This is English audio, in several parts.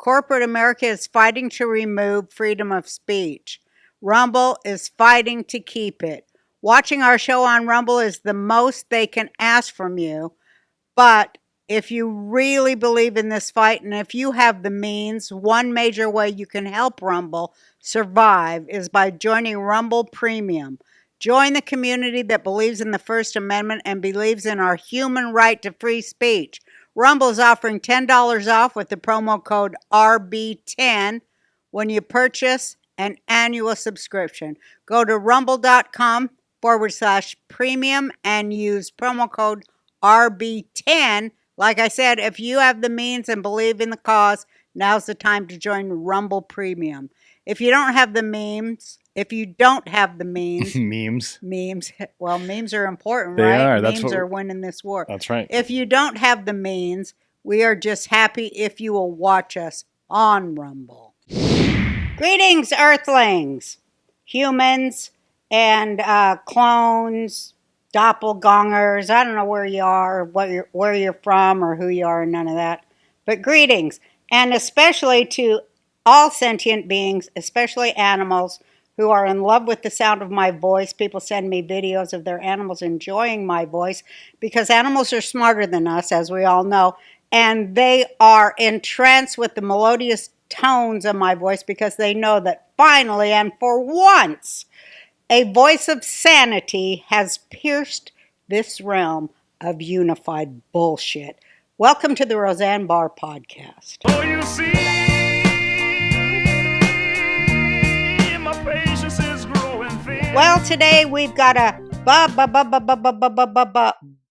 Corporate America is fighting to remove freedom of speech. Rumble is fighting to keep it. Watching our show on Rumble is the most they can ask from you. But if you really believe in this fight and if you have the means, one major way you can help Rumble survive is by joining Rumble Premium. Join the community that believes in the First Amendment and believes in our human right to free speech. Rumble is offering $10 off with the promo code RB10 when you purchase an annual subscription. Go to rumble.com/premium and use promo code RB10. Like I said, if you have the means and believe in the cause, now's the time to join Rumble Premium. If you don't have the memes, memes. Well, memes are important, They right? are. Memes are winning this war. That's right. If you don't have the means, we are just happy if you will watch us on Rumble. Greetings, Earthlings, humans, and clones, doppelgangers. I don't know where you are, where you're from, or who you are, none of that. But greetings, and especially to all sentient beings, especially animals who are in love with the sound of my voice. People send me videos of their animals enjoying my voice because animals are smarter than us, as we all know, and they are entranced with the melodious tones of my voice because they know that finally and for once, a voice of sanity has pierced this realm of unified bullshit. Welcome to the Roseanne Barr Podcast. Oh, you see, my patience is growing thin. Well, today we've got a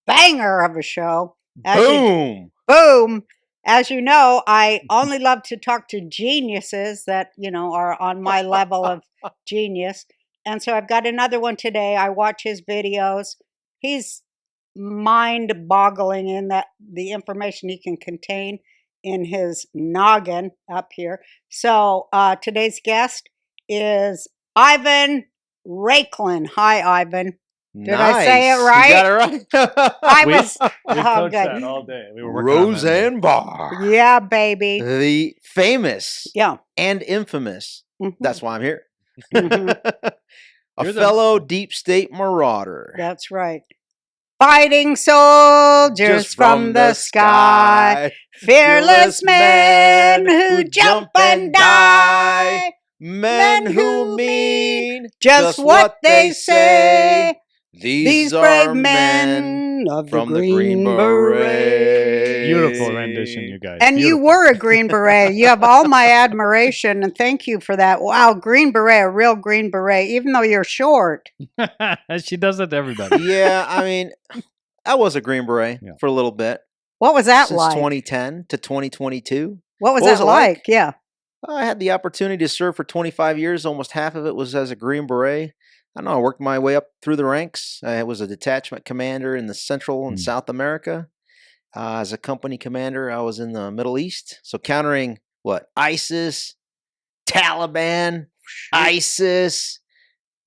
banger of a show. Boom. As you know, I only love to talk to geniuses that, are on my level of genius. And so I've got another one today. I watch his videos. He's mind-boggling in that the information he can contain in his noggin up here. So today's guest is Ivan Raiklin. Hi, Ivan. Did I say it right? You got it right. We coached good. that all day. We were working on that. Roseanne Barr. Yeah, baby. The famous Yeah. and infamous. Mhm. That's why I'm here. Mhm. A You're the- fellow Deep State Marauder. That's right. Fighting soldiers Just from the sky. Fearless men who jump and die. Men who mean Just what they say. These brave are men of from the the Green Beret. Beautiful rendition, you guys. And you were a Green Beret. You have all my admiration, and thank you for that. Wow, Green Beret, a real Green Beret, even though you're short. She does that to everybody. Yeah, I mean, I was a Green Beret Yeah. for a little bit. What was that Since like? 2010 to 2022. What was What was that it like? like? Yeah. I had the opportunity to serve for 25 years. Almost half of it was as a Green Beret. I know I worked my way up through the ranks. I was a detachment commander in the Central and South America. As a company commander, I was in the Middle East. So countering ISIS, Taliban, ISIS.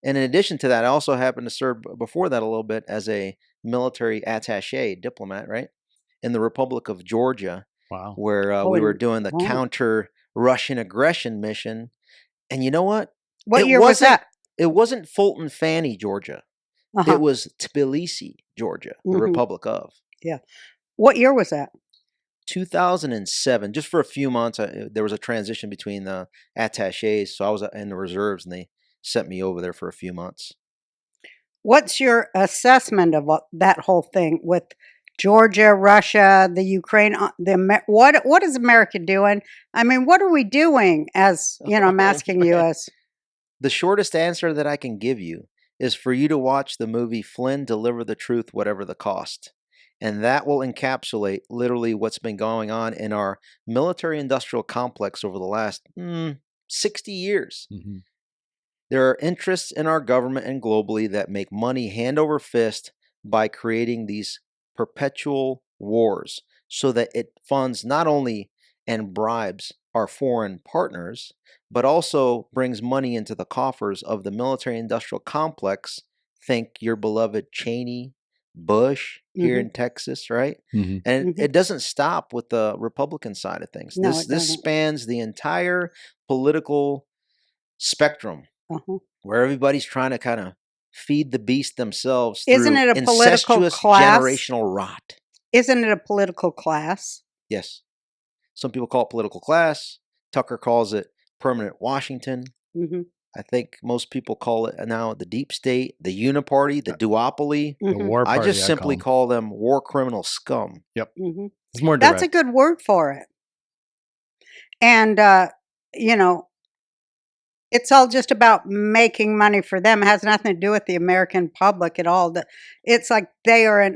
And in addition to that, I also happened to serve before that a little bit as a military attaché, diplomat, right? In the Republic of Georgia, Wow. where we were doing the counter Russian aggression mission. And you know what? What year was that? It wasn't Fulton Fanny, Georgia. Uh-huh. It was Tbilisi, Georgia, the Mhm. Republic of. Yeah. What year was that? 2007. Just for a few months, there was a transition between the attachés. So I was in the reserves, and they sent me over there for a few months. What's your assessment of that whole thing with Georgia, Russia, the Ukraine? What is America doing? I mean, what are we doing? As I'm asking you as. The shortest answer that I can give you is for you to watch the movie Flynn Deliver the Truth, Whatever the Cost. And that will encapsulate literally what's been going on in our military-industrial complex over the last 60 years. Mm-hmm. There are interests in our government and globally that make money hand over fist by creating these perpetual wars so that it funds not only and bribes our foreign partners, but also brings money into the coffers of the military-industrial complex. Think your beloved Cheney, Bush here in Texas, right? Mm-hmm. And it doesn't stop with the Republican side of things. No, This it this doesn't. spans the entire political spectrum, where everybody's trying to kind of feed the beast themselves through Isn't it a political incestuous class? generational rot. Isn't it a political class? Yes. Some people call it political class. Tucker calls it permanent Washington. I think most people call it now the deep state, the uniparty, the duopoly. The war party. I just simply call them war criminal scum. Yep. It's more direct. That's a good word for it. And, you know, it's all just about making money for them. It has nothing to do with the American public at all. It's like they are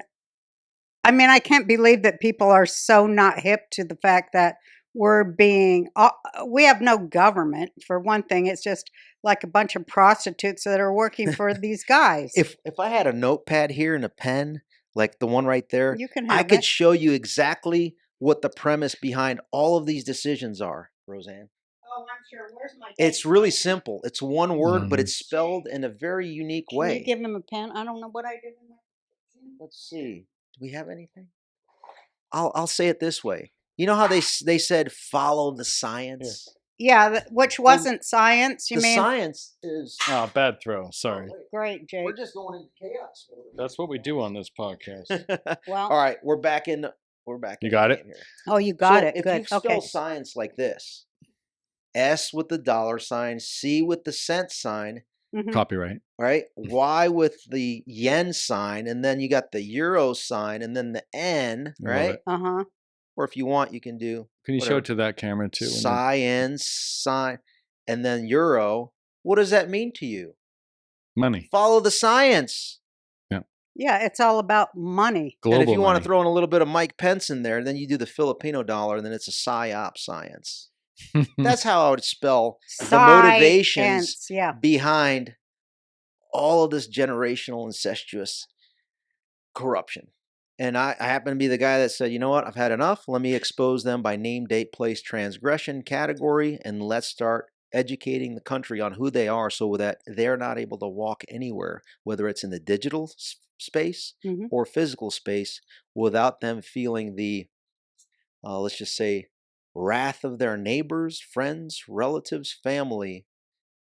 I mean, I can't believe that people are so not hip to the fact that we have no government, for one thing. It's just like a bunch of prostitutes that are working for these guys. If I had a notepad here and a pen, like the one right there, You can have I could it. show you exactly what the premise behind all of these decisions are, Roseanne. Oh, I'm sure. Where's my It's really simple. It's one word, but it's spelled in a very unique Can way. you give him a pen? I don't know what I did in there. Let's see. Do we have anything? I'll say it this way. You know how they said follow the science? Yeah, which wasn't science, you The mean? science is Oh, bad throw. Sorry. Great, Jake. we're just going into chaos. That's what we do on this podcast. Well, All right, we're back in. You got it? Here. oh, you got So it. If Good. you spell Okay. science like this, S with the dollar sign, C with the cent sign, Copyright. right? Y with the yen sign, and then you got the euro sign, and then the N, Love right? it. Uh-huh. Or if you want, you can do Can you show it to that camera too? science, sign, and then euro. What does that mean to you? Money. Follow the science. Yeah, it's all about money. Global And if you want to money. throw in a little bit of Mike Pence in there, then you do the Filipino dollar, and then it's a psyop science. That's how I would spell the motivations Science, yeah. behind all of this generational incestuous corruption. And I happen to be the guy that said, you know what, I've had enough. Let me expose them by name, date, place, transgression category, and let's start educating the country on who they are so that they're not able to walk anywhere, whether it's in the digital space or physical space, without them feeling the, let's just say, wrath of their neighbors, friends, relatives, family.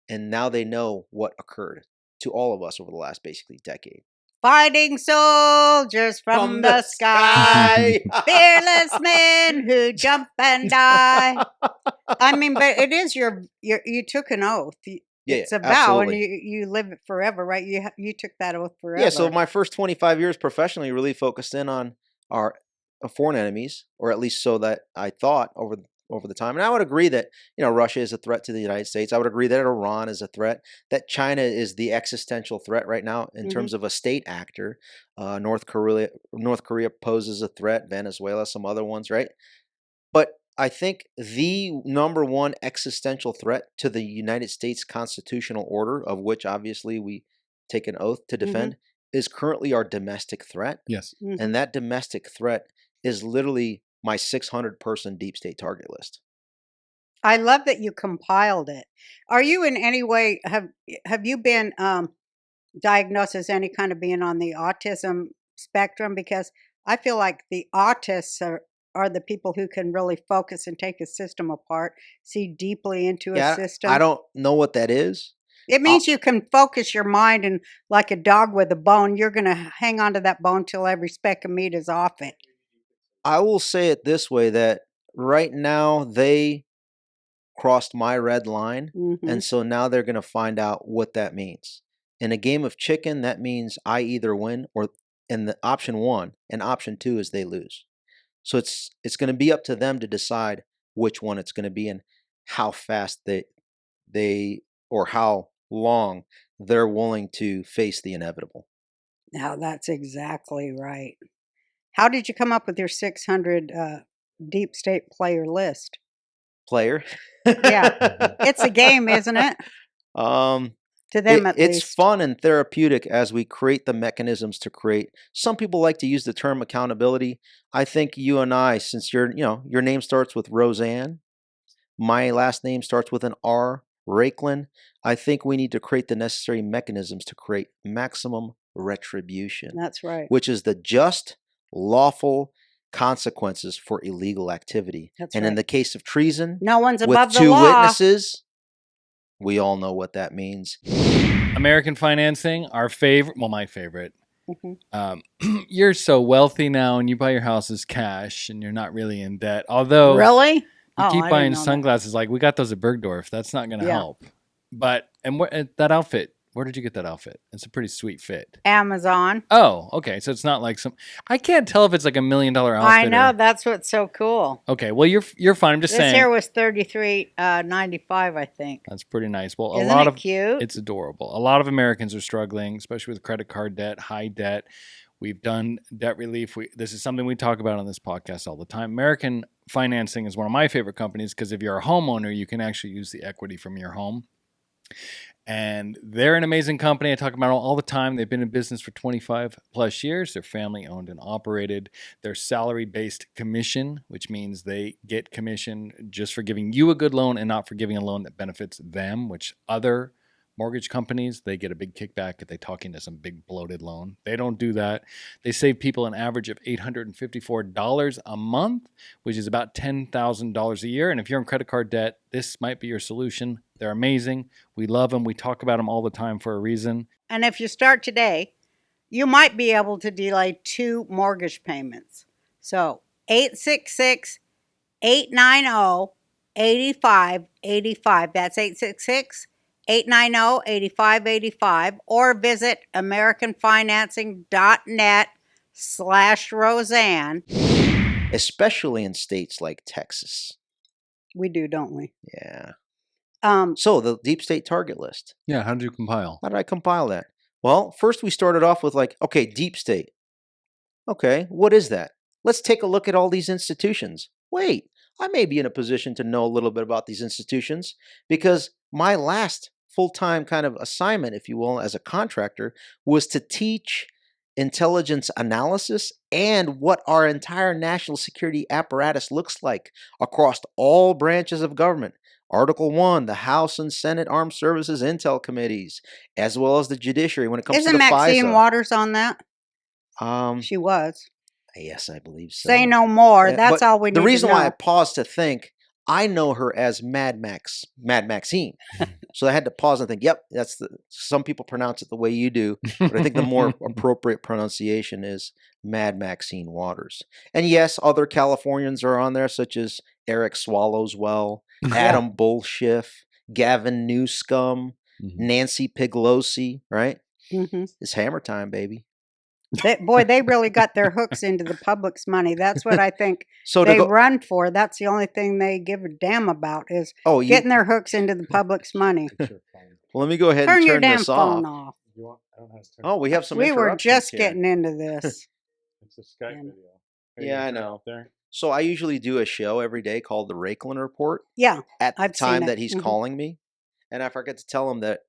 And now they know what occurred to all of us over the last basically decade. Fighting soldiers from the sky, fearless men who jump and die. I mean, but it is you took an oath. It's a vow, and you live it forever, right? You took that oath forever. Yeah, so my first 25 years professionally really focused in on our foreign enemies, or at least so that I thought over the time. And I would agree that, you know, Russia is a threat to the United States. I would agree that Iran is a threat, that China is the existential threat right now in terms of a state actor. North Korea poses a threat, Venezuela, some other ones, right? But I think the number one existential threat to the United States constitutional order, of which obviously we take an oath to defend, is currently our domestic threat. Yes. And that domestic threat is literally my 600-person deep state target list. I love that you compiled it. Are you in any way, have you been diagnosed as any kind of being on the autism spectrum? Because I feel like the autists are the people who can really focus and take a system apart, see deeply into a system. I don't know what that is. It means you can focus your mind, and like a dog with a bone, you're going to hang on to that bone till every speck of meat is off it. I will say it this way, that right now they crossed my red line, and so now they're going to find out what that means. In a game of chicken, that means I either win, or in the option 1, and option 2 is they lose. So it's going to be up to them to decide which one it's going to be and how fast they or how long they're willing to face the inevitable. Now that's exactly right. How did you come up with your 600 deep state player list? Player? Yeah. It's a game, isn't it? To them, at least. It's fun and therapeutic as we create the mechanisms to create. Some people like to use the term accountability. I think you and I, since your name starts with Roseanne, my last name starts with an R, Raiklin, I think we need to create the necessary mechanisms to create maximum retribution, That's right. which is the just, lawful consequences for illegal activity. That's and right. in the case of treason, No one's with above the two law. witnesses, we all know what that means. American financing, our favorite. Well, my favorite. Mhm. You're so wealthy now, and you buy your houses cash, and you're not really in debt. Although Really? you I keep didn't buying know that. sunglasses, like we got those at Bergdorf. That's not going to Yeah. help. But that outfit. Where did you get that outfit? It's a pretty sweet fit. Amazon. Oh, okay. So it's not like some. I can't tell if it's like $1 million outfit. I know. or- That's what's so cool. Okay. Well, you're fine. I'm just This saying. here was $33.95, I think. That's pretty nice. Well, Isn't a lot it of cute? it's adorable. A lot of Americans are struggling, especially with credit card debt, high debt. We've done debt relief. This is something we talk about on this podcast all the time. American Financing is one of my favorite companies because if you're a homeowner, you can actually use the equity from your home. And they're an amazing company. I talk about them all the time. They've been in business for 25 plus years. They're family owned and operated. They're salary-based commission, which means they get commission just for giving you a good loan and not for giving a loan that benefits them, which other mortgage companies, they get a big kickback if they talk into some big bloated loan. They don't do that. They save people an average of $854 a month, which is about $10,000 a year. And if you're in credit card debt, this might be your solution. They're amazing. We love them. We talk about them all the time for a reason. And if you start today, you might be able to delay 2 mortgage payments. So 866-890-8585. That's 866-890-8585. Or visit americanfinancing.net/Roseanne. Especially in states like Texas. We do, don't we? Yeah. Um, So the deep state target list. Yeah, how did you compile? How did I compile that? Well, first we started off with okay, deep state. Okay, what is that? Let's take a look at all these institutions. Wait, I may be in a position to know a little bit about these institutions because my last full-time kind of assignment, if you will, as a contractor was to teach intelligence analysis and what our entire national security apparatus looks like across all branches of government. Article 1, the House and Senate Armed Services Intel Committees, as well as the judiciary when it comes isn't to the Maxine FISA. Waters on that? Um, She was. yes, I believe so. Say no more. Yeah, That's but all we need the reason to know. why I paused to think, I know her as Mad Maxine. So I had to pause and think, yep, some people pronounce it the way you do, but I think the more appropriate pronunciation is Mad Maxine Waters. And yes, other Californians are on there, such as Eric Swallowswell, Adam Bullshiff, Gavin Newscomb, Nancy Piglosi, right? Mm-hmm. It's hammer time, baby. They really got their hooks into the public's money. That's what I think So they run for. That's the only thing they give a damn about is getting their hooks into the public's money. Well, let me go ahead Turn and your turn damn this phone off. off. Oh, we have some We were interruptions just here. getting into this. It's a Skype Yeah. video. Yeah, I know. So I usually do a show every day called the Raiklin Report Yeah, at the I've seen time it. that he's Mhm. calling me. And I forget to tell him that,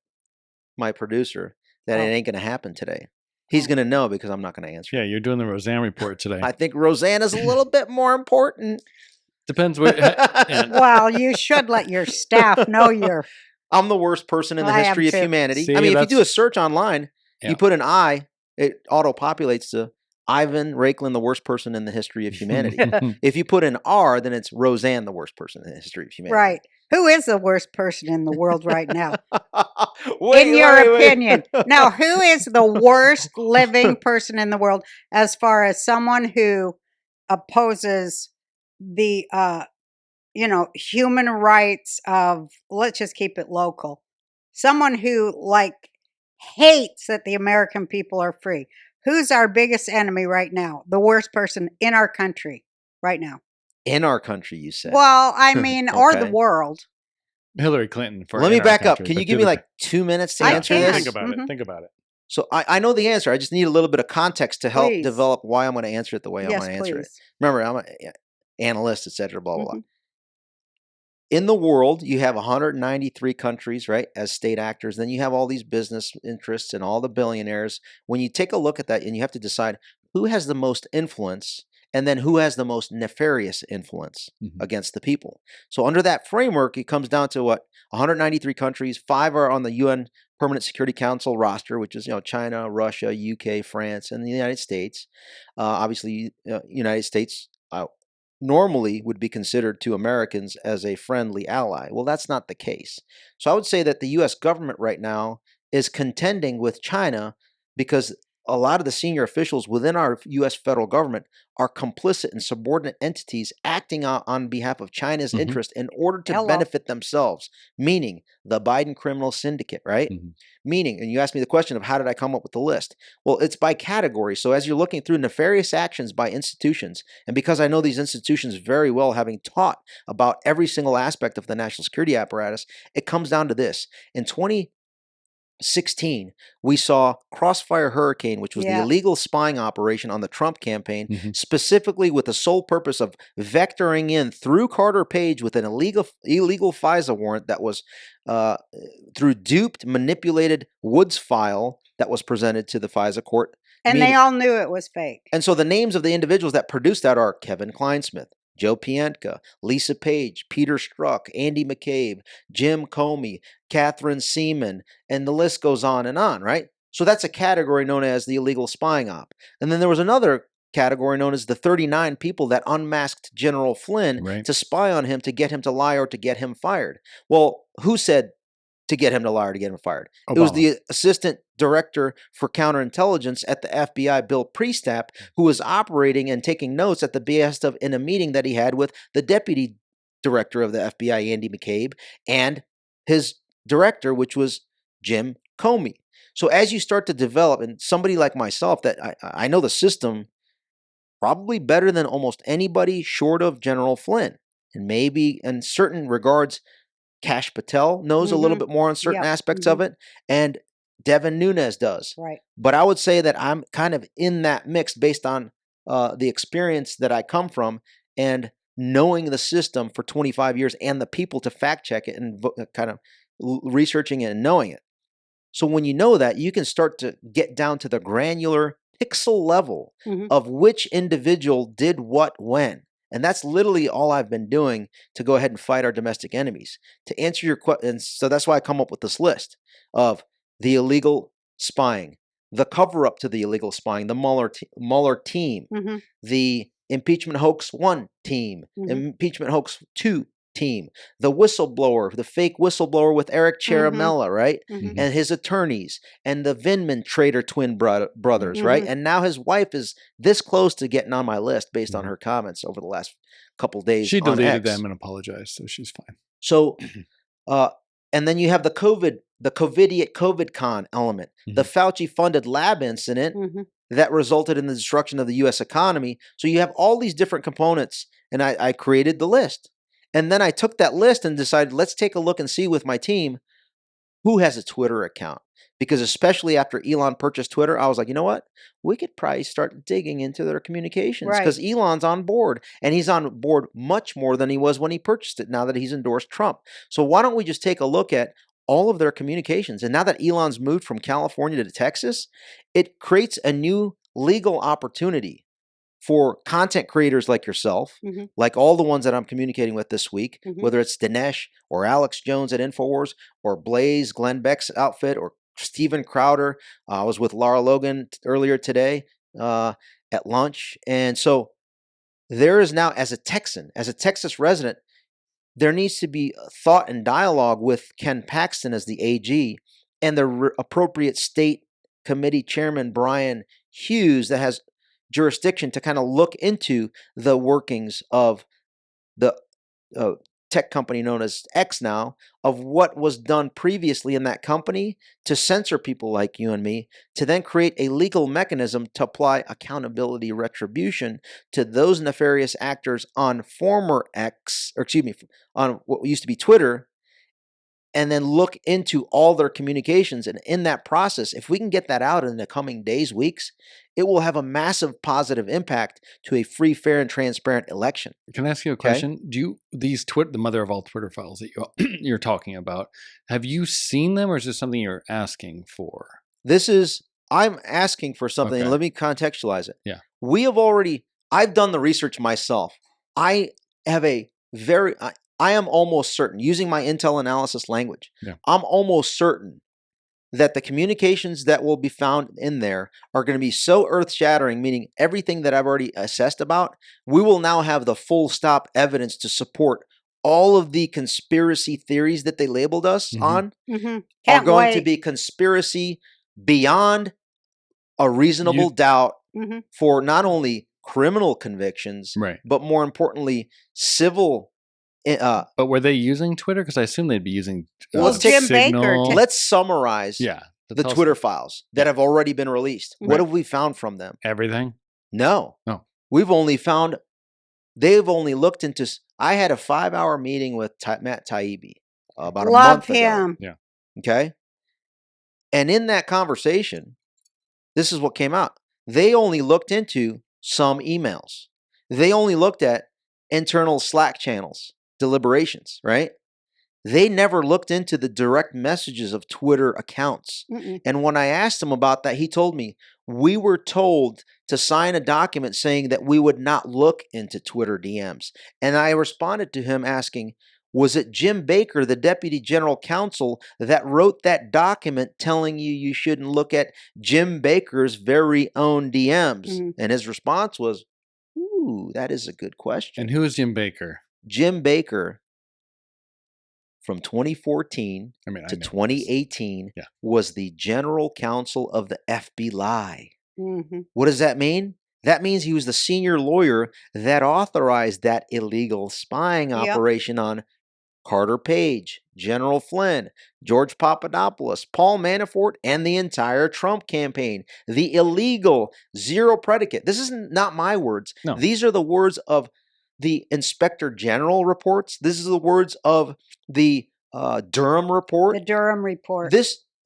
my producer, that it ain't going to happen today. He's going to know because I'm not going to answer. Yeah, you're doing the Roseanne report today. I think Roseanne is a little bit more important. Depends what. Yeah. Well, you should let your staff know you're. I'm the worst person in the I am history of too. humanity. See, I mean, if you do a that's- search online, Yeah. you put an I, it auto-populates to Ivan Raiklin, the worst person in the history of humanity. If you put an R, then it's Roseanne, the worst person in the history of humanity. Right. Who is the worst person in the world right now? Wait, In your wait, wait. opinion. Now, who is the worst living person in the world as far as someone who opposes the, human rights of, let's just keep it local. Someone who, hates that the American people are free. Who's our biggest enemy right now? The worst person in our country right now. In our country, you said. Well, I mean, or the Okay. world. Hillary Clinton. Let me back up. Can you give me 2 minutes to I answer can. this? Think about Mhm. it. Think about it. So I know the answer. I just need a little bit of context to help Please. develop why I'm going to answer it the way I'm Yes, going to answer it. please. Remember, I'm an analyst, et cetera, blah, blah, blah. Mhm. In the world, you have 193 countries, right, as state actors. Then you have all these business interests and all the billionaires. When you take a look at that and you have to decide who has the most influence and then who has the most nefarious influence Mhm. against the people. So under that framework, it comes down to what? 193 countries, 5 are on the UN Permanent Security Council roster, which is China, Russia, UK, France, and the United States. Obviously, United States normally would be considered to Americans as a friendly ally. Well, that's not the case. So I would say that the U.S. government right now is contending with China because a lot of the senior officials within our U.S. federal government are complicit in subordinate entities acting on behalf of China's Mhm. interest in order to Hello. benefit themselves, meaning the Biden criminal syndicate, right? Mhm. Meaning, and you asked me the question of how did I come up with the list? Well, it's by category. So as you're looking through nefarious actions by institutions, and because I know these institutions very well, having taught about every single aspect of the national security apparatus, it comes down to this. In 2016, we saw Crossfire Hurricane, which was the Yeah. illegal spying operation on the Trump campaign, Mhm. specifically with the sole purpose of vectoring in through Carter Page with an illegal FISA warrant that was through duped, manipulated Woods file that was presented to the FISA court. And they all knew it was fake. And so the names of the individuals that produced that are Kevin Kleinsmith, Joe Pientka, Lisa Page, Peter Strzok, Andy McCabe, Jim Comey, Catherine Seaman, and the list goes on, right? So that's a category known as the illegal spying op. And then there was another category known as the 39 people that unmasked General Flynn Right. to spy on him to get him to lie or to get him fired. Well, who said to get him to lie or to get him fired? It was Obama. the assistant director for counterintelligence at the FBI, Bill Priestap, who was operating and taking notes at the behest of in a meeting that he had with the deputy director of the FBI, Andy McCabe, and his director, which was Jim Comey. So as you start to develop, and somebody like myself that I know the system probably better than almost anybody short of General Flynn, and maybe in certain regards, Kash Patel knows a little bit more on certain Yep. aspects of it, and Devin Nunes does. Right. But I would say that I'm kind of in that mix based on the experience that I come from and knowing the system for 25 years and the people to fact check it and kind of researching it and knowing it. So when you know that, you can start to get down to the granular pixel level Mhm. of which individual did what when. And that's literally all I've been doing to go ahead and fight our domestic enemies. To answer your question, and so that's why I come up with this list of the illegal spying, the cover-up to the illegal spying, the Mueller team, Mhm. the impeachment hoax 1 team, Mhm. impeachment hoax 2 team, the whistleblower, the fake whistleblower with Eric Ciaramella, right? Mhm. And his attorneys, and the Vindman traitor twin brothers, right? Mhm. And now his wife is this close to getting on my list based on Mhm. her comments over the last couple days. She on deleted X. them and apologized, so she's fine. So, and then you have the COVIDcon element, the Fauci-funded lab incident Mhm. that resulted in the destruction of the U.S. economy. So you have all these different components, and I created the list. And then I took that list and decided, let's take a look and see with my team who has a Twitter account. Because especially after Elon purchased Twitter, I was like, you know what? We could probably start digging into their communications Right. because Elon's on board, and he's on board much more than he was when he purchased it now that he's endorsed Trump. So why don't we just take a look at all of their communications? And now that Elon's moved from California to Texas, it creates a new legal opportunity for content creators like yourself, Mhm. like all the ones that I'm communicating with this week, Mhm. whether it's Dinesh or Alex Jones at InfoWars or Blaze, Glenn Beck's outfit, or Steven Crowder. I was with Lara Logan earlier today at lunch. And so there is now, as a Texan, as a Texas resident, there needs to be thought and dialogue with Ken Paxton as the AG and the appropriate state committee chairman, Brian Hughes, that has jurisdiction to kind of look into the workings of the tech company known as X now, of what was done previously in that company to censor people like you and me, to then create a legal mechanism to apply accountability retribution to those nefarious actors on former X, or excuse me, on what used to be Twitter, and then look into all their communications. And in that process, if we can get that out in the coming days, weeks, it will have a massive positive impact to a free, fair, and transparent election. Can I ask you a question? Do you these the mother of all Twitter files that you're talking about? Have you seen them, or is this something you're asking for? I'm asking for something. Okay. And let me contextualize it. Yeah. We have already I've done the research myself. I am almost certain, using my intel analysis language, I'm almost certain that the communications that will be found in there are going to be so earth-shattering, meaning everything that I've already assessed about, we will now have the full stop evidence to support all of the conspiracy theories that they labeled us on are going to be conspiracy beyond a reasonable doubt for not only criminal convictions, but more importantly, civil. But were they using Twitter? Because I assume they'd be using Jim Signal. Baker. Let's summarize the Twitter files that have already been released. What have we found from them? Everything? No. They've only looked into. I had a 5-hour meeting with Matt Taibbi about a month ago. Love him. Yeah. Okay. And in that conversation, this is what came out. They only looked into some emails. They only looked at internal Slack channels, deliberations, right? They never looked into the direct messages of Twitter accounts. And when I asked him about that, he told me, we were told to sign a document saying that we would not look into Twitter DMs. And I responded to him asking, was it Jim Baker, the Deputy General Counsel, that wrote that document telling you shouldn't look at Jim Baker's very own DMs? And his response was, ooh, that is a good question. And who is Jim Baker? Jim Baker, from 2014 to 2018, was the General Counsel of the FBI. What does that mean? That means he was the senior lawyer that authorized that illegal spying operation on Carter Page, General Flynn, George Papadopoulos, Paul Manafort, and the entire Trump campaign. The illegal zero predicate. This is not my words. No. These are the words of the Inspector General reports. This is the words of the Durham report. The Durham report.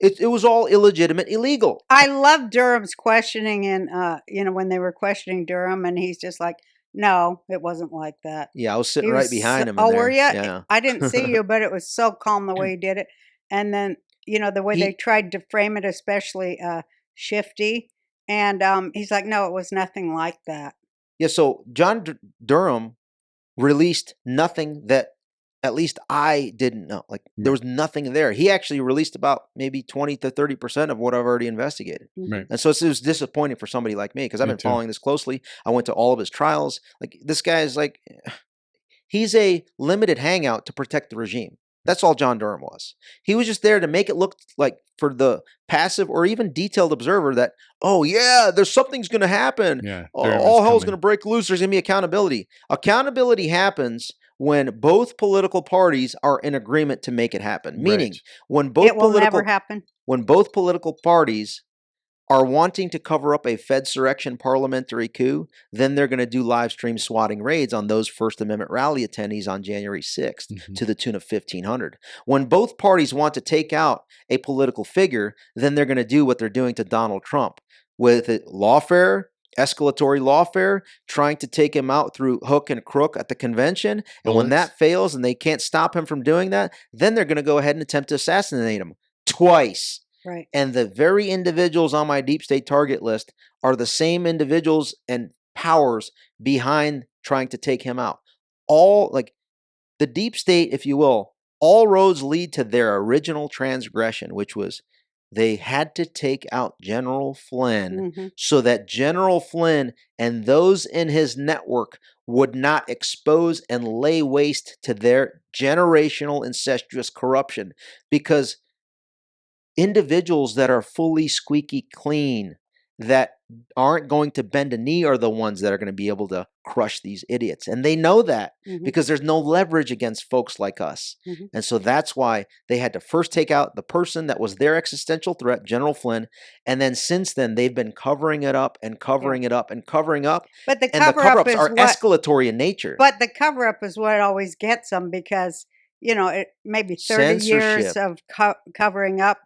It was all illegitimate, illegal. I love Durham's questioning, and when they were questioning Durham, and he's just like, no, it wasn't like that. Yeah, I was sitting right behind him. Oh, were you? Yeah. I didn't see you, but it was so calm the way he did it. And then, the way they tried to frame it, especially Shifty. And he's like, no, it was nothing like that. Yeah, so John Durham released nothing that at least I didn't know. Like, there was nothing there. He actually released about maybe 20 to 30% of what I've already investigated. And so it was disappointing for somebody like me because I've been following this closely. I went to all of his trials. Like, this guy is like, he's a limited hangout to protect the regime. That's all John Durham was. He was just there to make it look like, for the passive or even detailed observer, that, oh yeah, there's something's going to happen. All hell's going to break loose. There's going to be accountability. Accountability happens when both political parties are in agreement to make it happen. Meaning, when both it will never happen. When both political parties are wanting to cover up a Fedsurrection parliamentary coup, then they're going to do live stream swatting raids on those First Amendment rally attendees on January 6th to the tune of 1,500. When both parties want to take out a political figure, then they're going to do what they're doing to Donald Trump with lawfare, escalatory lawfare, trying to take him out through hook and crook at the convention. And when that fails and they can't stop him from doing that, then they're going to go ahead and attempt to assassinate him twice. Right. And the very individuals on my deep state target list are the same individuals and powers behind trying to take him out. All, like, the deep state, if you will, all roads lead to their original transgression, which was they had to take out General Flynn so that General Flynn and those in his network would not expose and lay waste to their generational incestuous corruption. Because individuals that are fully squeaky clean, that aren't going to bend a knee, are the ones that are going to be able to crush these idiots. And they know that because there's no leverage against folks like us. And so that's why they had to first take out the person that was their existential threat, General Flynn. And then since then, they've been covering it up and covering it up and covering up. But the and the cover-ups are escalatory in nature. But the cover-up is what always gets them because, it maybe 30 years of covering up.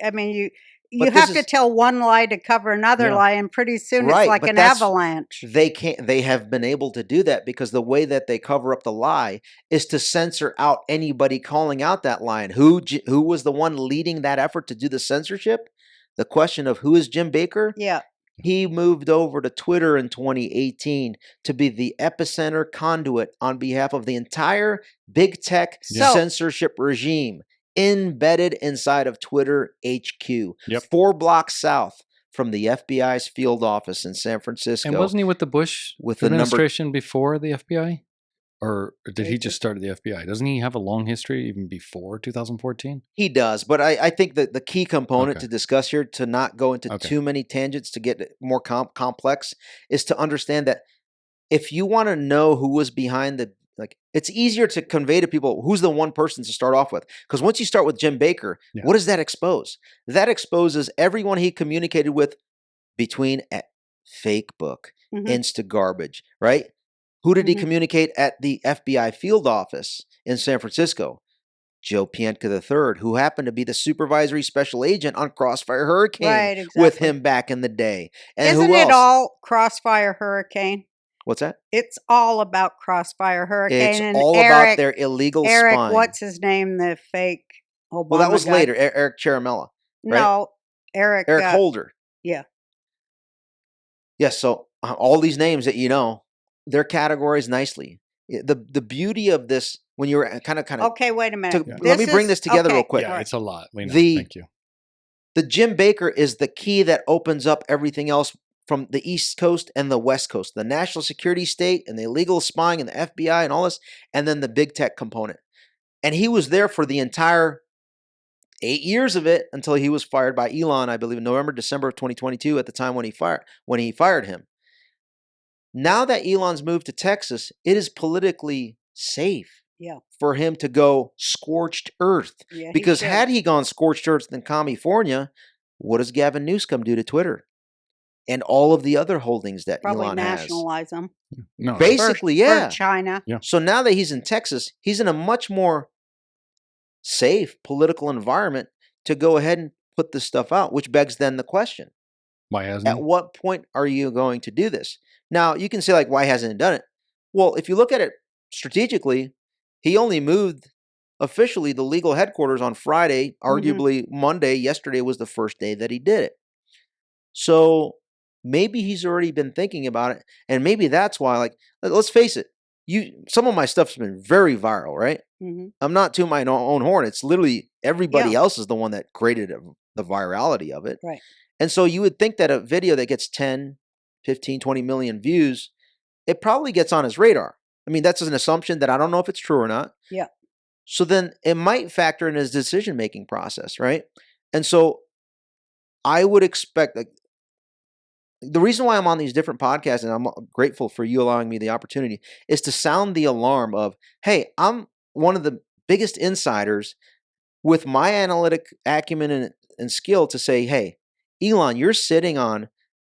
I mean, you have to tell one lie to cover another lie, and pretty soon it's like an avalanche. They have been able to do that because the way that they cover up the lie is to censor out anybody calling out that lie. And who was the one leading that effort to do the censorship? The question of who is Jim Baker? Yeah. He moved over to Twitter in 2018 to be the epicenter conduit on behalf of the entire big tech So- censorship regime embedded inside of Twitter HQ, Yep. 4 blocks south from the FBI's field office in San Francisco. And wasn't he with the Bush With the number- administration before the FBI? Or did he just start at the FBI? Doesn't he have a long history even before 2014? He does, but I think that the key component Okay. to discuss here, to not go into Okay. too many tangents to get more complex, is to understand that if you want to know who was behind the, like, it's easier to convey to people who's the one person to start off with. Because once you start with Jim Baker, Yeah. what does that expose? That exposes everyone he communicated with between at fake book, Mhm. Insta garbage, right? Who did he Mhm. communicate at the FBI field office in San Francisco? Joe Pientka III, who happened to be the supervisory special agent on Crossfire Hurricane Right, with exactly. him back in the day. And Isn't who else? it all Crossfire Hurricane? What's that? It's all about Crossfire Hurricane It's and all Eric, about their illegal Eric, spying. what's his name? The fake Obama Well, that was guy. later. Eric Charamella. right? No, Eric. Eric Holder. yeah. Yes, so all these names that you know, they're categorized nicely. The beauty of this, when you're kind of Okay, wait a minute. let me bring this together real quick. Yeah, all it's a lot. We know. The- Thank you. The Jim Baker is the key that opens up everything else from the East Coast and the West Coast, the national security state and the illegal spying and the FBI and all this, and then the big tech component. And he was there for the entire 8 years of it until he was fired by Elon, I believe, in November, December of 2022, at the time when he fired him. Now that Elon's moved to Texas, it is politically safe Yeah. for him to go scorched earth. Yeah, he Because should. had he gone scorched earth in California, what does Gavin Newsom do to Twitter and all of the other holdings that Probably Elon has? nationalize them. No, Basically, for yeah. China. So now that he's in Texas, he's in a much more safe political environment to go ahead and put this stuff out, which begs then the question, why hasn't at he? what point are you going to do this? Now, you can say, like, why hasn't he done it? Well, if you look at it strategically, he only moved officially the legal headquarters on Friday, arguably Monday. Yesterday was the first day that he did it. So maybe he's already been thinking about it. And maybe that's why, like, let's face it, some of my stuff's been very viral, right? hmm I'm not to my own horn. It's literally everybody Yeah. else is the one that created the virality of it. Right. And so you would think that a video that gets 10, 15, 20 million views, it probably gets on his radar. I mean, that's an assumption that I don't know if it's true or not. Yeah. So then it might factor in his decision-making process, right? And so I would expect, like, the reason why I'm on these different podcasts, and I'm grateful for you allowing me the opportunity, is to sound the alarm of, hey, I'm one of the biggest insiders with my analytic acumen and skill to say, hey, Elon, you're sitting on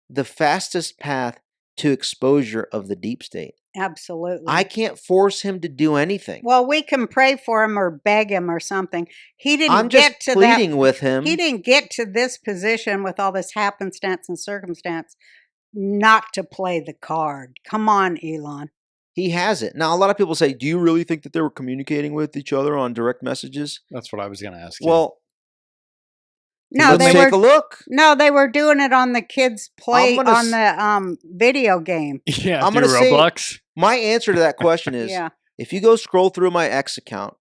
the fastest path to exposure of the deep state. Absolutely. I can't force him to do anything. Well, we can pray for him or beg him or something. He didn't I'm get just to pleading that. with him. He didn't get to this position with all this happenstance and circumstance not to play the card. Come on, Elon. He has it. Now, a lot of people say, do you really think that they were communicating with each other on direct messages? That's what I was going to ask you. Well, No, let's they take a were. look. No, they were doing it on the kids' play gonna on the video game. yeah, I'm through gonna say- Roblox. My answer to that question is, Yeah. if you go scroll through my X account,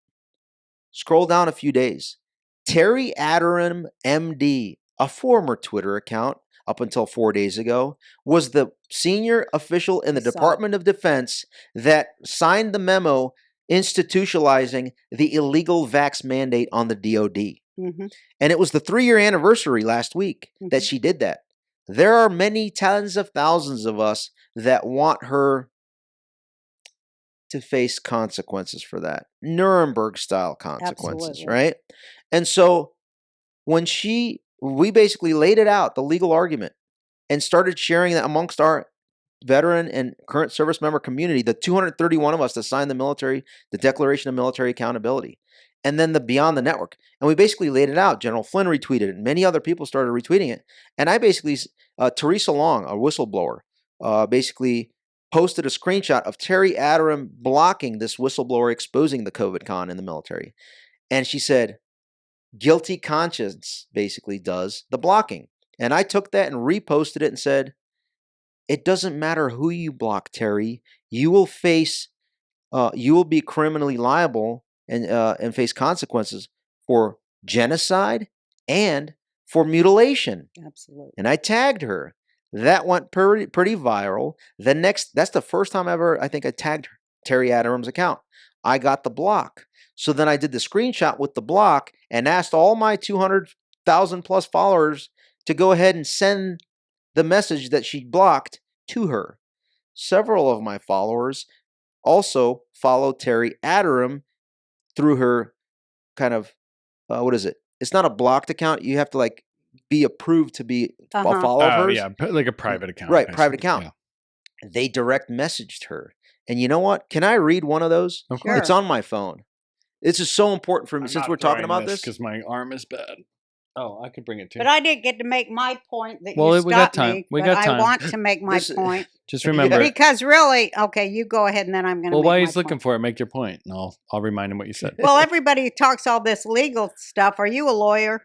scroll down a few days, Terry Aderam, MD, a former Twitter account up until 4 days ago, was the senior official in the I saw it. Department of Defense that signed the memo institutionalizing the illegal vax mandate on the DoD. hmm And it was the 3-year anniversary last week that Mhm. she did that. There are many tens of thousands of us that want her to face consequences for that. Nuremberg style consequences, Absolutely. right? And so when we basically laid it out, the legal argument, and started sharing that amongst our veteran and current service member community, the 231 of us that signed the Declaration of Military Accountability, and then the Beyond the Network. And we basically laid it out. General Flynn retweeted it, and many other people started retweeting it. And I basically, Teresa Long, a whistleblower, basically posted a screenshot of Terry Aderam blocking this whistleblower exposing the COVID con in the military. And she said, guilty conscience basically does the blocking. And I took that and reposted it and said, it doesn't matter who you block, Terry. You will be criminally liable and face consequences for genocide and for mutilation. Absolutely. And I tagged her. That went pretty viral. That's the first time ever I think I tagged Terry Adam's account. I got the block. So then I did the screenshot with the block and asked all my 200,000 plus followers to go ahead and send the message that she blocked to her. Several of my followers also followed Terry Adam through her kind of, what is it? It's not a blocked account. You have to like be approved to be a follower of hers. Yeah, like a private account. Right, basically. private account. Yeah. They direct messaged her. And you know what? Can I read one of those? Of Sure. It's on my phone. This is so important for me since we're talking about this. Because my arm is bad. Oh, I could bring it too. But I didn't get to make my point that Well, you we got stopped time. me. We but got time. I want to make my point. Just remember. Because really, okay, you go ahead and then I'm going to Well, make while my he's looking point. for it, make your point. And I'll remind him what you said. Well, everybody talks all this legal stuff. Are you a lawyer?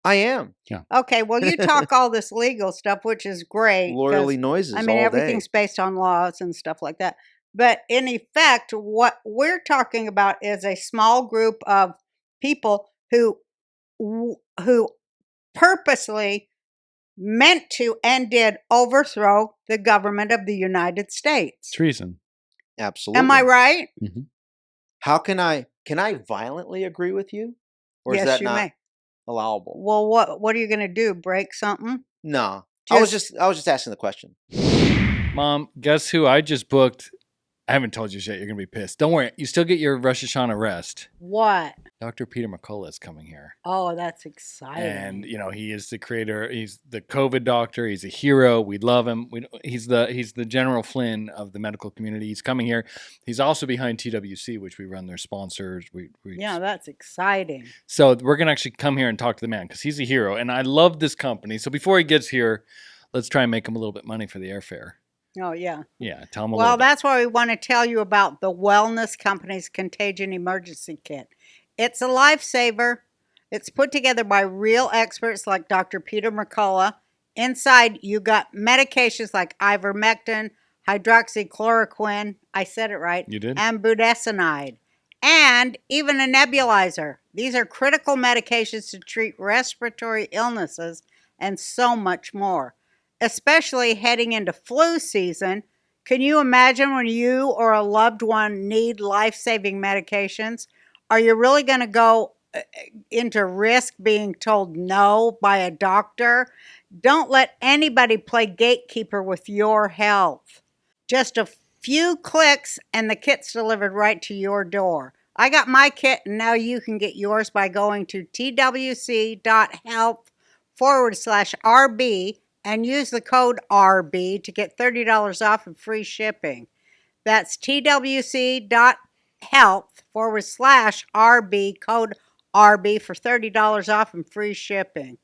I am. Okay, well, you talk all this legal stuff, which is great. 'cause, Lawyerly noises I mean, all everything's day. based on laws and stuff like that. But in effect, what we're talking about is a small group of people who purposely meant to and did overthrow the government of the United States. Treason. Absolutely. Am I right? Mm-hmm. How can I violently agree with you? Or Yes, is that you not may. allowable? Well, what are you going to do? Break something? No. I was just asking the question. Mom, guess who I just booked? I haven't told you yet. You're going to be pissed. Don't worry. You still get your Rosh Hashanah rest. What? Dr. Peter McCullough is coming here. Oh, that's exciting. And, he is the creator. He's the COVID doctor. He's a hero. We love him. He's the General Flynn of the medical community. He's coming here. He's also behind TWC, which we run their sponsors. Yeah, that's exciting. So we're going to actually come here and talk to the man because he's a hero. And I love this company. So before he gets here, let's try and make him a little bit money for the airfare. Oh, yeah. Yeah, tell him a Well, little bit. that's why we want to tell you about the Wellness Company's Contagion Emergency Kit. It's a lifesaver. It's put together by real experts like Dr. Peter McCullough. Inside, you got medications like ivermectin, hydroxychloroquine, I said it right, You did? and budesonide, and even a nebulizer. These are critical medications to treat respiratory illnesses and so much more. Especially heading into flu season, can you imagine when you or a loved one need life-saving medications? Are you really going to go into risk being told no by a doctor? Don't let anybody play gatekeeper with your health. Just a few clicks and the kit's delivered right to your door. I got my kit and now you can get yours by going to twc.health/RB and use the code RB to get $30 off and free shipping. That's twc.health/RB, code RB for $30 off and free shipping.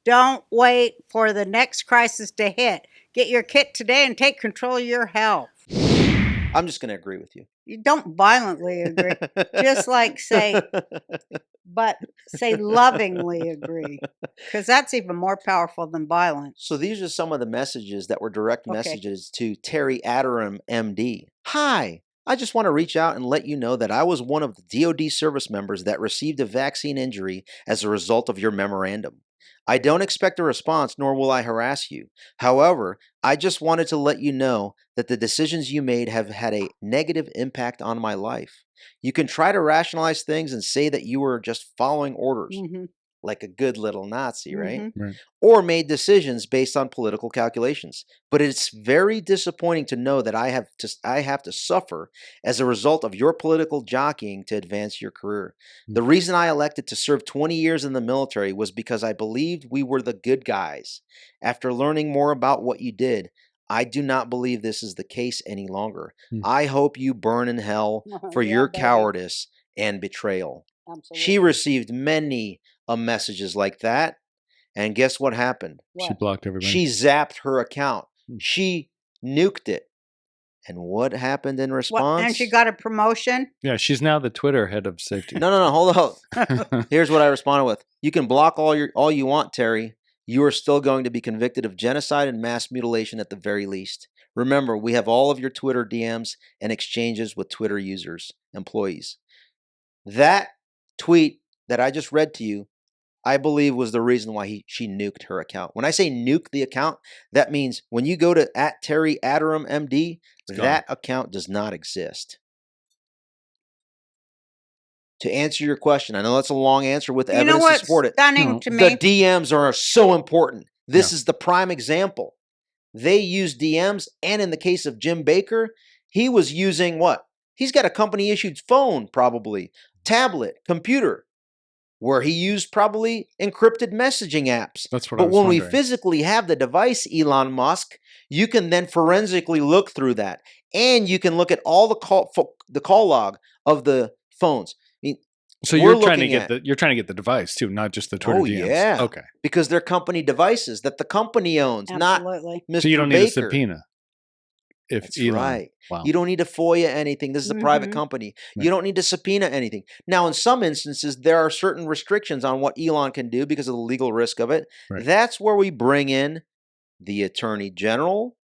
Don't wait for the next crisis to hit. Get your kit today and take control of your health. I'm just going to agree with you. You don't violently agree. Just like say lovingly agree. Because that's even more powerful than violence. So these are some of the messages that were direct Okay. messages to Terry Adam, MD. Hi, I just want to reach out and let you know that I was one of the DoD service members that received a vaccine injury as a result of your memorandum. I don't expect a response, nor will I harass you. However, I just wanted to let you know that the decisions you made have had a negative impact on my life. You can try to rationalize things and say that you were just following orders, like a good little Nazi, right? Right. Or made decisions based on political calculations. But it's very disappointing to know that I have to suffer as a result of your political jockeying to advance your career. The reason I elected to serve 20 years in the military was because I believed we were the good guys. After learning more about what you did, I do not believe this is the case any longer. I hope you burn in hell for Yeah, your baby. cowardice and betrayal. Absolutely. She received many messages like that. And guess what happened? She blocked everybody. She zapped her account. She nuked it. And what happened in response? And she got a promotion? Yeah, she's now the Twitter head of safety. No, hold on. Here's what I responded with. You can block all you want, Terry. you are still going to be convicted of genocide and mass mutilation at the very least. Remember, we have all of your Twitter DMs and exchanges with Twitter users, employees. That tweet that I just read to you, I believe was the reason why she nuked her account. When I say nuke the account, that means when you go to @TerryAderam MD, that account does not exist. To answer your question, I know that's a long answer with evidence to support it. Stunning to The me? DMs are so important. This is the prime example. They use DMs, and in the case of Jim Baker, he was using what? He's got a company-issued phone, probably, tablet, computer, where he used probably encrypted messaging apps. That's what but I was when wondering. we physically have the device, Elon Musk, you can then forensically look through that, and you can look at all the call log of the phones. I mean, So you're trying to get the device too, not just the Twitter DMs. Yeah. Okay. Because they're company devices that the company owns, Absolutely. not Mr. So you don't Baker. need a subpoena. That's Elon. right. Wow. You don't need to FOIA anything. This is a private company. You don't need to subpoena anything. Now, in some instances, there are certain restrictions on what Elon can do because of the legal risk of it. Right. That's where we bring in the Attorney General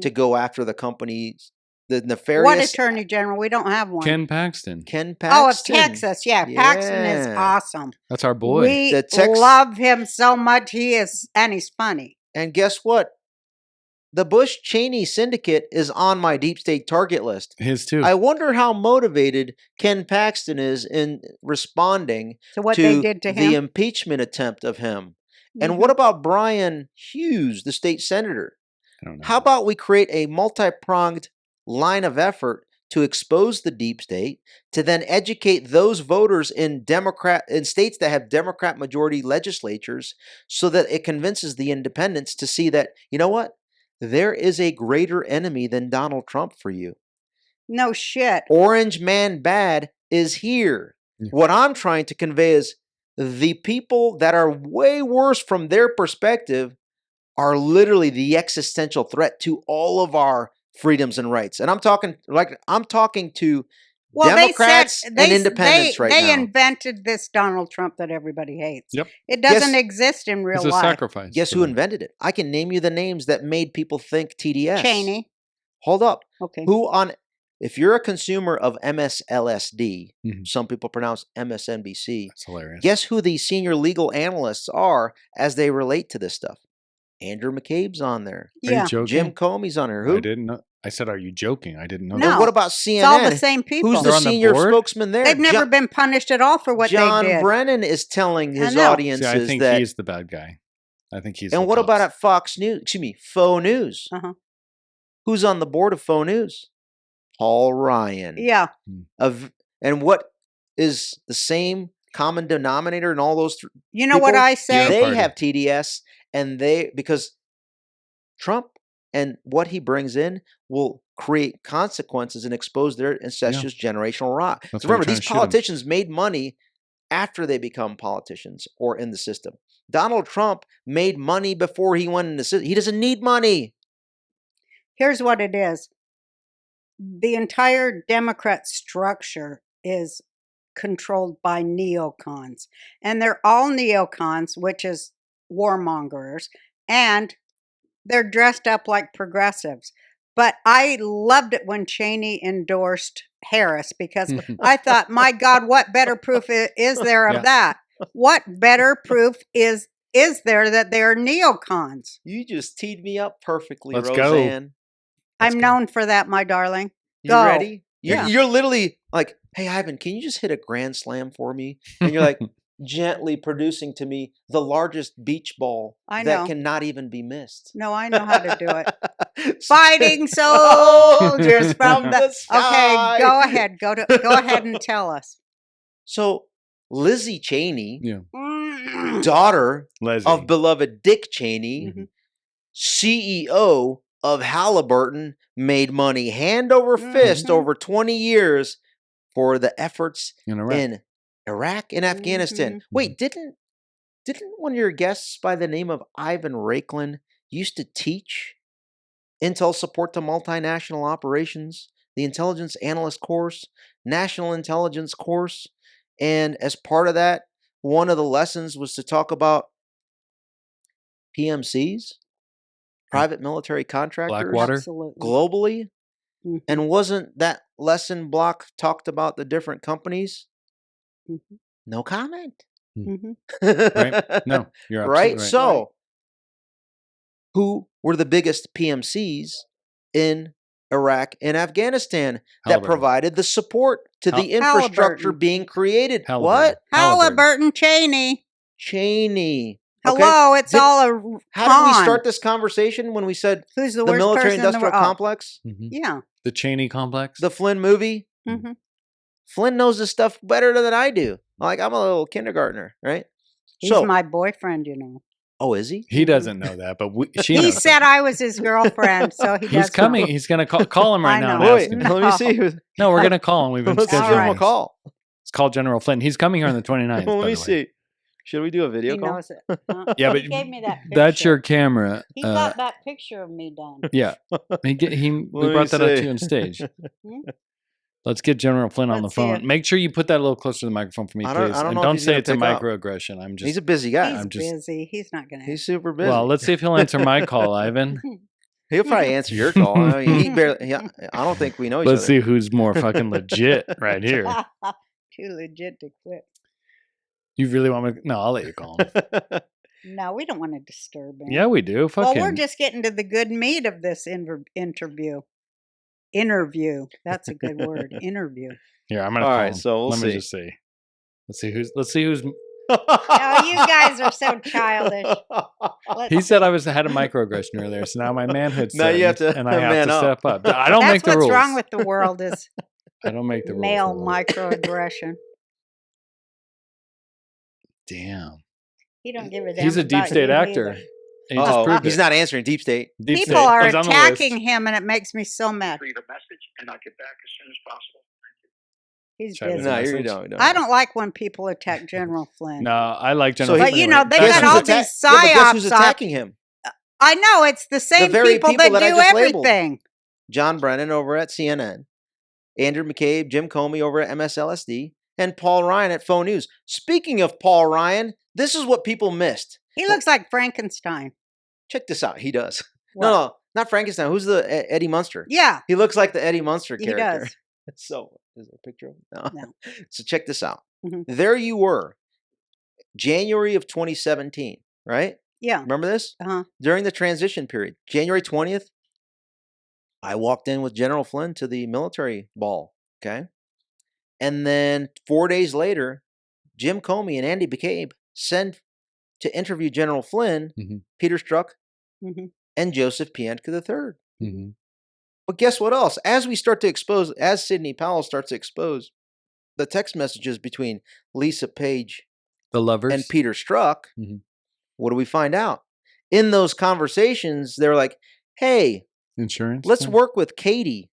to go after the companies, the nefarious. What Attorney General? We don't have one. Ken Paxton. Oh, of Texas. Yeah, Paxton is awesome. That's our boy. We love him so much. He's funny. And guess what? The Bush-Cheney syndicate is on my deep state target list. His too. I wonder how motivated Ken Paxton is in responding to what they did to him, the impeachment attempt of him. And what about Brian Hughes, the state senator? I don't know. How about we create a multi-pronged line of effort to expose the deep state, to then educate those voters in states that have Democrat majority legislatures, so that it convinces the independents to see that, you know what? There is a greater enemy than Donald Trump for you. No shit. Orange man bad is here. Yeah. What I'm trying to convey is the people that are way worse from their perspective are literally the existential threat to all of our freedoms and rights. And I'm talking to Democrats and independents right now. They invented this Donald Trump that everybody hates. Yep. It doesn't exist in real It's a life. sacrifice. Guess who invented it? I can name you the names that made people think TDS. Cheney. Hold up. Okay. If you're a consumer of MSLSD, some people pronounce MSNBC. That's hilarious. Guess who the senior legal analysts are as they relate to this stuff? Andrew McCabe's on there. Are you joking? Jim Comey's on there. Who? I didn't know. I said, are you joking? I didn't know. No. that. What about CNN? It's all the same people. Who's They're the on the senior board? spokesman there? They've never been punished at all for what they did. John Brennan is telling his audiences See, I think that. he's the bad guy. I think he's. And the what cops. about at Fox News? Faux News. Who's on the board of Faux News? Paul Ryan. Yeah. And what is the same common denominator in all those? You know what I say? They have TDS, and because Trump and what he brings in will create consequences and expose their incestuous generational rot. Remember, these politicians made money after they become politicians or in the system. Donald Trump made money before he went in the system. He doesn't need money. Here's what it is. The entire Democrat structure is controlled by neocons. And they're all neocons, which is warmongers. And they're dressed up like progressives. But I loved it when Cheney endorsed Harris because I thought, my God, what better proof is there of that? What better proof is there that they're neocons? You just teed me up perfectly, Let's Roseanne. go. I'm known for that, my darling. You ready? Yeah. You're literally like, hey, Ivan, can you just hit a grand slam for me? And you're like, gently producing to me the largest beach ball that cannot even be missed. No, I know how to do it. Fighting soldiers from the sky. Okay, go ahead. Go ahead and tell us. So Lizzie Cheney, daughter of beloved Dick Cheney, CEO of Halliburton, made money hand over fist over 20 years for the efforts in Iraq and Afghanistan. Wait, didn't one of your guests by the name of Ivan Raiklin used to teach intel support to multinational operations, the intelligence analyst course, national intelligence course? And as part of that, one of the lessons was to talk about PMCs, private military contractors, Blackwater? Absolutely. globally? Mhm. And wasn't that lesson block talked about the different companies? Mhm. No comment. Mhm. Right? No, you're absolutely Right? right. So, who were the biggest PMCs in Iraq and Afghanistan that Halliburton. provided the support to the infrastructure Halliburton. being created? Halliburton. What? Halliburton Cheney. Cheney. Okay. Hello, it's Did- all a con. How did we start this conversation when we said Who's the the worst military person in the industrial world? complex? Mhm. Yeah. The Cheney complex. The Flynn movie? hmm Flynn knows this stuff better than I do. Like, I'm a little kindergartner, right? He's So, my boyfriend, you know. oh, is he? He doesn't know that, but she He knows said that. I was his girlfriend, so he does. He's coming. know. He's going to call him right I now and know. ask Wait, him. No. let me see. Who- No, we're going to call him. We've been Let's give All him scheduling a right. call. It's called General Flynn. He's coming here on the 29th. Well, by let me the way. see. Should we do a video He call? knows it. Yeah, but he gave me that picture. that's your camera. He got that picture of me done. Yeah. We Let brought me that up to see. you on stage. Hmm? Let's get General Flynn on the Let's see phone. it. Make sure you put that a little closer to the microphone for me, I please. don't And know if don't he's say gonna it's a pick up. microaggression. I'm just He's a busy guy. He's I'm just- busy. He's not going to. He's super busy. well, let's see if he'll answer my call, Ivan. He'll probably answer your call. I mean, he barely. I don't think we know each Let's other. see who's more fucking legit right here. Too legit to quit. You really want me to? No, I'll let you call him. No, we don't want to disturb him. Yeah, we do. Fuck Well, him. we're just getting to the good meat of this interview. Interview. That's a good word. Interview. Here, I'm gonna All call right, him. so we'll Let me see. just see. Let's see who's. Oh, you guys are so childish. Let's He said see. I had a microaggression earlier, so now my manhood's Now you have to and I have man to up. step up. I don't That's make the what's rules. wrong with the world is I don't make the male rules. microaggression. Damn. He don't give a damn. He's a deep about state you actor. either. He just Oh, proved he's it. not answering Deep State. Deep People State. are He's on the attacking list. him, and it makes me so mad. read a message and I'll get back as soon as possible. He's Should I leave busy. a No, message? you don't. I don't like when people attack General Flynn. No, I like So General. he- But Flynn you know, anyway. they That's got who's all atta- these Yeah, but guess who's psyops. attacking him? I know it's the same very people people that I do just labeled. everything. John Brennan over at CNN, Andrew McCabe, Jim Comey over at MSLSD, and Paul Ryan at Faux News. Speaking of Paul Ryan, this is what people missed. He looks like Frankenstein. Check this out. He does. What? No, not Frankenstein. Who's the Eddie Munster? Yeah, He looks like the Eddie Munster he character. does. So, is there a picture of him? No. No. So check this out. Mhm. There you were, January of 2017, right? Yeah. Remember this? Uh-huh. During the transition period, January 20th, I walked in with General Flynn to the military ball, okay? And then 4 days later, Jim Comey and Andy McCabe sent to interview General Flynn, Mhm. Peter Strzok, Mhm. and Joseph Pientka III. Mhm. But guess what else? As we start to expose, as Sidney Powell starts to expose the text messages between Lisa Page The lovers. and Peter Strzok, Mhm. what do we find out? In those conversations, they're like, hey, Insurance. let's thing? work with Katie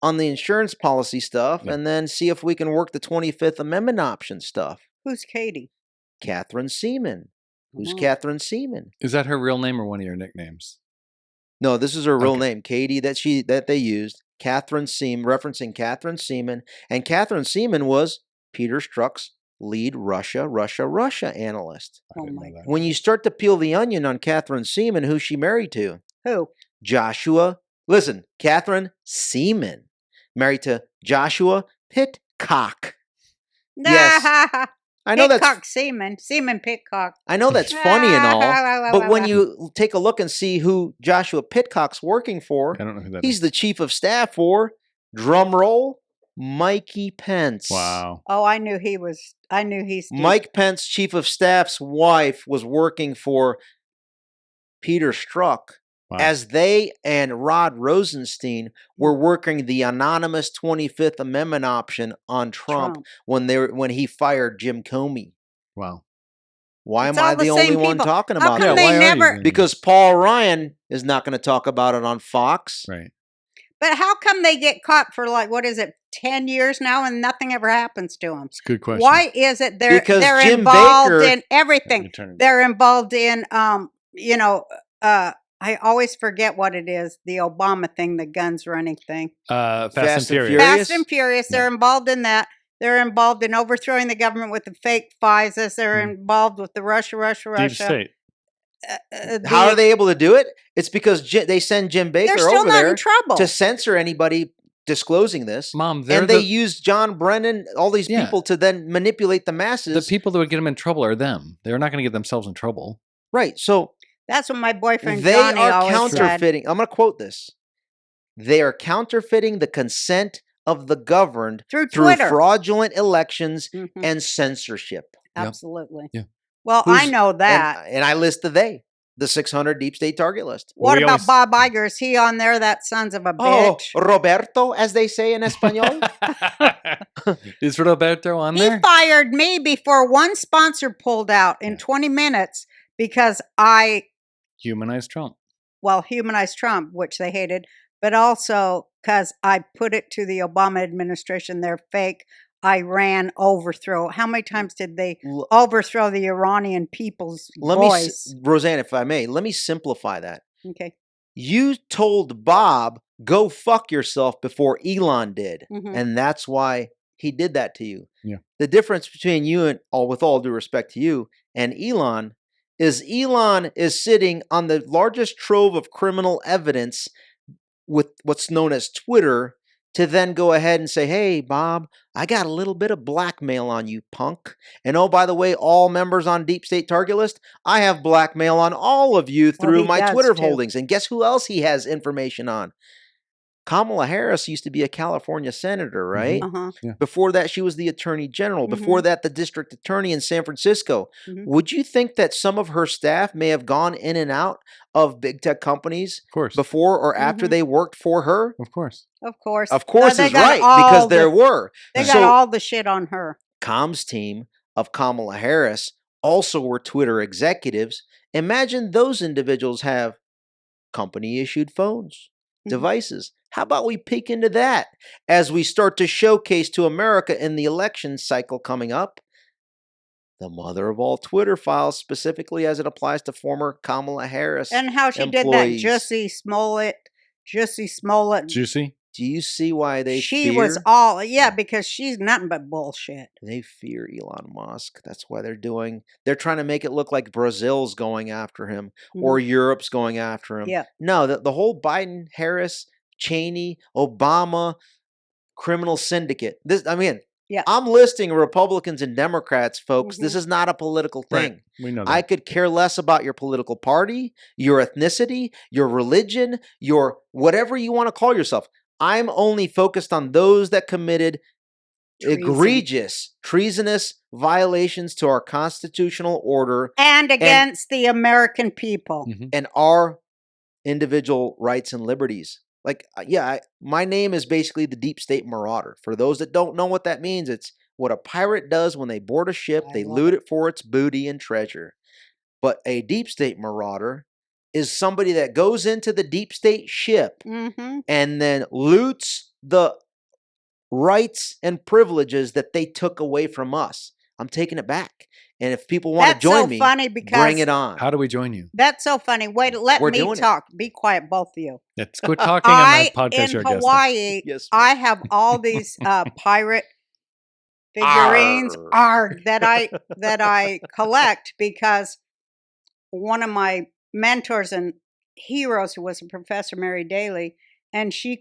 on the insurance policy stuff Yeah. and then see if we can work the 25th Amendment option stuff. Who's Katie? Catherine Seaman. Who's Oh. Catherine Seaman? Is that her real name or one of your nicknames? No, this is her real Okay. name, Katie, that they used. Catherine Seaman, referencing Catherine Seaman. And Catherine Seaman was Peter Strzok's lead Russia analyst. I Oh didn't know my that. When you start to peel the onion on Catherine Seaman, who's she married to? Who? Catherine Seaman, married to Joshua Pitcock. Yes. I know that's Pitcock Seaman Pitcock. I know that's funny and all, but when you take a look and see who Joshua Pitcock's working for, I don't know who that he's is. the chief of staff for, drum roll, Mikey Pence. Wow. Oh, I knew he's Mike Pence, chief of staff's wife, was working for Peter Strzok Wow. as they and Rod Rosenstein were working the anonymous 25th Amendment option on Trump. when he fired Jim Comey. Wow. Why It's am I all the the only same one people. talking How about come it? they why are you never- then? Because Paul Ryan is not going to talk about it on Fox. Right. But how come they get caught for 10 years now and nothing ever happens to them? It's a good question. Why is it they're Because they're Jim involved Baker- in everything? Eternity. They're involved in I always forget what it is, the Obama thing, the guns running thing. Fast and Fast and Furious. Furious. Fast and Furious, they're involved in that. They're involved in overthrowing the government with the fake FISAs. They're involved with the Russia. Deep State. How are they able to do it? It's because they send Jim Baker They're still over not there in trouble. to censor anybody disclosing this. Mom, and they use John Brennan, all these Yeah. people to then manipulate the the masses. people that would get them in trouble are them. They're not going to get themselves in trouble. Right. So That's what my boyfriend they Johnny are always counterfeiting. I'm going to quote this. They are counterfeiting the consent of the governed said. Through Twitter. fraudulent elections Mhm. and censorship. Absolutely. Yeah. Well, I know that. And I list the 600 deep state target list. What we about always- Bob Iger? Is he on there? That sons of a Oh, bitch. Roberto, as they say in Espanol. Is Roberto on He there? fired me before one sponsor pulled out in 20 minutes because I, Humanized Trump. humanized Trump, which they hated, but also because I put it to the Obama administration, they're fake Iran overthrow. How many times did they overthrow the Iranian people's voice? Roseanne, if I may, let me simplify that. Okay. You told Bob, go fuck yourself before Elon did. Mhm. And that's why he did that to you. Yeah. The difference between you and, with all due respect to you, and Elon is sitting on the largest trove of criminal evidence with what's known as Twitter to then go ahead and say, hey, Bob, I got a little bit of blackmail on you, punk. And oh, by the way, all members on Deep State Target List, I have blackmail on all of you through he my does Twitter too. holdings. And guess who else he has information on? Kamala Harris used to be a California senator, right? Uh-huh. Before that, she was the attorney general. Mhm. Before that, the district attorney in San Francisco. Mhm. Would you think that some of her staff may have gone in and out of big tech companies Of course. before or after Mhm. they worked for her? Of course. Of course. Of course They is got right, all because there were. They got So all the shit on her. comms team of Kamala Harris also were Twitter executives. Imagine those individuals have company issued phones, Mhm. devices. How about we peek into that as we start to showcase to America in the election cycle coming up the mother of all Twitter files, specifically as it applies to former Kamala Harris And how she did that, employees. Jussie Smollett. Juicy. Do you see why they She fear? was all, because she's nothing but bullshit. They fear Elon Musk. That's why they're trying to make it look like Brazil's going after him or Europe's going after him. Yeah. No, the whole Biden, Harris, Cheney, Obama criminal syndicate. Yeah. I'm listing Republicans and Democrats, folks. Mhm. This is not a political thing. Right. We know that. I could care less about your political party, your ethnicity, your religion, your whatever you want to call yourself. I'm only focused on those that committed Treason. egregious, treasonous violations to our constitutional order And against the American people. Mhm. and our individual rights and liberties. My name is basically the Deep State Marauder. For those that don't know what that means, it's what a pirate does when they board a ship. I They love loot it for its booty and treasure. But a Deep State Marauder is somebody that goes into the Deep State ship Mm-hmm. and then loots the rights and privileges that they took away from us. I'm taking it back. And if people want to That's join so me, funny because bring it on. How do we join you? That's so funny. Wait, let We're me doing it. talk. Be quiet, both of you. Let's quit talking on my I, podcast. in You're a guest. Hawaii, Yes, ma'am. I have all these pirate figurines Arr. that I collect because one of my mentors and heroes, who was a professor, Mary Daly, and she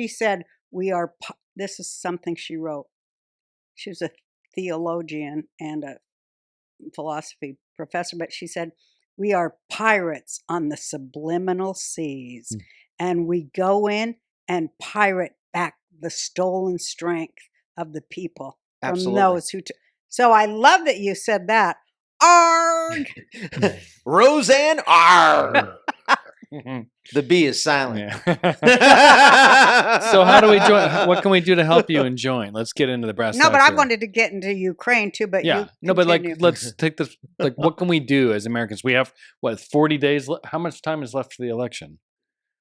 said, this is something she wrote. She was a theologian and a philosophy professor, but she said, we are pirates on the subliminal seas, and we go in and pirate back the stolen strength of the people Absolutely. from those who. So I love that you said that. Arg! Roseanne, arr. The B is silent. Yeah. So how do we join? What can we do to help you and join? Let's get into the brass No, but tacks I here. wanted to get into Ukraine too. But Yeah. you No, but continue. let's take this. What can we do as Americans? We have 40 days. How much time is left for the election?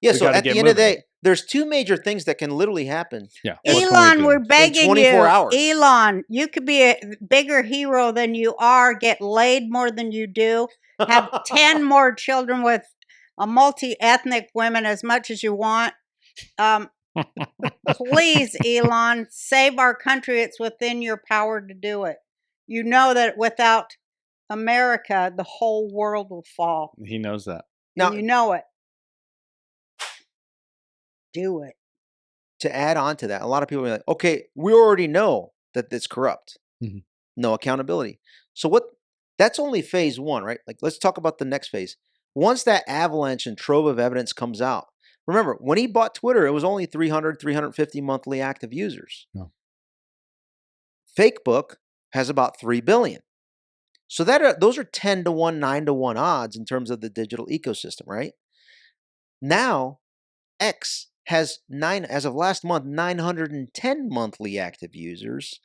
Yeah, We so gotta at the get end of the moving. day, there's two major things that can literally happen. Yeah. And- What can we Elon, do? we're begging 24 you. hours. Elon, you could be a bigger hero than you are, get laid more than you do, have 10 more children with a multi-ethnic women as much as you want. Please, Elon, save our country. It's within your power to do it. You know that without America, the whole world will fall. He knows that. Now, And you know it. Do it. to add on to that, a lot of people are like, okay, we already know that it's corrupt. Mhm. No accountability. So that's only phase one, right? Like, let's talk about the next phase. Once that avalanche and trove of evidence comes out, remember, when he bought Twitter, it was only 300, 350 monthly active users. No. Facebook has about 3 billion. So those are 10 to 1, 9 to 1 odds in terms of the digital ecosystem, right? Now, X has as of last month, 910 monthly active users,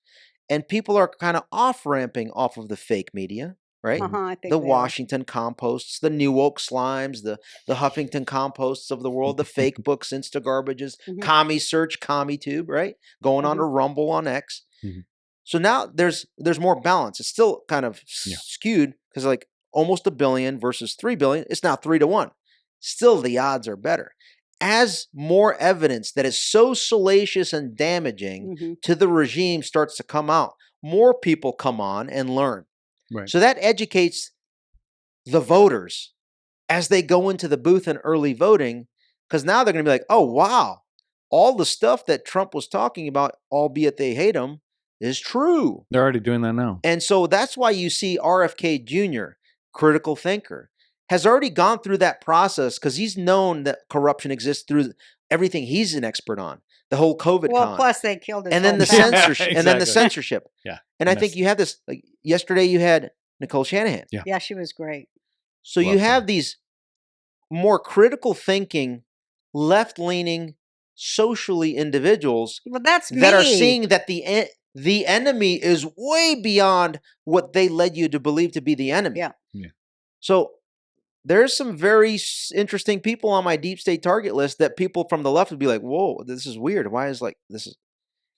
and people are kind of off-ramping off of the fake media, right? I think The they are. Washington composts, the New Woke slimes, the Huffington composts of the world, the fake books, Insta garbages, Mhm. Commie Search, CommieTube, right? Going on to Rumble on X. Mhm. So now there's more balance. It's still kind of Yeah. skewed because like almost 1 billion versus 3 billion. It's now 3 to 1. Still, the odds are better. As more evidence that is so salacious and damaging Mhm. to the regime starts to come out, more people come on and learn. Right. So that educates the voters as they go into the booth in early voting, because now they're going to be like, oh, wow, all the stuff that Trump was talking about, albeit they hate him, is true. They're already doing that now. And so that's why you see RFK Jr., critical thinker, has already gone through that process because he's known that corruption exists through everything he's an expert on. The whole COVID Well, con. plus they killed his And then whole the family. censorship. And then the Exactly. censorship. Yeah. And I think you have this, like yesterday you had Nicole Shanahan. Yeah. Yeah, she was great. So you Love have her. these more critical thinking, left-leaning, socially individuals Well, that's that are me. seeing that the enemy is way beyond what they led you to believe to be the enemy. Yeah. Yeah. So there's some very interesting people on my deep state target list that people from the left would be like, whoa, this is weird. Why is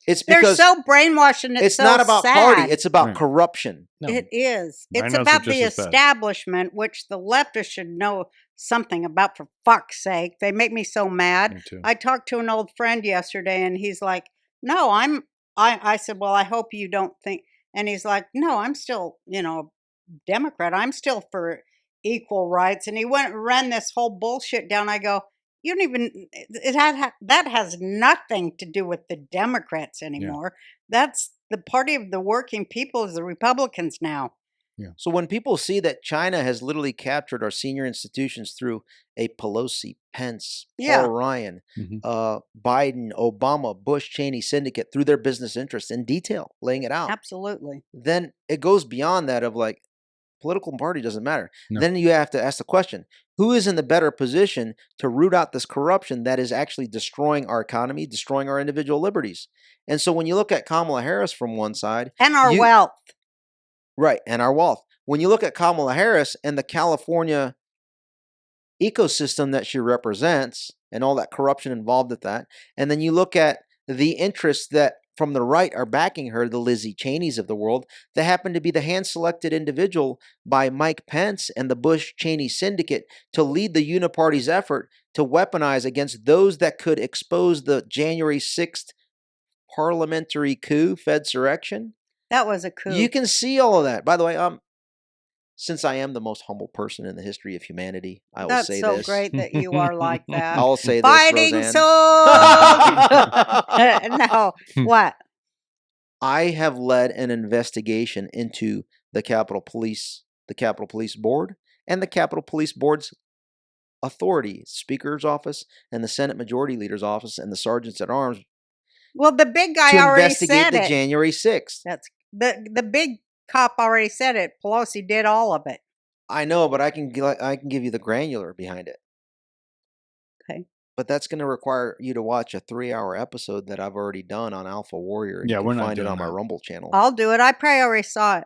it's They're because so brainwashed, and it's so not about sad. party. It's about Right. corruption. No. It is. It's Rhinos are about just the as bad. establishment, which the leftists should know something about, for fuck's sake. They make me so mad. Me too. I talked to an old friend yesterday, and he's like, no, I said, well, I hope you don't think, and he's like, no, I'm still, Democrat. I'm still for equal rights. And he went and ran this whole bullshit down. I go, you don't even, that has nothing to do with the Democrats anymore. That's the party of the working people, is the Republicans now. So when people see that China has literally captured our senior institutions through a Pelosi, Pence, Yeah. Paul Ryan, Mhm. Biden, Obama, Bush, Cheney syndicate through their business interests in detail, laying it out, Absolutely. then it goes beyond that of like, political party doesn't matter. No. Then you have to ask the question, who is in the better position to root out this corruption that is actually destroying our economy, destroying our individual liberties? And so when you look at Kamala Harris from one side, And our You- wealth. right, and our wealth. When you look at Kamala Harris and the California ecosystem that she represents and all that corruption involved with that, and then you look at the interests that from the right are backing her, the Lizzie Cheneys of the world, that happen to be the hand-selected individual by Mike Pence and the Bush-Cheney syndicate to lead the uniparty's effort to weaponize against those that could expose the January 6th parliamentary coup, Fedsurrection. That was a coup. You can see all of that. By the way, since I am the most humble person in the history of humanity, I will That's say so this. great that you are like that. I'll say Fighting this, Roseanne. No, what? I have led an investigation into the Capitol Police Board, and the Capitol Police Board's authority, Speaker's office, and the Senate Majority Leader's office, and the sergeants at arms Well, the big guy to already investigate said the it. January 6th. That's the big cop already said it. Pelosi did all of it. I know, but I can give you the granular behind it. Okay. But that's going to require you to watch a 3-hour episode that I've already done on Alpha Warrior. And Yeah, you we're can not find it doing on my that. Rumble channel. I'll do it. I probably already saw it.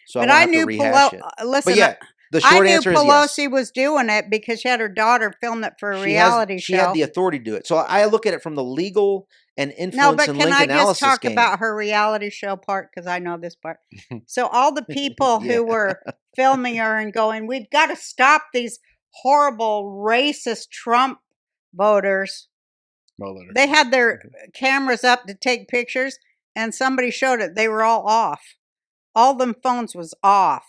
So But I I won't knew have to rehash it. Listen, But yeah, the I short knew answer is Pelosi yes. was doing it because she had her daughter film it for a She reality She show. had the authority to do it. So I look at it from the legal and influence No, but and can link I just analysis talk game. about her reality show part? Because I know this part. So all the people Yeah. who were filming her and going, we've got to stop these horrible racist Trump voters. Well, let her- They had their cameras up to take pictures, and somebody showed it. They were all off. All them phones was off.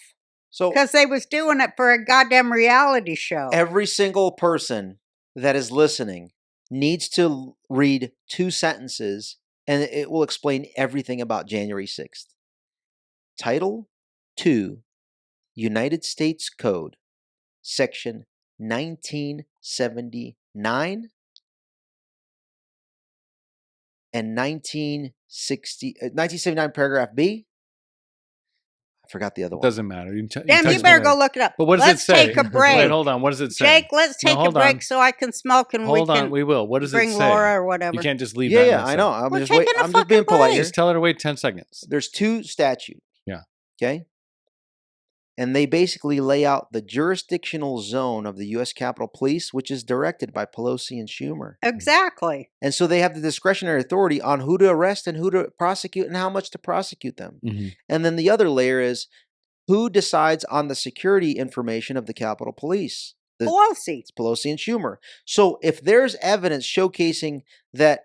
So Because they was doing it for a goddamn reality show. every single person that is listening needs to read 2 sentences, and it will explain everything about January 6th. Title 2, United States Code, Section 1979 and 1979 paragraph B. I forgot the other one. Doesn't matter. Damn, you better go look it up. But what does Let's it say? take a break. Wait, hold on. What does it say? Jake, let's take a hold break on. so I can smoke and Hold we can on, we will. What does bring it say? Laura or whatever. You can't just leave Yeah, that. yeah, in I there. know. I'm We're just taking wait. a I'm just being fucking polite break. here. Just tell her to wait 10 seconds. There's 2 statutes. Yeah. Okay. And they basically lay out the jurisdictional zone of the U.S. Capitol Police, which is directed by Pelosi and Schumer. Exactly. And so they have the discretionary authority on who to arrest and who to prosecute and how much to prosecute them. Mm-hmm. And then the other layer is who decides on the security information of the Capitol Police? Pelosi. It's Pelosi and Schumer. So if there's evidence showcasing that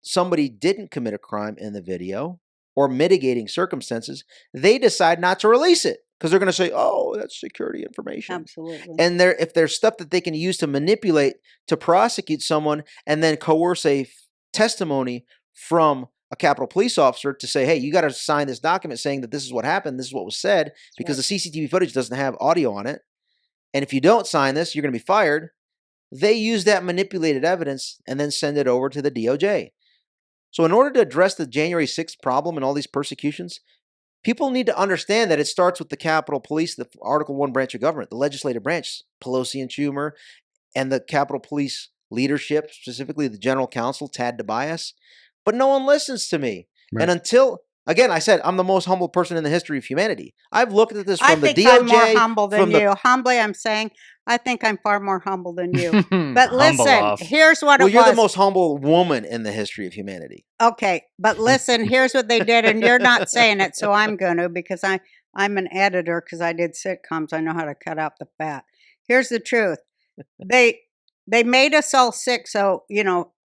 somebody didn't commit a crime in the video or mitigating circumstances, they decide not to release it because they're going to say, oh, that's security information. Absolutely. And if there's stuff that they can use to manipulate to prosecute someone and then coerce a testimony from a Capitol Police officer to say, hey, you got to sign this document saying that this is what happened, this is what was said, because the CCTV footage doesn't have audio on it. And if you don't sign this, you're going to be fired. They use that manipulated evidence and then send it over to the DOJ. So in order to address the January 6th problem and all these persecutions, people need to understand that it starts with the Capitol Police, the Article 1 branch of government, the legislative branch, Pelosi and Schumer, and the Capitol Police leadership, specifically the General Counsel, Tad DeBias. But no one listens to me. Right. And until, again, I said, I'm the most humble person in the history of humanity. I've looked at this from the DOJ. I'm more humble than from the- you. Humbly, I'm saying I think I'm far more humble than you. But Humble listen, off. here's what Well, it you're was. the most humble woman in the history of humanity. Okay, but listen, here's what they did, and you're not saying it, so I'm going to because I'm an editor because I did sitcoms. I know how to cut out the fat. Here's the truth. They made us all sick, so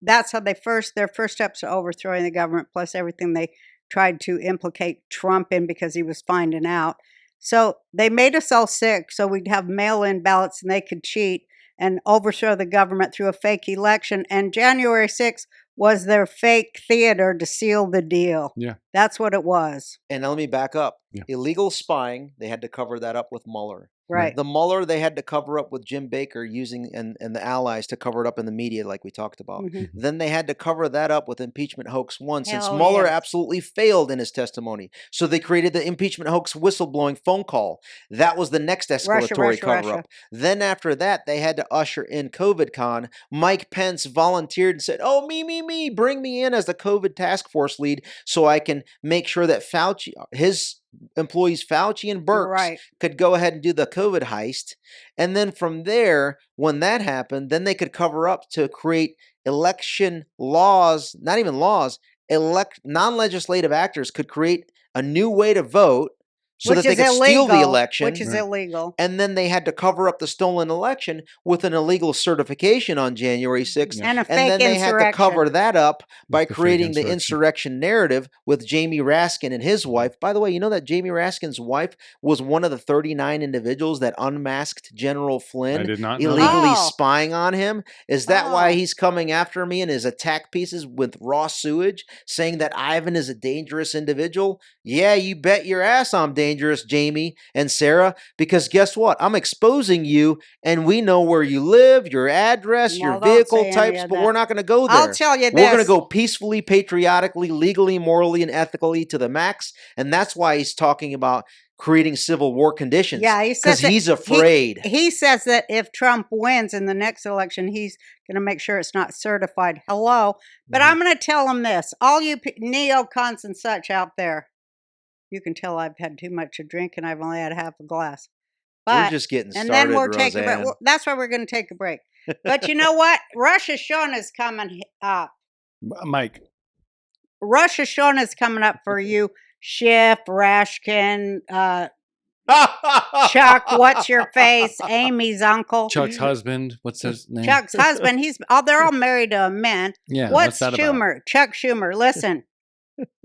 that's how their first steps to overthrowing the government, plus everything they tried to implicate Trump in because he was finding out. So they made us all sick so we'd have mail-in ballots and they could cheat and overthrow the government through a fake election. And January 6th was their fake theater to seal the deal. Yeah. That's what it was. And now let me back up. Yeah. Illegal spying, they had to cover that up with Mueller. Right. The Mueller, they had to cover up with Jim Baker using and the allies to cover it up in the media like we talked about. Mhm. Then they had to cover that up with impeachment hoax 1 since Hell Mueller yes. absolutely failed in his testimony. So they created the impeachment hoax whistleblowing phone call. That was the next escalatory Russia. cover-up. Then after that, they had to usher in COVID-Con. Mike Pence volunteered and said, oh, me, bring me in as the COVID task force lead so I can make sure that Fauci, his employees Fauci and Birx Right. could go ahead and do the COVID heist. And then from there, when that happened, then they could cover up to create election laws, not even laws, non-legislative actors could create a new way to vote so that they could steal the election. Which is illegal. And then they had to cover up the stolen election with an illegal certification on January 6th. And a And fake then they had to cover insurrection. that up by With the fake creating the insurrection. insurrection narrative with Jamie Raskin and his wife. By the way, you know that Jamie Raskin's wife was one of the 39 individuals that unmasked General Flynn, I did not know illegally that. Oh. spying on him? Is that why Oh. he's coming after me in his attack pieces with raw sewage, saying that Ivan is a dangerous individual? Yeah, you bet your ass I'm dangerous, Jamie and Sarah, because guess what? I'm exposing you, and we know where you live, your address, No, your don't say vehicle any types, of but that. we're not going to go there. I'll tell you We're going to this. go peacefully, patriotically, legally, morally, and ethically to the max, and that's why he's talking about creating civil war conditions. Yeah, he says because that he's afraid. He says that if Trump wins in the next election, he's going to make sure it's not certified. Hello. But Mhm. I'm going to tell him this. All you neocons and such out there, you can tell I've had too much to drink and I've only had half a glass. We're But, just getting and started, then we're taking a break. Roseanne. Well, that's why we're going to take a break. But you know what? Rosh Hashanah is coming up. Mike, Rosh Hashanah is coming up for you, Schiff, Rashkin, Chuck, what's your face, Amy's uncle. Chuck's husband, what's his name? Chuck's husband, they're all married to a man. Yeah, What's that about? Schumer? Chuck Schumer, listen. God's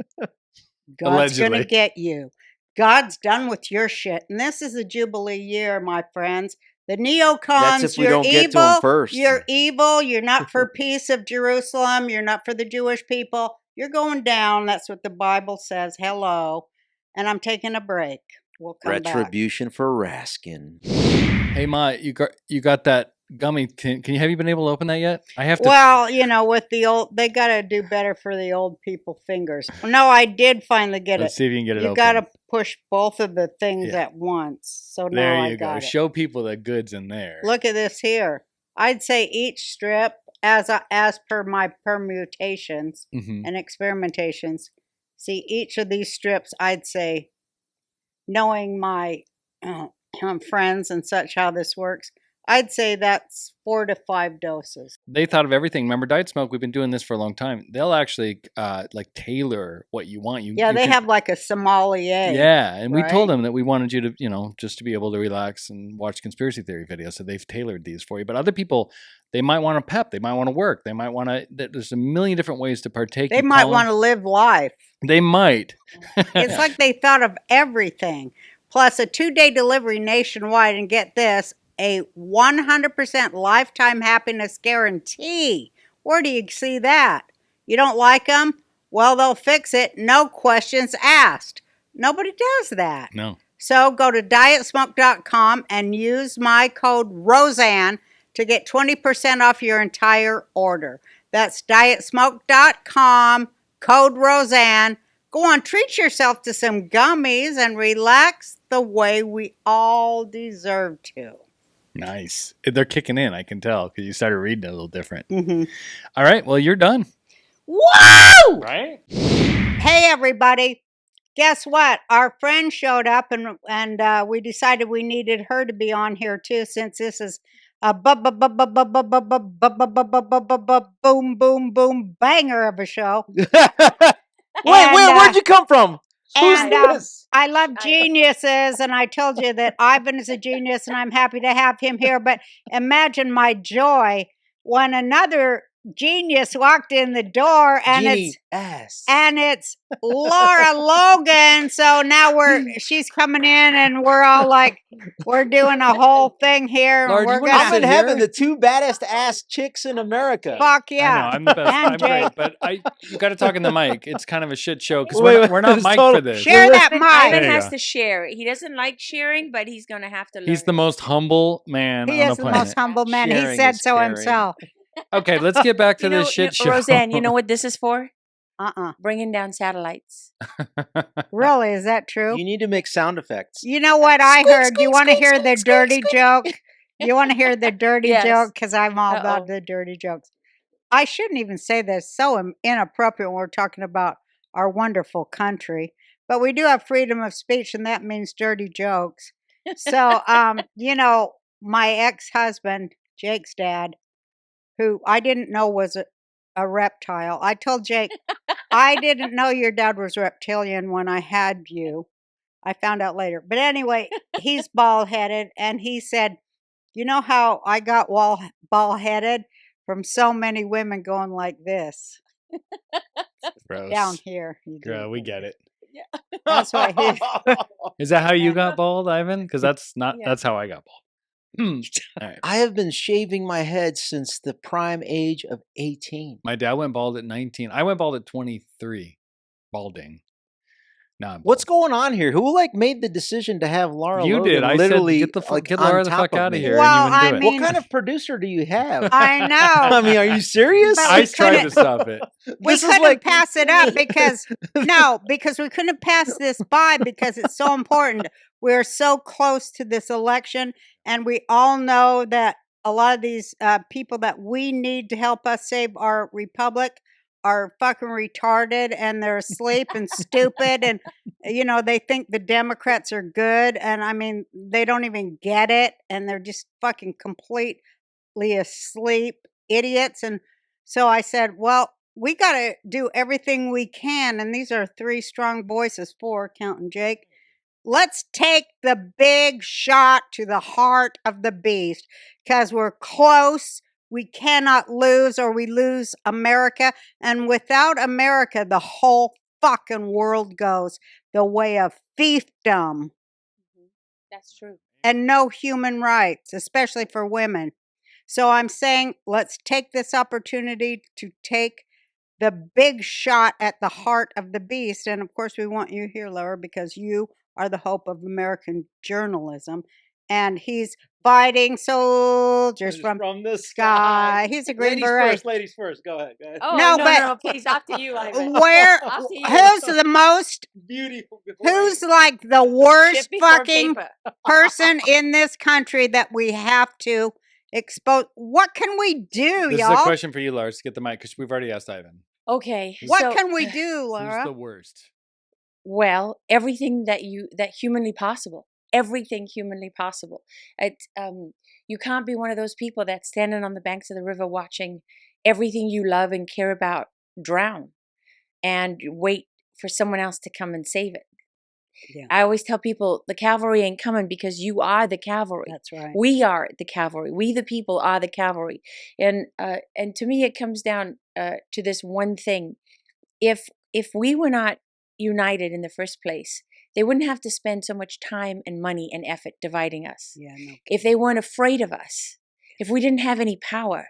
going Allegedly. to get you. God's done with your shit. And this is the Jubilee year, my friends. The neocons, That's if we you're don't evil. get to 'em first. You're evil. You're not for peace of Jerusalem. You're not for the Jewish people. You're going down. That's what the Bible says. Hello. And I'm taking a break. We'll come back. Retribution for Raskin. Hey, Ma, you got that gummy. Have you been able to open that yet? I have to. Well, with the old, they got to do better for the old people fingers. No, I did finally get Let's it. see if you can get it You open. got to push both of the things Yeah. at once. So now There I you go. got it. Show people the goods in there. Look at this here. I'd say each strip, as per my permutations Mhm. and experimentations, see each of these strips, I'd say, knowing my friends and such, how this works, I'd say that's 4 to 5 doses. They thought of everything. Remember, Diet Smoke? We've been doing this for a long time. They'll actually like tailor what you want. Yeah, they have like a sommelier. Yeah, and we told right? them that we wanted you to, just to be able to relax and watch conspiracy theory videos. So they've tailored these for you. But other people, they might want to pep. They might want to work. They might want to. There's a million different ways to partake. They might want to live life. They might. It's like they thought of everything. Plus a 2-day delivery nationwide. And get this, a 100% lifetime happiness guarantee. Where do you see that? You don't like them? Well, they'll fix it. No questions asked. Nobody does that. No. So go to dietsmoke.com and use my code Roseanne to get 20% off your entire order. That's dietsmoke.com, code Roseanne. Go on, treat yourself to some gummies and relax the way we all deserve to. Nice. They're kicking in, I can tell, because you started reading it a little different. Mm-hmm. All right. Well, you're done. Woo! Right? Hey, everybody. Guess what? Our friend showed up and we decided we needed her to be on here too, since this is a boom, boom, boom banger of a show. Where'd you come from? Who's And this? I love geniuses, and I told you that Ivan is a genius, and I'm happy to have him here. But imagine my joy when another genius walked in the door, and it's Lara Logan. So now she's coming in, and we're all like, we're doing a whole thing here. Lara, And do you we're wanna I'm gonna in sit heaven, here? the 2 baddest ass chicks in America. fuck I yeah. know. I'm the best. And I'm great. Jake. But you got to talk in the mic. It's kind of a shit show because Wait, we're not it's mic'd total- for this. Share that Ivan mic. There you has go. to share. He doesn't like sharing, but he's going to have to learn. He's the most humble man He on is the the planet. most humble man. He Sharing said is so caring. himself. Okay, let's get back to this shit show. Roseanne, you know what this is for? Uh-uh. Bringing down satellites. Really? Is that true? You need to make sound effects. You know what I Squeak, heard? You squeak, want to squeak, hear squeak, the squeak, dirty squeak. joke? You want to hear the dirty Yes. joke? Because I'm all Uh-oh. about the dirty jokes. I shouldn't even say this. So inappropriate when we're talking about our wonderful country. But we do have freedom of speech, and that means dirty jokes. So, my ex-husband, Jake's dad, who I didn't know was a reptile. I told Jake, I didn't know your dad was reptilian when I had you. I found out later. But anyway, he's bald-headed, and he said, you know how I got bald-headed? From so many women going like this. Gross. Down here. You do. Girl, we get it. That's why he... Is that how you got bald, Ivan? Because that's Yeah. how I got bald. All right. I have been shaving my head since the prime age of 18. My dad went bald at 19. I went bald at 23. Balding. No, I'm What's bald. going on here? Who made the decision to have Lara You Logan did. I said, literally get on Lara the top fuck of out me? of here. Well, and you wouldn't do I it. mean- What kind of producer do you have? I know. I mean, are you serious? But I we tried couldn't- to stop it. We This is couldn't like- pass it up because because we couldn't pass this by because it's so important. We're so close to this election, and we all know that a lot of these people that we need to help us save our republic are fucking retarded, and they're asleep and stupid, and they think the Democrats are good, and I mean they don't even get it, and they're just fucking completely asleep idiots. And so I said, well, we got to do everything we can. And these are 3 strong voices, 4, counting Jake. Let's take the big shot to the heart of the beast because we're close. We cannot lose, or we lose America. And without America, the whole fucking world goes. the way of fiefdom That's true. and no human rights, especially for women. So I'm saying let's take this opportunity to take the big shot at the heart of the beast. And of course, we want you here, Laura, because you are the hope of American journalism. And he's fighting soldiers from the sky. He's a Green Beret. Ladies first. Go ahead. Oh, No, no, but- no, please, after you, Ivan. Where? After you. Who's the most? Beautiful. Who's like the worst Shit before fucking paper. person in this country that we have to expose? What can we do, This is a y'all? question for you, Lars. Get the mic because we've already asked Ivan. Okay. What so, can we do, Who's Laura? the worst? Well, everything that humanly possible. Everything humanly possible. You can't be one of those people that's standing on the banks of the river watching everything you love and care about drown and wait for someone else to come and save it. Yeah. I always tell people the cavalry ain't coming because you are the cavalry. That's right. We are the cavalry. We the people are the cavalry. And to me it comes down to this one thing. If we were not united in the first place, they wouldn't have to spend so much time and money and effort dividing us. Yeah, no. If they weren't afraid of us, if we didn't have any power,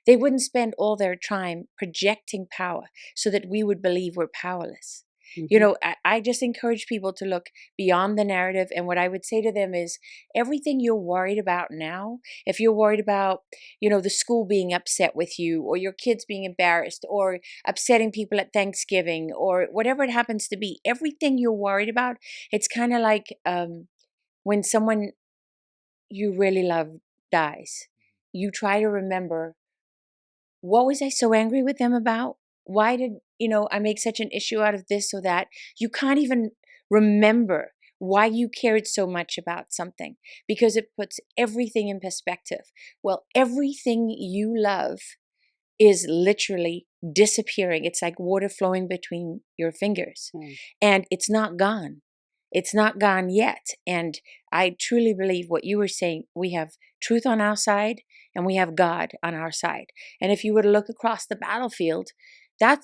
they wouldn't spend all their time projecting power so that we would believe we're powerless. You know, I just encourage people to look beyond the narrative. And what I would say to them is everything you're worried about now, if you're worried about, the school being upset with you or your kids being embarrassed or upsetting people at Thanksgiving or whatever it happens to be, everything you're worried about, it's kind of like when someone you really love dies, you try to remember, what was I so angry with them about? Why did, I make such an issue out of this or that? You can't even remember why you cared so much about something because it puts everything in perspective. Well, everything you love is literally disappearing. It's like water flowing between your fingers and it's not gone. It's not gone yet. And I truly believe what you were saying. We have truth on our side and we have God on our side. And if you were to look across the battlefield,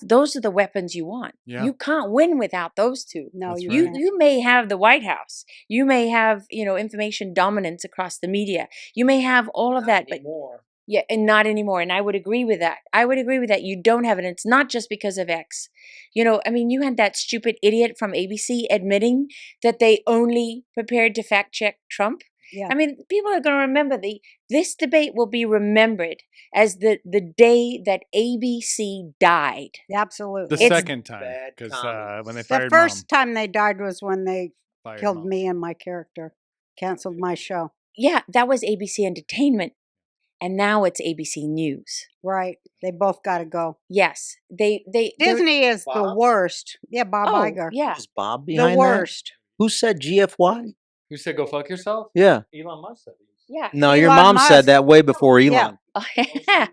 those are the weapons you want. Yeah. You can't win without those two. No, That's you right. can't. You may have the White House. You may have, information dominance across the media. You may have all of that, but yeah, and not anymore. And I would agree with that. You don't have it. And it's not just because of X. You had that stupid idiot from ABC admitting that they only prepared to fact check Trump. Yeah. People are going to remember this debate will be remembered as the day that ABC died. Absolutely. The It's second time, bad because comedy. when they The fired first Mom, time they died was when they fired killed Mom. me and my character, canceled my show. Yeah, that was ABC Entertainment. And now it's ABC News. Right. They both got to go. Yes. they're- Disney is the Bob? worst. Yeah, Bob Oh, Iger. yeah. Was Bob The behind that? worst. Who said GFY? Who said go fuck yourself? Yeah. Elon Musk said. Yeah. No, your Elon mom Musk. said that way before Elon. Yeah.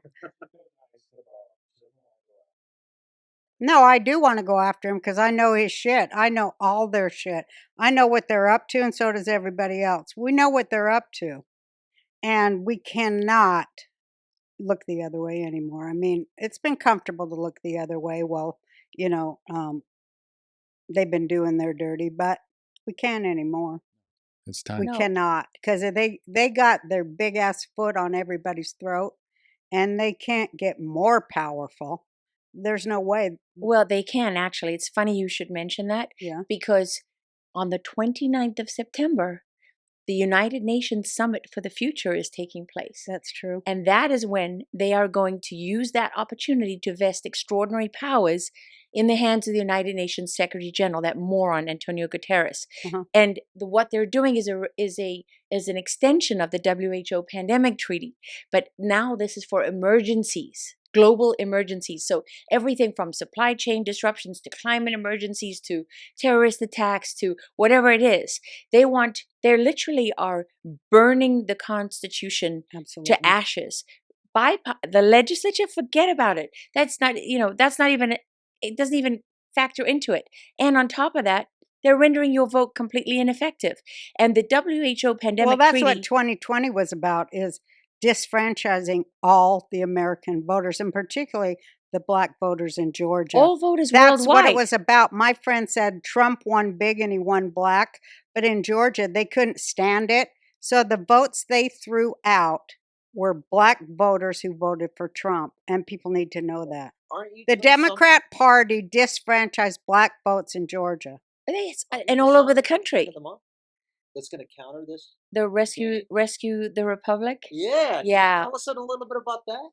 No, I do want to go after him because I know his shit. I know all their shit. I know what they're up to, and so does everybody else. We know what they're up to. And we cannot look the other way anymore. It's been comfortable to look the other way. Well, they've been doing their dirty, but we can't anymore. It's time. We No. cannot because they got their big ass foot on everybody's throat, and they can't get more powerful. There's no way. Well, they can actually. It's funny you should mention that Yeah. because on the 29th of September, the United Nations Summit for the Future is taking place. That's true. And that is when they are going to use that opportunity to vest extraordinary powers in the hands of the United Nations Secretary General, that moron Antonio Guterres. Uh-huh. And what they're doing is an extension of the WHO pandemic treaty. But now this is for emergencies, global emergencies. So everything from supply chain disruptions to climate emergencies to terrorist attacks to whatever it is. They literally are burning the Constitution Absolutely. to ashes. The legislature, forget about it. That's not even, it doesn't even factor into it. And on top of that, they're rendering your vote completely ineffective. And the WHO pandemic Well, that's treaty, what 2020 was about, is disfranchising all the American voters, and particularly the black voters in Georgia. All voters That's worldwide. what it was about. My friend said Trump won big and he won black, but in Georgia, they couldn't stand it. So the votes they threw out were black voters who voted for Trump, and people need to know that. Aren't you The doing something- Democrat Party disfranchised black votes in Georgia. Yes, aren't you and doing all over the something at the end country. of the month that's going to counter this? The rescue the republic. Yeah. Yeah. Tell us a little bit about that.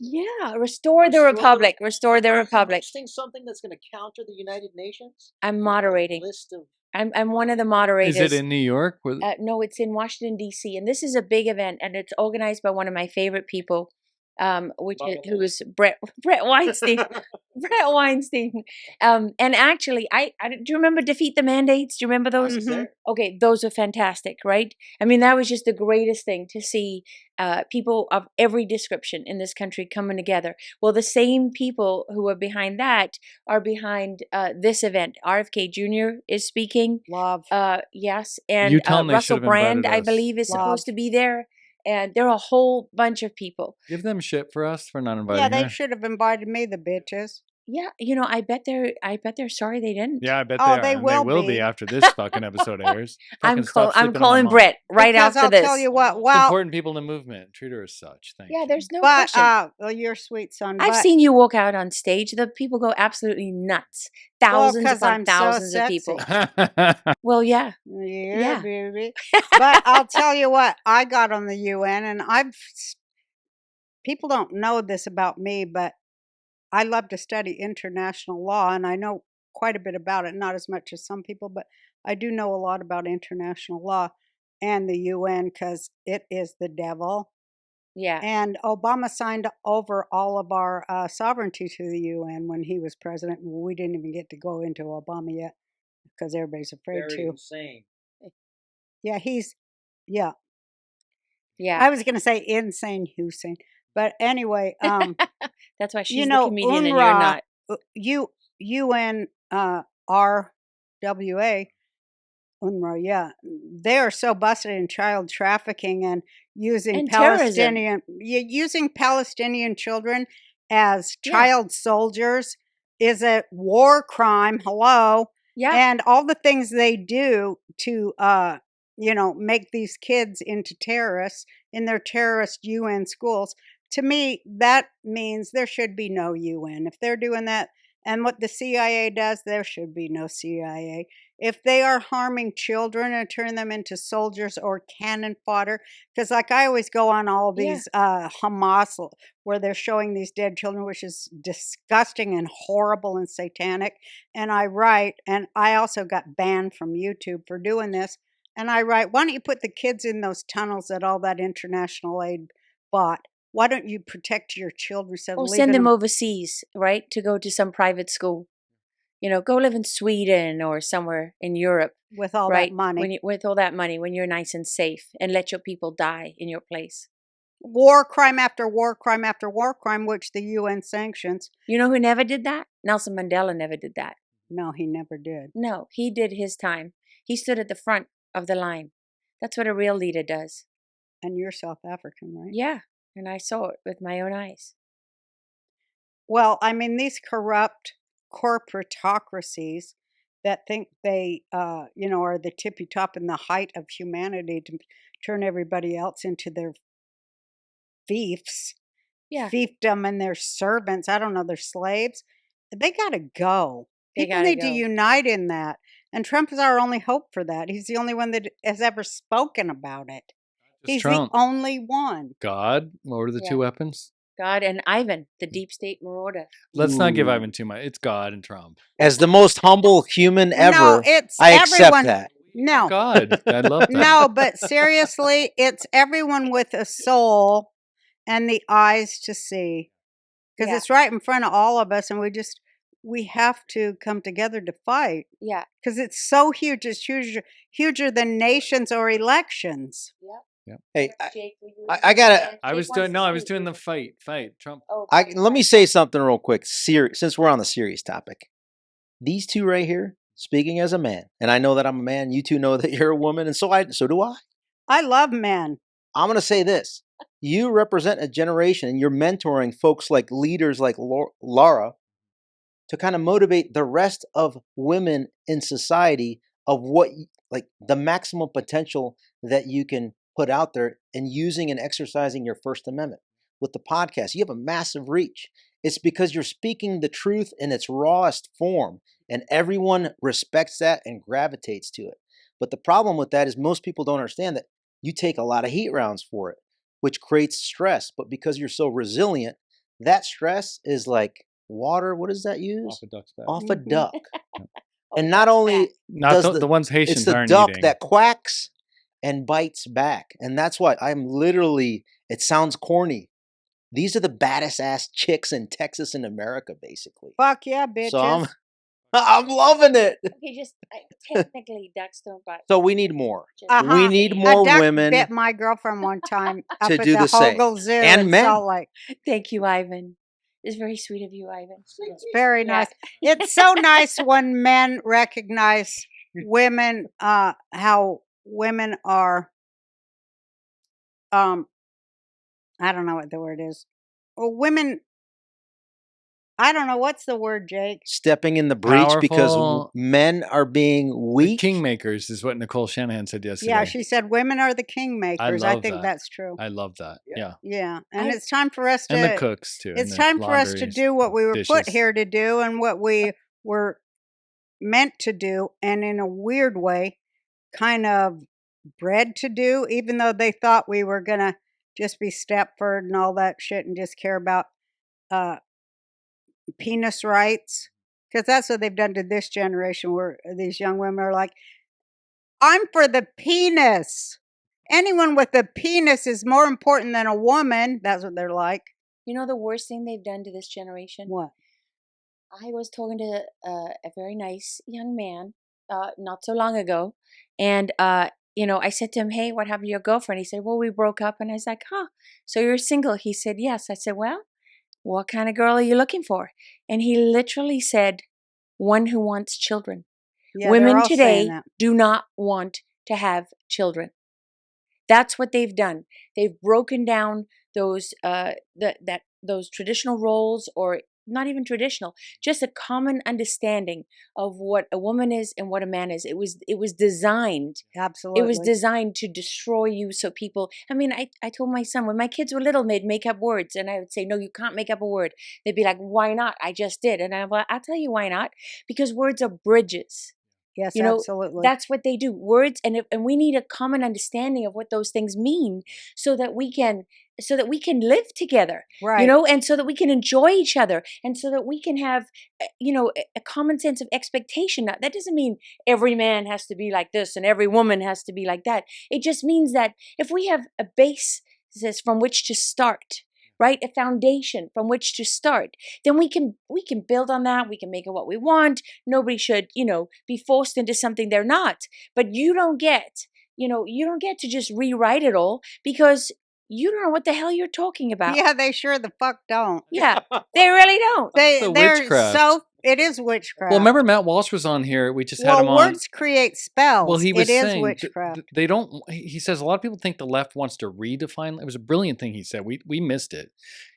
Yeah, restore the Restore the- republic. Restore the Aren't you republic. listing something that's going to counter the United Nations? I'm A moderating. list of I'm one of the moderators. Is it in New York? No, it's in Washington D.C. and this is a big event, and it's organized by one of my favorite people, who is Brett Weinstein. Brett Weinstein. And actually, do you remember Defeat the Mandates? Do you remember those? Mhm. Okay, those are fantastic, right? I mean, that was just the greatest thing to see people of every description in this country coming together. Well, the same people who are behind that are behind this event. RFK Jr. is speaking. Love. Yes, and You tell 'em they Russell should have Brand, invited I us. believe, is Love. supposed to be there. And there are a whole bunch of people. Give them shit for us for not inviting Yeah, they her. should have invited me, the bitches. Yeah, I bet they're sorry they didn't. Yeah, I bet Oh, they are. they and will they will be. be after this fucking episode airs. I'm Fucking stop I'm sleeping on my calling mom. Brett right Because after I'll this. tell you what, It's well, important people in the movement. Treat her as such. Thank Yeah, you. there's no but question. well, you're sweet, son. I've but- seen you walk out on stage. The people go absolutely nuts. Thousands 'cause upon I'm so thousands of people. sexy. Well, yeah. Yeah, Yeah. baby. But I'll tell you what, I got on the UN, and people don't know this about me, but I love to study international law, and I know quite a bit about it. Not as much as some people, but I do know a lot about international law and the UN because it is the devil. Yeah. And Obama signed over all of our sovereignty to the UN when he was president. We didn't even get to go into Obama yet because everybody's afraid very to. insane. Yeah, Yeah. I was going to say insane Hussein. But anyway, That's why she's you the know, comedian and you're UNRWA, not. UNRWA, UNRWA, yeah, they are so busted in child trafficking and using And terrorism. using Palestinian children as Yeah. child soldiers is a war crime. Hello. Yeah. And all the things they do to make these kids into terrorists in their terrorist UN schools, to me that means there should be no UN. If they're doing that, and what the CIA does, there should be no CIA. If they are harming children and turn them into soldiers or cannon fodder, because like I always go on all Yeah. these Hamas where they're showing these dead children, which is disgusting and horrible and satanic. And I write, and I also got banned from YouTube for doing this. And I write, why don't you put the kids in those tunnels that all that international aid bought? Why don't you protect your children instead of Or leaving send them them overseas, right? To go to some private school. Go live in Sweden or somewhere in Europe, with all right? that money? With all that money, when you're nice and safe, and let your people die in your place. War crime after war crime after war crime, which the UN sanctions. You know who never did that? Nelson Mandela never did that. No, he never did. No, he did his time. He stood at the front of the line. That's what a real leader does. And you're South African, right? Yeah, and I saw it with my own eyes. Well, I mean, these corrupt corporatocracies that think they, are the tippy top and the height of humanity to turn everybody else into their fiefs, Yeah, fiefdom, and their servants. I don't know, their slaves. They got to go. They People gotta need to go. unite in that. And Trump is our only hope for that. He's the only one that has ever spoken about it. Just He's Trump. the only one. God. What were the Yeah. two weapons? God and Ivan, the Deep State Marauder. Let's not give Ooh. Ivan too much. It's God and Trump. As the most humble human ever, No, it's I accept everyone. that. No, God. I love that. no, but seriously, it's everyone with a soul and the eyes to see. Because Yeah. it's right in front of all of us, and we have to come together to fight. Yeah, Because it's so huge. It's huger than nations or elections. Hey, Jake, will you I gotta- I was doing the fight. Trump. Oh, let me say something real quick. Since we're on the serious topic, these two right here, speaking as a man, and I know that I'm a man. You two know that you're a woman, and so do I. I love men. I'm gonna say this: you represent a generation, and you're mentoring folks like leaders like Lara to kind of motivate the rest of women in society of what, like, the maximum potential that you can put out there, and using and exercising your First Amendment. With the podcast, you have a massive reach. It's because you're speaking the truth in its rawest form, and everyone respects that and gravitates to it. But the problem with that is most people don't understand that you take a lot of heat rounds for it, which creates stress. But because you're so resilient, that stress is like water. What does that use? Off a duck's back. Off a duck. Oh, And not that's only bad. Not does the ones it's Haitians the aren't duck eating. that quacks and bites back. And that's why I'm literally, it sounds corny. These are the baddest ass chicks in Texas and America, basically. Fuck yeah, bitches. So I'm loving it. Okay, just technically, ducks don't bite. So we need more. Just Uh-huh. We need A more duck women. bit my girlfriend one time up to at do the the same. Hogle Zoo And in men. Salt Lake. Thank you, Ivan. It's very sweet of you, Ivan. It's very Yeah. nice. It's so nice when men recognize women, how women are, I don't know what the word is. Well, women, I don't know what's the word, Jake. Stepping in the breach because Powerful. men are being The weak. kingmakers is what Nicole Shanahan said yesterday. Yeah, she said women are the kingmakers. I love think that. that's true. I love that. Yeah. Yeah, and I- it's time for us to. And the cooks too. It's and the time for us to laundries, do what we were put dishes. here to do and what we were meant to do, and in a weird way, kind of bred to do, even though they thought we were gonna just be Stepford and all that shit and just care about penis rights, because that's what they've done to this generation, where these young women are like, I'm for the penis. Anyone with a penis is more important than a woman. That's what they're like. You know the worst thing they've done to this generation? What? I was talking to a very nice young man not so long ago, and I said to him, "Hey, what happened to your girlfriend?" He said, "Well, we broke up." And I was like, "Huh? So you're single?" He said, "Yes." I said, "Well, what kind of girl are you looking for?" And he literally said, "One who wants children." Yeah, they're Women all saying today that. do not want to have children. That's what they've done. They've broken down those those traditional roles, or not even traditional, just a common understanding of what a woman is and what a man is. It was designed. Absolutely. It was designed to destroy you. So people, I mean, I told my son when my kids were little, they'd make up words, and I would say, "No, you can't make up a word." They'd be like, "Why not? I just did." And I'll tell you why not. Because words are bridges. Yes, You know, absolutely. that's what they do. Words, and we need a common understanding of what those things mean, so that we can live together. right. And so that we can enjoy each other, and so that we can have a common sense of expectation. Now, that doesn't mean every man has to be like this and every woman has to be like that. It just means that if we have a basis from which to start, right, a foundation from which to start, then we can build on that. We can make it what we want. Nobody should be forced into something they're not. But you don't get to just rewrite it all, because you don't know what the hell you're talking about. Yeah, they sure the fuck don't. Yeah, they really don't. the They're witchcraft. so. It is witchcraft. Well, remember Matt Walsh was on here. We just had him on. words create spells. Well, he was it is saying witchcraft. they don't. He says a lot of people think the left wants to redefine. It was a brilliant thing he said. We missed it.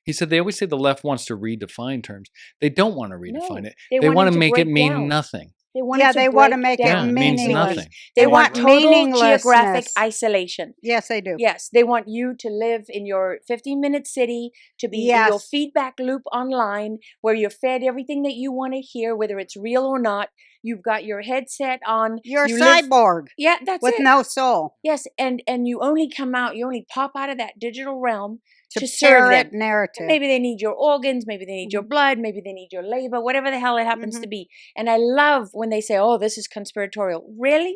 He said they always say the left wants to redefine terms. They don't want to redefine it. They want to make it mean nothing. They want Yeah, it to they want to break make it down. It means meaningless. nothing. They They want want total geographic meaninglessness. isolation. Yes, they do. Yes, they want you to live in your 15-minute city, to be in your Yes. feedback loop online, where you're fed everything that you want to hear, whether it's real or not. You've got your headset on. You're a you live- cyborg Yeah, that's with it. no soul Yes, and you only pop out of that digital realm to to serve them. parrot narrative. Maybe they need your organs, maybe they need your blood, maybe they need your labor, whatever the hell it happens to be. And I love when they say, "Oh, this is conspiratorial." Really?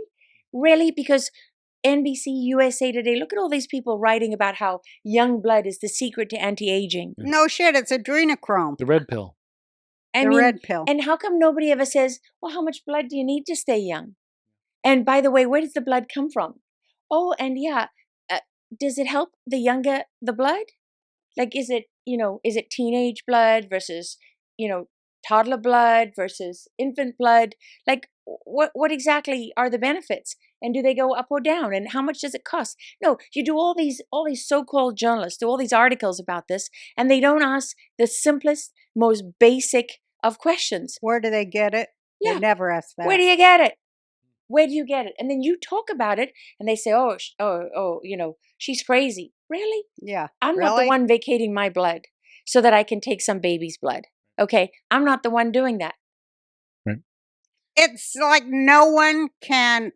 Really? Because NBC, USA Today, look at all these people writing about how young blood is the secret to anti-aging. No shit, it's adrenochrome. The red pill. I The mean, red pill. and how come nobody ever says, "Well, how much blood do you need to stay young? And by the way, where does the blood come from? Oh, and yeah, does it help the younger the blood? Like, is it teenage blood versus, toddler blood versus infant blood? Like, what exactly are the benefits?" And do they go up or down? And how much does it cost? No, you do all these so-called journalists do all these articles about this, and they don't ask the simplest, most basic of questions. Where do they get it? Yeah. They never ask that. Where do you get it? Where do you get it? And then you talk about it, and they say, oh, she's crazy. Really? Yeah. I'm not the Really? one vacating my blood so that I can take some baby's blood. Okay? I'm not the one doing that. It's like no one can.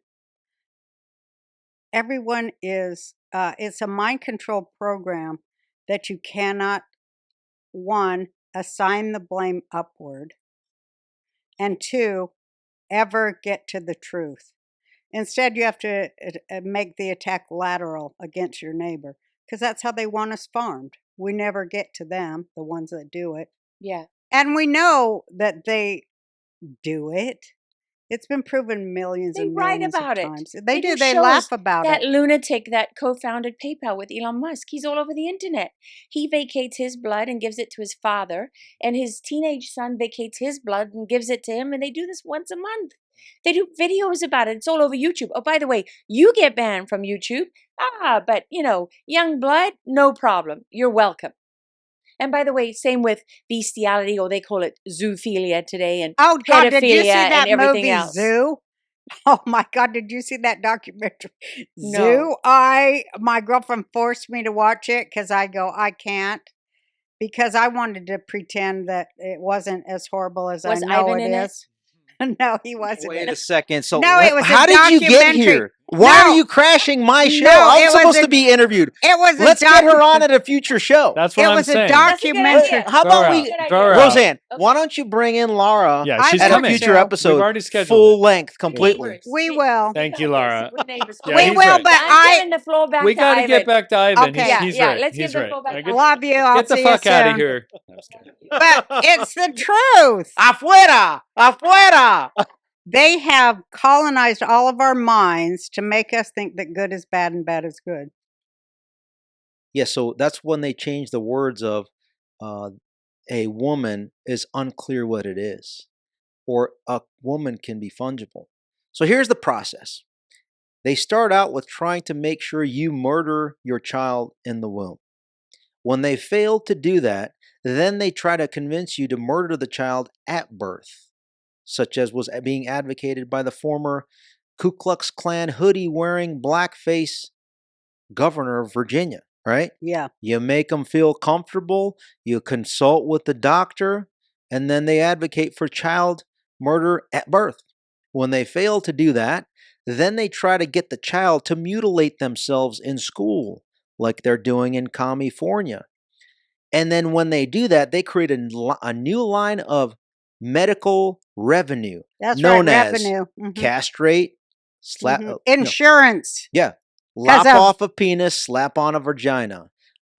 Everyone is. It's a mind control program that you cannot, one, assign the blame upward, and two, ever get to the truth. Instead, you have to make the attack lateral against your neighbor, because that's how they want us farmed. We never get to them, the ones that do it. Yeah. And we know that they do it. It's been proven millions They and write millions about of it. times. They do. do They shows. laugh about That it. lunatic that co-founded PayPal with Elon Musk, he's all over the internet. He vacates his blood and gives it to his father, and his teenage son vacates his blood and gives it to him, and they do this once a month. They do videos about it. It's all over YouTube. Oh, by the way, you get banned from YouTube. But, young blood, no problem. You're welcome. And by the way, same with bestiality, or they call it zoophilia today, and Oh God, did you see pedophilia that and everything movie else. Zoo? Oh my God, did you see that documentary? No. Zoo? My girlfriend forced me to watch it because I can't. Because I wanted to pretend that it wasn't as horrible as Was I know Ivan it in it? is. No, he wasn't. Wait in a it. second. So No, it was a how did you get documentary. here? Why No. are you crashing my show? No, I'm it was supposed a- to be interviewed. It was a Let's get her on at a future show. That's what It I'm was a saying. That's a good documentary. idea. How Throw her about out. we, Good idea. Throw her out. Roseanne? Okay. Why don't you bring in Lara Yeah, I she's want at a coming. future to. episode, We've already scheduled full it. length, completely? Neighbors. We will. Thank We you, got this. Laura. We're neighbors. Yeah, We he's will, right. but I'm giving the floor back We to got to Ivan. get back to Ivan. Okay. He's Yeah, right. let's He's give the right. floor back to Get, Love you. I'll get the see fuck you out of soon. here. No, I'm just kidding. But it's the truth. Afuera! Afuera! They have colonized all of our minds to make us think that good is bad and bad is good. Yeah, so that's when they change the words of a woman is unclear what it is, or a woman can be fungible. So here's the process. They start out with trying to make sure you murder your child in the womb. When they fail to do that, then they try to convince you to murder the child at birth, such as was being advocated by the former Ku Klux Klan hoodie-wearing blackface governor of Virginia, right? Yeah. You make them feel comfortable, you consult with the doctor, and then they advocate for child murder at birth. When they fail to do that, then they try to get the child to mutilate themselves in school, like they're doing in California. And then when they do that, they create a new line of medical revenue That's known right. as Revenue. Mhm. castrate, slap, Mhm. Insurance. yeah, 'Cause lop of- off a penis, slap on a vagina,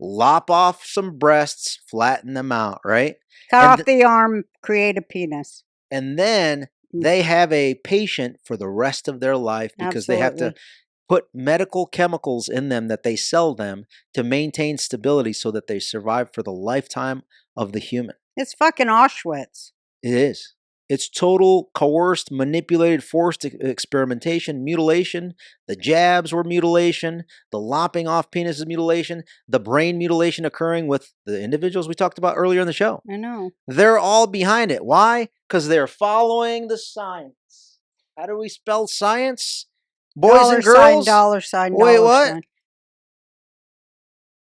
lop off some breasts, flatten them out, right? Cut And off the arm, create a penis. And then they have a patient for the rest of their life because they have to Absolutely. put medical chemicals in them that they sell them to maintain stability so that they survive for the lifetime of the human. It's fucking Auschwitz. It is. It's total coerced, manipulated, forced experimentation, mutilation. The jabs were mutilation. The lopping off penis is mutilation. The brain mutilation occurring with the individuals we talked about earlier in the show. I know. They're all behind it. Why? Because they're following the science. How do we spell science? Boys Dollar and sign, girls? dollar sign, Wait, dollar what? sign.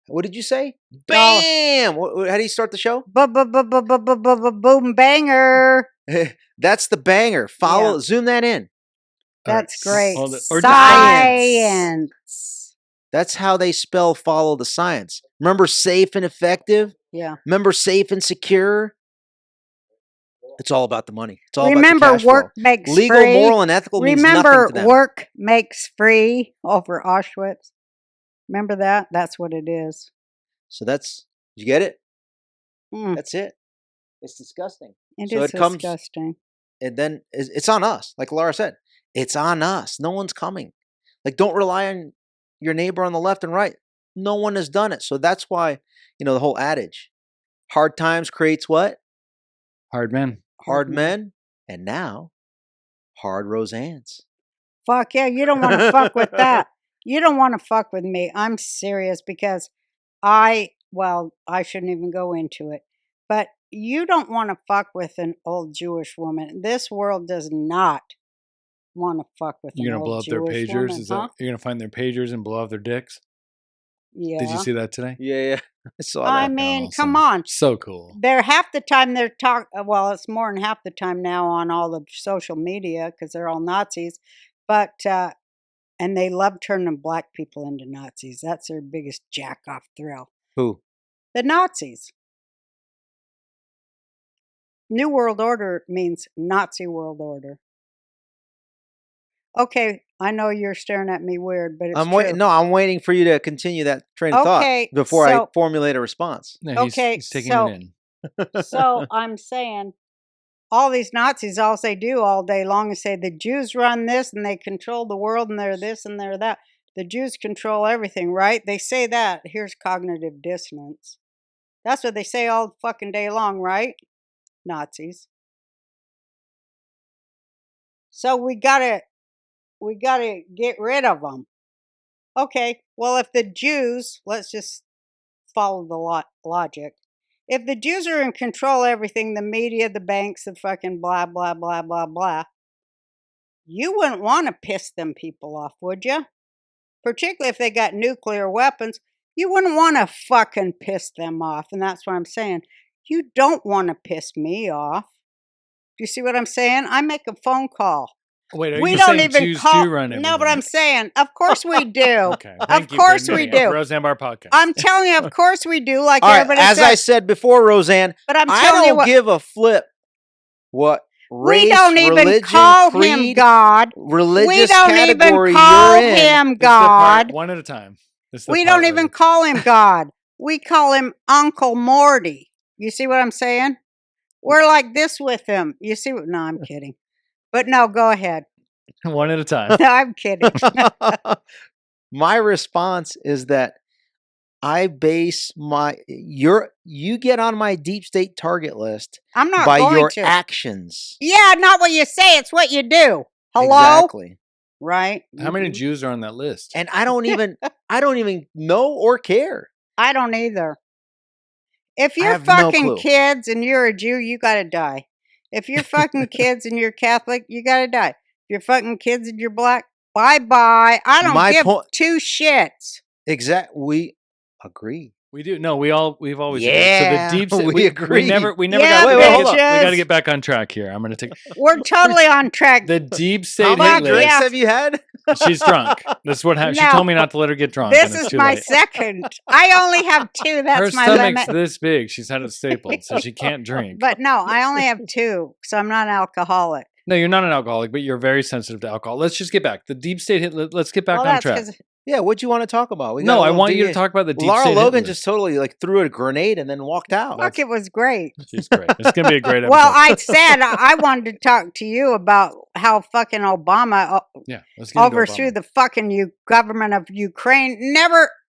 What did you say? Dollar. Bam! How do you start the show? Boom banger. That's the banger. Follow. Zoom that in. All right, That's great. hold it. Or Science. That's how they spell follow the science. Remember safe and effective? Yeah. Remember safe and secure? It's all about the money. It's all about Remember, the cash flow. work makes Legal, free. moral, and ethical means Remember, nothing to them. work makes free over Auschwitz. Remember that? That's what it is. So that's, you get it? Mm, That's it. It's disgusting. it so is it comes- disgusting. And then it's on us. Like Lara said, it's on us. No one's coming. Like, don't rely on your neighbor on the left and right. No one has done it. So that's why, the whole adage, hard times creates what? Hard men. Hard men. And now, hard Roseannes. Fuck yeah, you don't want to fuck with that. You don't want to fuck with me. I'm serious because I shouldn't even go into it. But you don't want to fuck with an old Jewish woman. This world does not want to fuck with You're an gonna blow old up their Jewish pagers? woman, Is huh? that you're gonna find their pagers and blow up their dicks? Yeah. Did you see that today? Yeah. I saw I that. mean, Awesome. come on. So cool. They're half the time they're well, it's more than half the time now on all the social media because they're all Nazis. But and they love turning black people into Nazis. That's their biggest jack off thrill. Who? The Nazis. New World Order means Nazi World Order. Okay, I know you're staring at me weird, but it's I'm true. waiting. No, I'm waiting for you to continue that train of Okay, thought before I so- formulate a response. Yeah, Okay, he's taking so- it in. So I'm saying all these Nazis, all they do all day long is say the Jews run this and they control the world and they're this and they're that. The Jews control everything, right? They say that. Here's cognitive dissonance. That's what they say all fucking day long, right? Nazis. So we gotta get rid of them. Okay, well, if the Jews, let's just follow the logic. If the Jews are in control of everything, the media, the banks, the fucking blah, blah, blah, blah, blah, you wouldn't want to piss them people off, would you? Particularly if they got nuclear weapons, you wouldn't want to fucking piss them off. And that's what I'm saying. You don't want to piss me off. Do you see what I'm saying? I make a phone call. Wait, are We you don't saying even Jews call. do run everything? No, but I'm saying, of course we do. Okay. Thank you course for we admitting it. do. Roseanne Barr Podcast. I'm telling you, of course we do, like All right, everybody as says. I said before, Roseanne, But I'm I telling you don't what, give a flip what race, we don't even religion, call him creed, God. religious We don't even category call you're in. him It's the part- God. one at a time. It's the We part don't where even it's- call him God. We call him Uncle Morty. You see what I'm saying? We're like this with him. You see what? No, I'm kidding. But no, go ahead. one at a time. No, I'm kidding. My response is that I base you get on my deep state target list I'm not by going your to. actions. Yeah, not what you say. It's what you do. Hello? Exactly. Right? How many Mhm. Jews are on that list? And I don't even know or care. I don't either. If I you're have no fucking clue. kids and you're a Jew, you gotta die. If you're fucking kids and you're Catholic, you gotta die. If you're fucking kids and you're black, bye-bye. I don't My give point- two shits. We agree. We do. No, we've always Yeah, agreed. So the deep we we agree. never Yeah, got Wait, hold on. we got to bitches. get back on track here. I'm going to take We're totally on track. the deep How state many hit Fuck list. drinks yeah. have you had? She's drunk. This is what happened. She No. told me not to let her get drunk. This and it's is too my late. second. I only have two. That's Her my stomach's limit. this big. She's had it stapled, so she can't drink. But no, I only have two, so I'm not an alcoholic. No, you're not an alcoholic, but you're very sensitive to alcohol. Let's just get back. The deep state hit. Let's get back Well, on that's track. 'cause Yeah, what do you want to talk about? No, I want you to talk about the deep Lara state Logan hit list. just totally like threw a grenade and then walked out. fuck, it was great. She's great. It's going to be a great episode. Well, I said I wanted to talk to you about how fucking Obama yeah, let's get into overthrew Obama. the fucking government of Ukraine.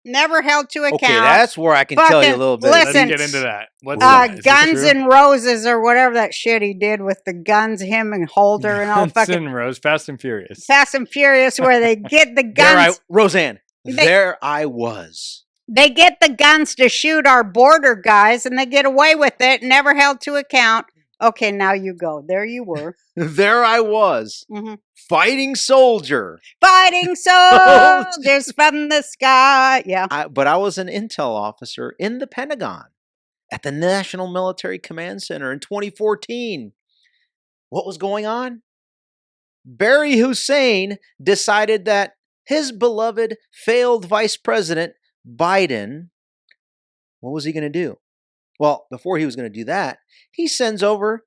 Never held to account. Okay, that's where I can tell you a Fucking little bit. Let's listen, get into that. What's that? Is this Guns true? and Roses or whatever that shit he did with the guns, him and Holder and all Guns fucking and Rose, Fast and Furious. Fast and Furious, where they get the guns. Roseanne, They- there I was. They get the guns to shoot our border guys, and they get away with it. Never held to account. Okay, now you go. There you were. There I was. hmm Fighting soldier. Fighting soldiers from the sky. Yeah. But I was an intel officer in the Pentagon at the National Military Command Center in 2014. What was going on? Barry Hussein decided that his beloved failed Vice President Biden, what was he going to do? Well, before he was going to do that, he sends over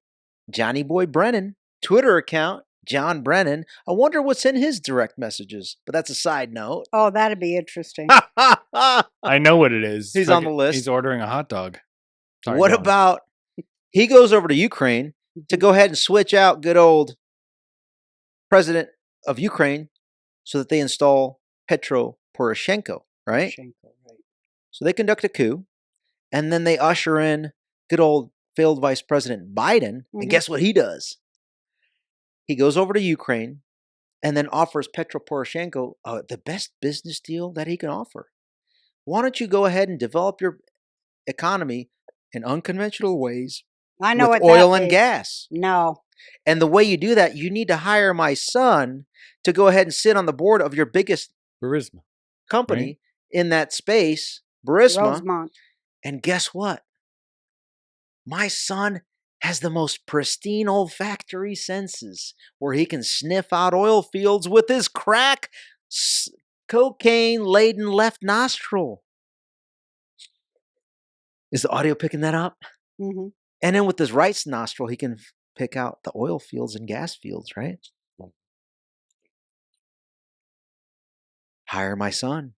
Johnny Boy Brennan, Twitter account, John Brennan. I wonder what's in his direct messages, but that's a side note. Oh, that'd be interesting. I know what it is. He's on the list. He's ordering a hot dog. Sorry, What go on. about he goes over to Ukraine to go ahead and switch out good old president of Ukraine so that they install Petro Poroshenko, right? So they conduct a coup and then they usher in good old failed Vice President Biden. Mhm. And guess what he does? He goes over to Ukraine and then offers Petro Poroshenko the best business deal that he can offer. Why don't you go ahead and develop your economy in unconventional ways I know with what oil that and means. gas? No. And the way you do that, you need to hire my son to go ahead and sit on the board of your biggest Burisma. company Right. in that space, Burisma. Rosemont. And guess what? My son has the most pristine olfactory senses where he can sniff out oil fields with his crack cocaine-laden left nostril. Is the audio picking that up? Mm-hmm. And then with his right nostril, he can pick out the oil fields and gas fields, right? Hire my son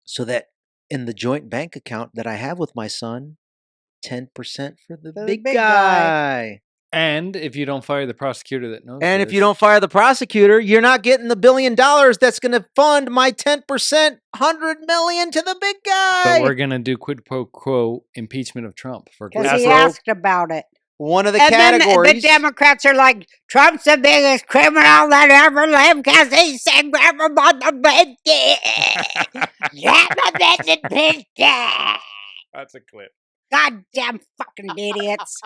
so that in the joint bank account that I have with my son, 10% for the big guy. And if you don't fire the prosecutor that knows And if you this- don't fire the prosecutor, you're not getting the $1 billion that's going to fund my 10%, $100 million to the big guy. But we're going to do quid pro quo impeachment of Trump for Because quid he pro- asked about it. One of the And then categories. the Democrats are like, Trump's the biggest criminal that ever lived because he said, grab him on the biscuit. Grab him on the biscuit. That's a clip. Goddamn fucking idiots.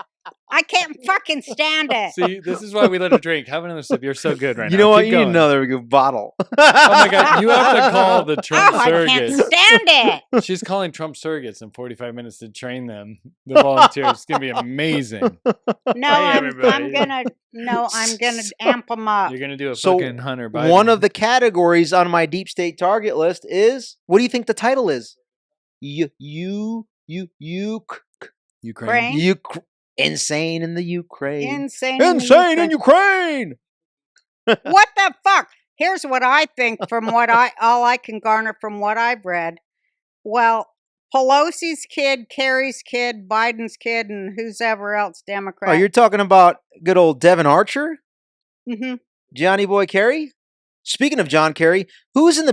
I can't fucking stand it. See, this is why we let her drink. Have another sip. You're so good right now. You know what? Keep You need going. another good bottle. Oh my God. You have to call the Trump Oh, I can't surrogates. stand it. She's calling Trump surrogates in 45 minutes to train them, the volunteers. It's going to be amazing. No, Hey, I'm everybody. gonna amp them up. You're going to do a So, fucking Hunter Biden. One of the categories on my deep state target list is, what do you think the title is? Ukraine. Insane in the Ukraine. Insane. in the Insane in Ukraine. Ukraine. What the fuck? Here's what I think from what all I can garner from what I've read. Well, Pelosi's kid, Kerry's kid, Biden's kid, and who's ever else Oh, Democrat. you're talking about good old Devin Archer? Mm-hmm. Johnny Boy Kerry? Speaking of John Kerry, who is in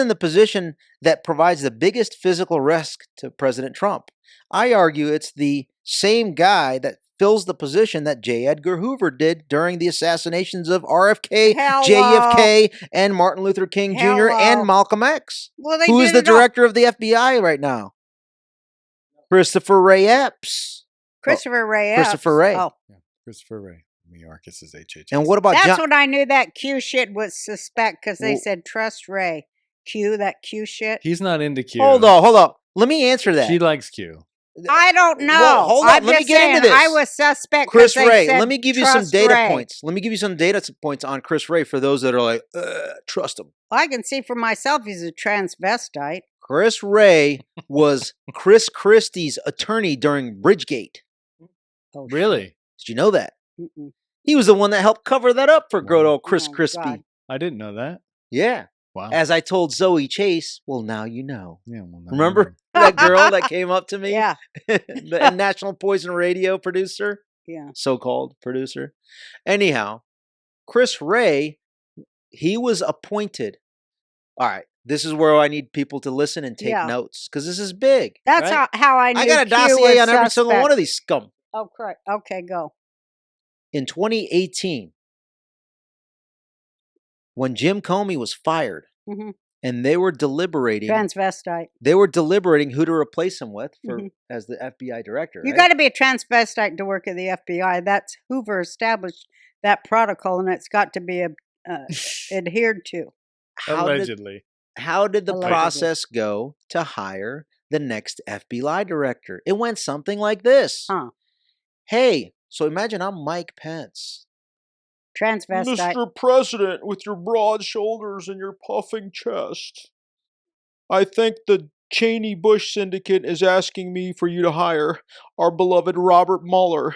the position that provides the biggest physical risk to President Trump? I argue it's the same guy that fills the position that J. Edgar Hoover did during the assassinations of RFK, Hello. JFK, and Martin Luther King Jr. Hello. and Malcolm X. Well, they Who is did the it all- director of the FBI right now? Christopher Ray Epps. Christopher Ray. Christopher Epps. Ray. Oh, Christopher Ray. New York. This is HHS. And what about that's John? what I knew that Q shit was suspect because they Well- said trust Ray. Q, that Q shit. He's not into Q. Hold on. Let me answer that. She likes Q. I don't know. Whoa, hold on. I'm Let me just get saying, into this. I was suspect. 'cause Chris they Ray, said let me give you some trust data Ray. points. Let me give you some data points on Chris Ray for those that are like, trust him. I can see for myself he's a transvestite. Chris Ray was Chris Christie's attorney during Bridgegate. Oh, Really? Did you know that? shit. Mm-mm. He was the one that helped cover that up for good old Chris Oh, Christie. God. I didn't know that. Yeah. Wow. As I told Zoe Chase, well, now you know. Yeah, well, no, Remember that girl that came up to me? Yeah, The National Poison Radio producer? yeah. So-called producer. Anyhow, Chris Ray, he was appointed. All right, this is where I need people to listen and take Yeah. notes because this is big. That's right? how I knew. I got a Q dossier was on every single suspect. one of these scum. Oh, correct. Okay, go. In 2018, when Jim Comey was fired Mhm. and they were deliberating, Transvestite. who to replace him with for as the FBI director. You right? got to be a transvestite to work at the FBI. That's Hoover established that protocol, and it's got to be adhered to. Allegedly. How did the Allegedly. process go to hire the next FBI director? It went something like this. Huh. Hey, so imagine I'm Mike Pence. Transvestite. President, with your broad shoulders and your puffing chest, I think the Cheney Bush syndicate is asking me for you to hire our beloved Robert Mueller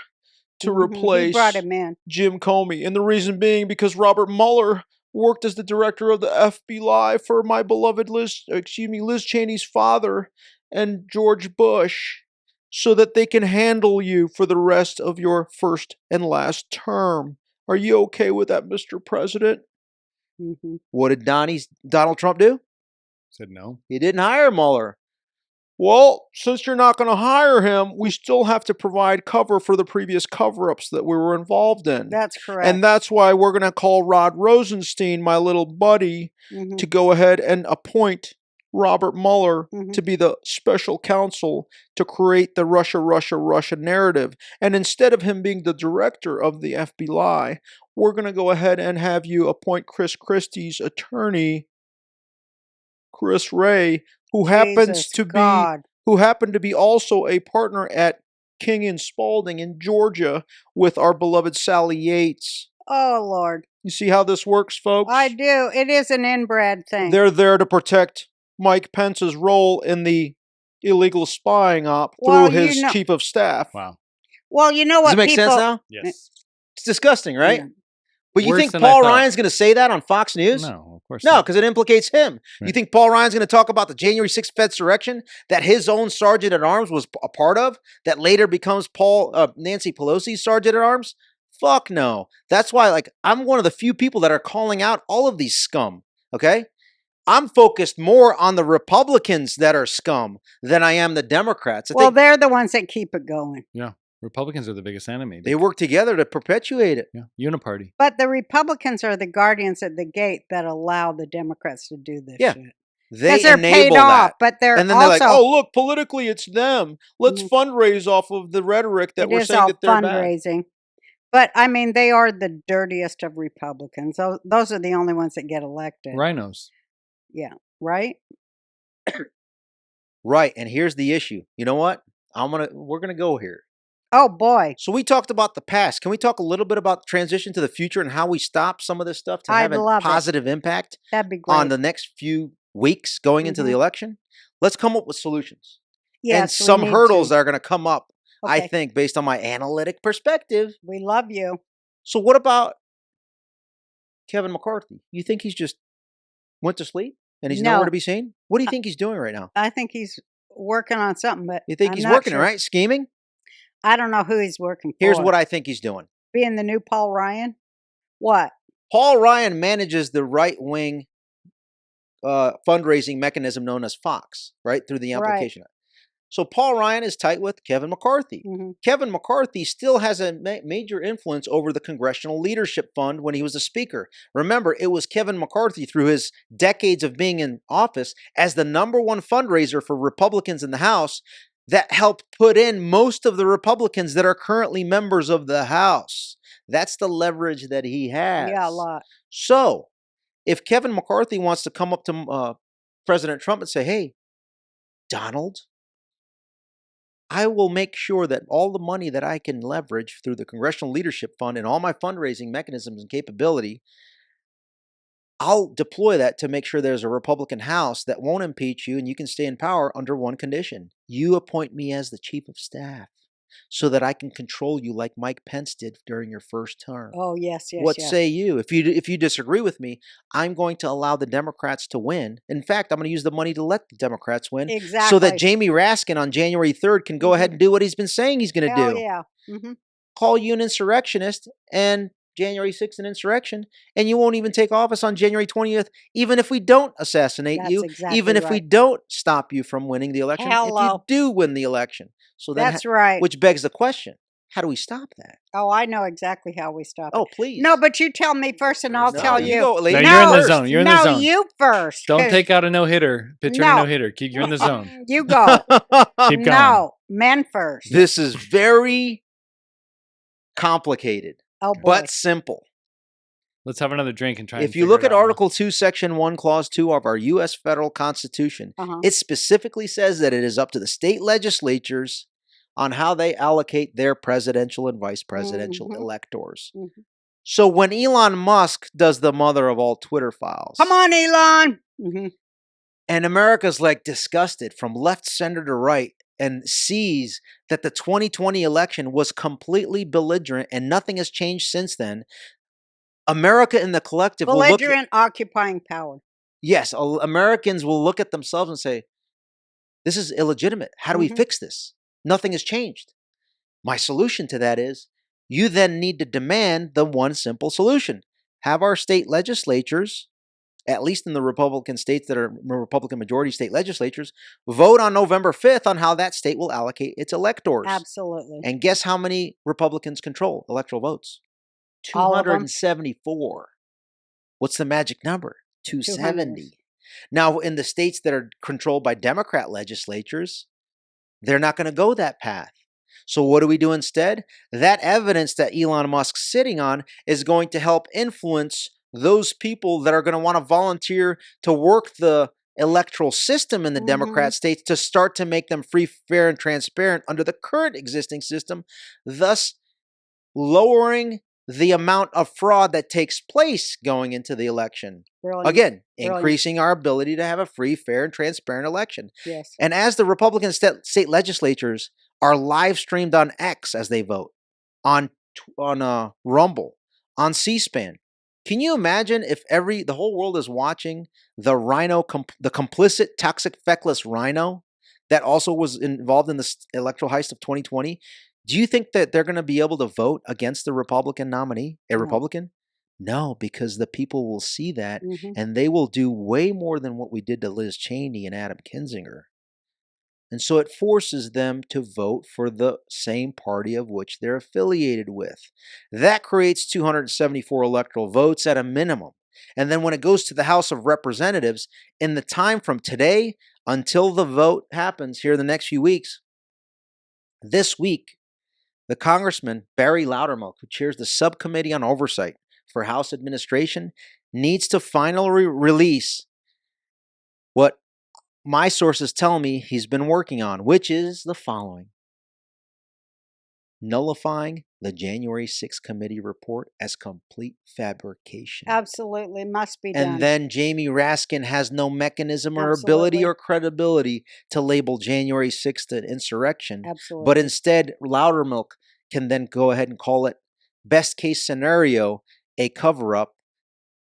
to Mhm. He replace brought him in. Jim Comey. And the reason being because Robert Mueller worked as the director of the FBI for my beloved Liz Cheney's father and George Bush, so that they can handle you for the rest of your first and last term. Are you okay with that, Mr. President? Mhm. What did Donald Trump do? Said no. He didn't hire Mueller. Well, since you're not going to hire him, we still have to provide cover for the previous cover-ups that we were involved in. That's correct. And that's why we're going to call Rod Rosenstein, my little buddy, Mhm. to go ahead and appoint Robert Mueller Mhm. to be the special counsel to create the Russia narrative. And instead of him being the director of the FBI, we're going to go ahead and have you appoint Chris Christie's attorney, Chris Wray, who happens to God. be who happened to be also a partner at King and Spalding in Georgia with our beloved Sally Yates. Oh, Lord. You see how this works, folks? I do. It is an inbred thing. They're there to protect Mike Pence's role in the illegal spying op Well, through his you know- chief of staff. Wow. Well, you know Does what it make people... sense now? Yes. It's disgusting, right? Yeah. But you Worse think than I Paul thought. Ryan's going to say that on Fox News? No, of course No, not. because it implicates him. You Right. think Paul Ryan's going to talk about the January 6th Fedsurrection that his own sergeant at arms was a part of, that later becomes Nancy Pelosi's sergeant at arms? Fuck no. That's why, like, I'm one of the few people that are calling out all of these scum. Okay, I'm focused more on the Republicans that are scum than I am the Democrats. I Well, think they're the ones that keep it going. Yeah. Republicans are the biggest enemy. they work together to perpetuate it. Yeah. Uniparty. But the Republicans are the guardians at the gate that allow the Democrats to do this Yeah. shit. They Because they're paid enable off, that. but they're And then also... they're like, oh, look, politically it's them. Let's Mhm. fundraise off of the rhetoric that it we're is saying all that they're bad. fundraising. But, I mean, they are the dirtiest of Republicans. Those are the only ones that get elected. Rhinos. Yeah. Right? Right, and here's the issue. You know what? We're gonna go here. Oh, boy. So we talked about the past. Can we talk a little bit about the transition to the future and how we stop some of this stuff to have I'd a love it. positive impact That'd be great. on the next few weeks going into the Mhm. election? Let's come up with solutions. Yes, and we some need hurdles to. that are going to come up, I Okay. think, based on my analytic perspective. We love you. So what about Kevin McCarthy? You think he's just went to sleep and he's No. nowhere to be seen? What do you think he's doing right now? I think he's working on something, but You think I'm he's not working, sure. right? Scheming? I don't know who he's working for. Here's what I think he's doing. Being the new Paul Ryan? What? Paul Ryan manages the right-wing fundraising mechanism known as Fox, right? Through the Right. application. So Paul Ryan is tight with Kevin McCarthy. Mhm. Kevin McCarthy still has a major influence over the Congressional Leadership Fund when he was the speaker. Remember, it was Kevin McCarthy through his decades of being in office as the #1 fundraiser for Republicans in the House that helped put in most of the Republicans that are currently members of the House. That's the leverage that he has. Yeah, a lot. So, if Kevin McCarthy wants to come up to President Trump and say, hey, Donald, I will make sure that all the money that I can leverage through the Congressional Leadership Fund and all my fundraising mechanisms and capability, I'll deploy that to make sure there's a Republican House that won't impeach you and you can stay in power under one condition. You appoint me as the chief of staff so that I can control you like Mike Pence did during your first term. Oh, yes, yes, What yes. say you? If you disagree with me, I'm going to allow the Democrats to win. In fact, I'm going to use the money to let the Democrats win Exactly. so that Jamie Raskin on January 3rd can go ahead and do what he's been saying he's going to Hell do. yeah. Mm-hmm. Call you an insurrectionist and January 6th an insurrection, and you won't even take office on January 20th, even if we don't assassinate That's you, exactly even if we right. don't stop you from winning the election, if you Hello. do win the election. So then, That's right. which begs the question, how do we stop that? Oh, I know exactly how we stop it. Oh, please. No, but you tell me first and I'll No, tell you you. go, lady. No, you're in the first. zone. You're in no, the zone. you first. Don't 'cause take out a no-hitter. Pitcher No. no-hitter. Keep you in the zone. You go. Keep going. No, men first. This is very complicated, Oh, boy. but simple. Let's have another drink and try and If you figure look it at out now. Article 2, Section 1, Clause 2 of our U.S. federal Constitution, Uh-huh. it specifically says that it is up to the state legislatures on how they allocate their presidential and vice presidential Mhm. electors. Mhm. So when Elon Musk does the mother of all Twitter files, Come on, Elon. Mm-hmm. and America's like disgusted from left, center to right, and sees that the 2020 election was completely belligerent and nothing has changed since then, America in the collective will look. Belligerent occupying power. Yes, Americans will look at themselves and say, this is illegitimate. How do we Mhm. fix this? Nothing has changed. My solution to that is you then need to demand the one simple solution. Have our state legislatures at least in the Republican states that are Republican majority state legislatures, vote on November 5th on how that state will allocate its electors. Absolutely. And guess how many Republicans control electoral votes? All of them? 274. What's the magic number? 200. 270. Now, in the states that are controlled by Democrat legislatures, they're not going to go that path. So what do we do instead? That evidence that Elon Musk's sitting on is going to help influence those people that are going to want to volunteer to work the electoral system in the Democrat states to start to make them free, fair, and transparent under the current existing system, thus lowering the amount of fraud that takes place going into the election. Brilliant. Again, Brilliant. increasing our ability to have a free, fair, and transparent election. Yes. And as the Republican state legislatures are live streamed on X as they vote, on Rumble, on C-SPAN, can you imagine if the whole world is watching the rhino, the complicit, toxic, feckless rhino that also was involved in the electoral heist of 2020? Do you think that they're going to be able to vote against the Republican nominee, Republican? No, because the people will see that and they will do way more than what we did to Liz Cheney and Adam Kinzinger. And so it forces them to vote for the same party of which they're affiliated with. That creates 274 electoral votes at a minimum. And then when it goes to the House of Representatives, in the time from today until the vote happens here in the next few weeks, this week, the Congressman Barry Loudermilk, who chairs the Subcommittee on Oversight for House Administration, needs to finally release what my sources tell me he's been working on, which is the following: nullifying the January 6th committee report as complete fabrication. Absolutely. Must be done. And then Jamie Raskin has no mechanism or ability or credibility to label January 6th an insurrection. Absolutely. But instead, Loudermilk can then go ahead and call it best case scenario, a cover-up.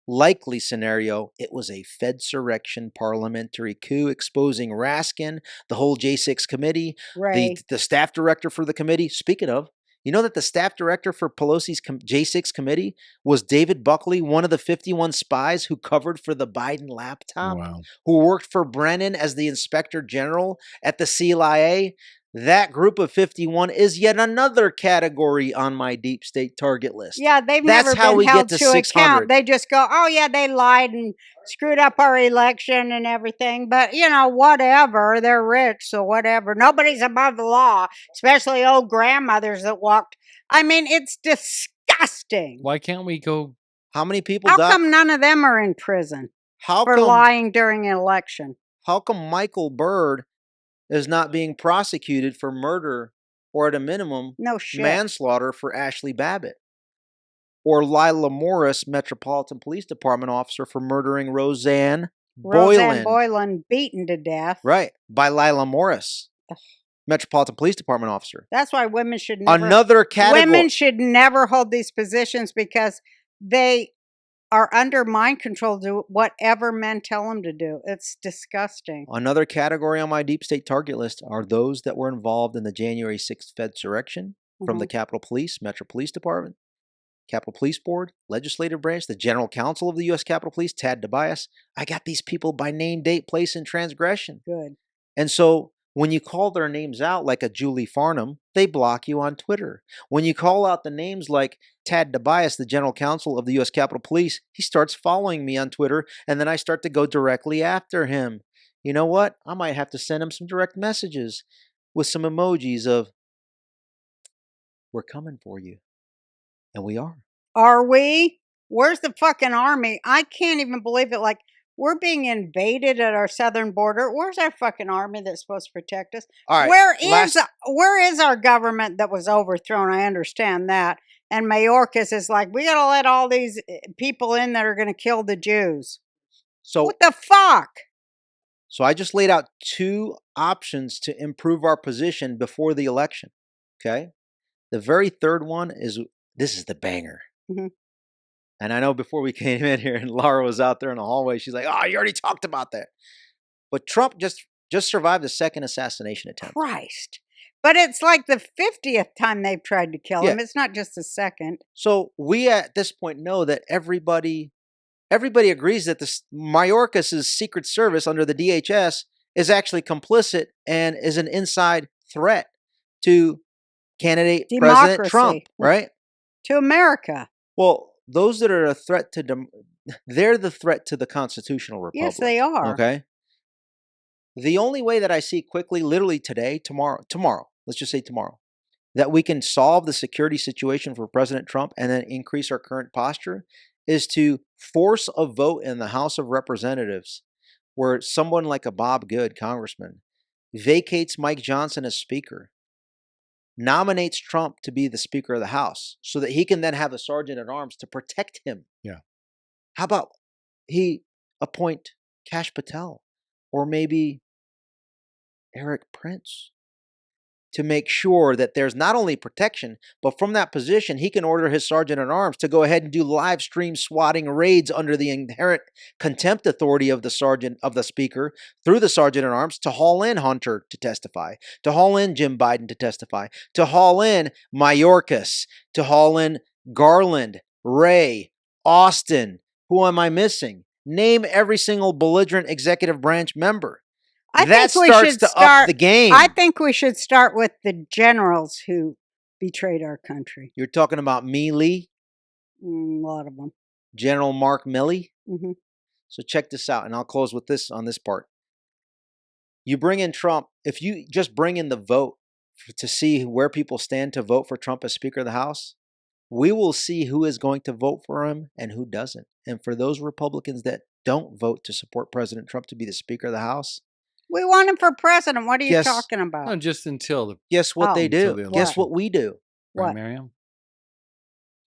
Likely scenario, it was a Fedsurrection parliamentary coup exposing Raskin, the whole J6 committee, the staff director for the committee. Speaking of, you know that the staff director for Pelosi's J6 committee was David Buckley, one of the 51 spies who covered for the Biden laptop, who worked for Brennan as the inspector general at the CIA. That group of 51 is yet another category on my deep state target list. Yeah, they've never been held to account. They just go, oh yeah, they lied and screwed up our election and everything. But, you know, whatever. They're rich, so whatever. Nobody's above the law, especially old grandmothers that walked. I mean, it's disgusting. Why can't we go? How many people How come none of them are in prison for lying during an election? How come Michael Byrd is not being prosecuted for murder or at a minimum manslaughter for Ashley Babbitt? Or Lila Morris, Metropolitan Police Department officer, for murdering Roseanne Boylan, beaten to death. Right, by Lila Morris, Metropolitan Police Department officer. That's why women should never... Another category. Women should never hold these positions because they are under mind control to do whatever men tell them to do. It's disgusting. Another category on my deep state target list are those that were involved in the January 6th Fedsurrection from the Capitol Police, Metro Police Department, Capitol Police Board, Legislative Branch, the General Counsel of the U.S. Capitol Police, Tad DeBias. I got these people by name, date, place, and transgression. Good. And so when you call their names out like a Julie Farnham, they block you on Twitter. When you call out the names like Tad DeBias, the General Counsel of the U.S. Capitol Police, he starts following me on Twitter, and then I start to go directly after him. You know what? I might have to send him some direct messages with some emojis of, we're coming for you. And we are. Are we? Where's the fucking army? I can't even believe it. Like, we're being invaded at our southern border. Where's our fucking army that's supposed to protect us? All right, where is our government that was overthrown? I understand that. And Mayorkas is like, we got to let all these people in that are going to kill the Jews. So what the fuck? So I just laid out two options to improve our position before the election. Okay. The very third one is, this is the banger. And I know before we came in here and Lara was out there in the hallway, she's like, oh, you already talked about that. But Trump just survived a second assassination attempt. Christ. But it's like the 50th time they've tried to kill him. It's not just the second. So we at this point know that everybody everybody agrees that Mayorkas' Secret Service under the DHS is actually complicit and is an inside threat to candidate President Trump, Democracy. right? To America. Well, those that are a threat to they're the threat to the constitutional republic. Yes, they are. Okay. The only way that I see quickly, literally today, tomorrow, let's just say tomorrow, that we can solve the security situation for President Trump and then increase our current posture is to force a vote in the House of Representatives where someone like a Bob Good, congressman, vacates Mike Johnson as Speaker, nominates Trump to be the Speaker of the House so that he can then have a sergeant at arms to protect him. Yeah. How about he appoint Kash Patel or maybe Eric Prince to make sure that there's not only protection, but from that position, he can order his sergeant at arms to go ahead and do live stream swatting raids under the inherent contempt authority of the speaker through the sergeant at arms to haul in Hunter to testify, to haul in Jim Biden to testify, to haul in Mayorkas, to haul in Garland, Wray, Austin. Who am I missing? Name every single belligerent executive branch member. That starts to up the game. I think we should start with the generals who betrayed our country. You're talking about Milley? A lot of them. General Mark Milley? Mm-hmm. So check this out, and I'll close with this on this part. You bring in Trump, if you just bring in the vote to see where people stand to vote for Trump as Speaker of the House, we will see who is going to vote for him and who doesn't. And for those Republicans that don't vote to support President Trump to be the Speaker of the House, we want him for president. What are you talking about? No, just until the. Guess what they do? The Guess what we do? Right, What? Miriam?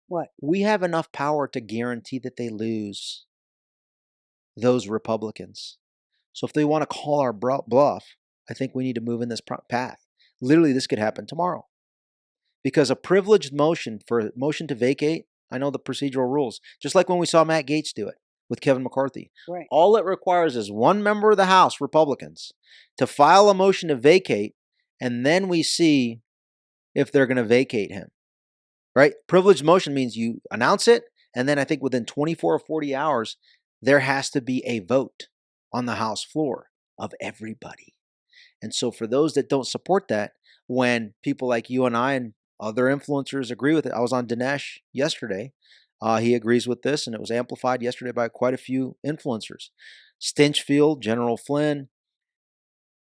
What? We have enough power to guarantee that they lose those Republicans. So if they want to call our bluff, I think we need to move in this path. Literally, this could happen tomorrow. Because a privileged motion to vacate, I know the procedural rules, just like when we saw Matt Gaetz do it with Kevin McCarthy. Right. All it requires is one member of the House, Republicans, to file a motion to vacate, and then we see if they're going to vacate him. Right? Privileged motion means you announce it, and then I think within 24 or 40 hours, there has to be a vote on the House floor of everybody. And so for those that don't support that, when people like you and I and other influencers agree with it, I was on Dinesh yesterday. He agrees with this, and it was amplified yesterday by quite a few influencers. Stinchfield, General Flynn.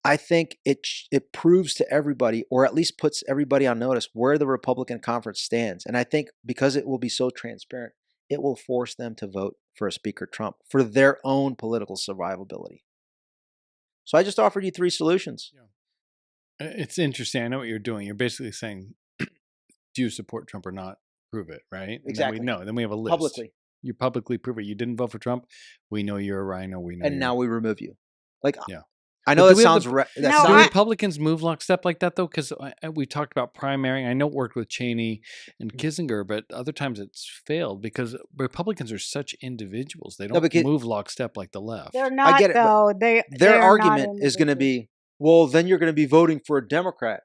I think it proves to everybody, or at least puts everybody on notice, where the Republican conference stands. And I think because it will be so transparent, it will force them to vote for a Speaker Trump for their own political survivability. So I just offered you 3 solutions. Yeah. It's interesting. I know what you're doing. You're basically saying, do you support Trump or not? Prove it, right? Exactly. And then we have a list. Publicly. You publicly prove it. You didn't vote for Trump. We know you're a rhino. We know. And now we remove you. Like, yeah. I know But that sounds. Do Republicans move lockstep like that though? Because we talked about primarying. I know it worked with Cheney and Kissinger, but other times it's failed because Republicans are such individuals. They don't move lockstep like the left. They're not. I get it, though. Their argument is going to be, well, then you're going to be voting for a Democrat.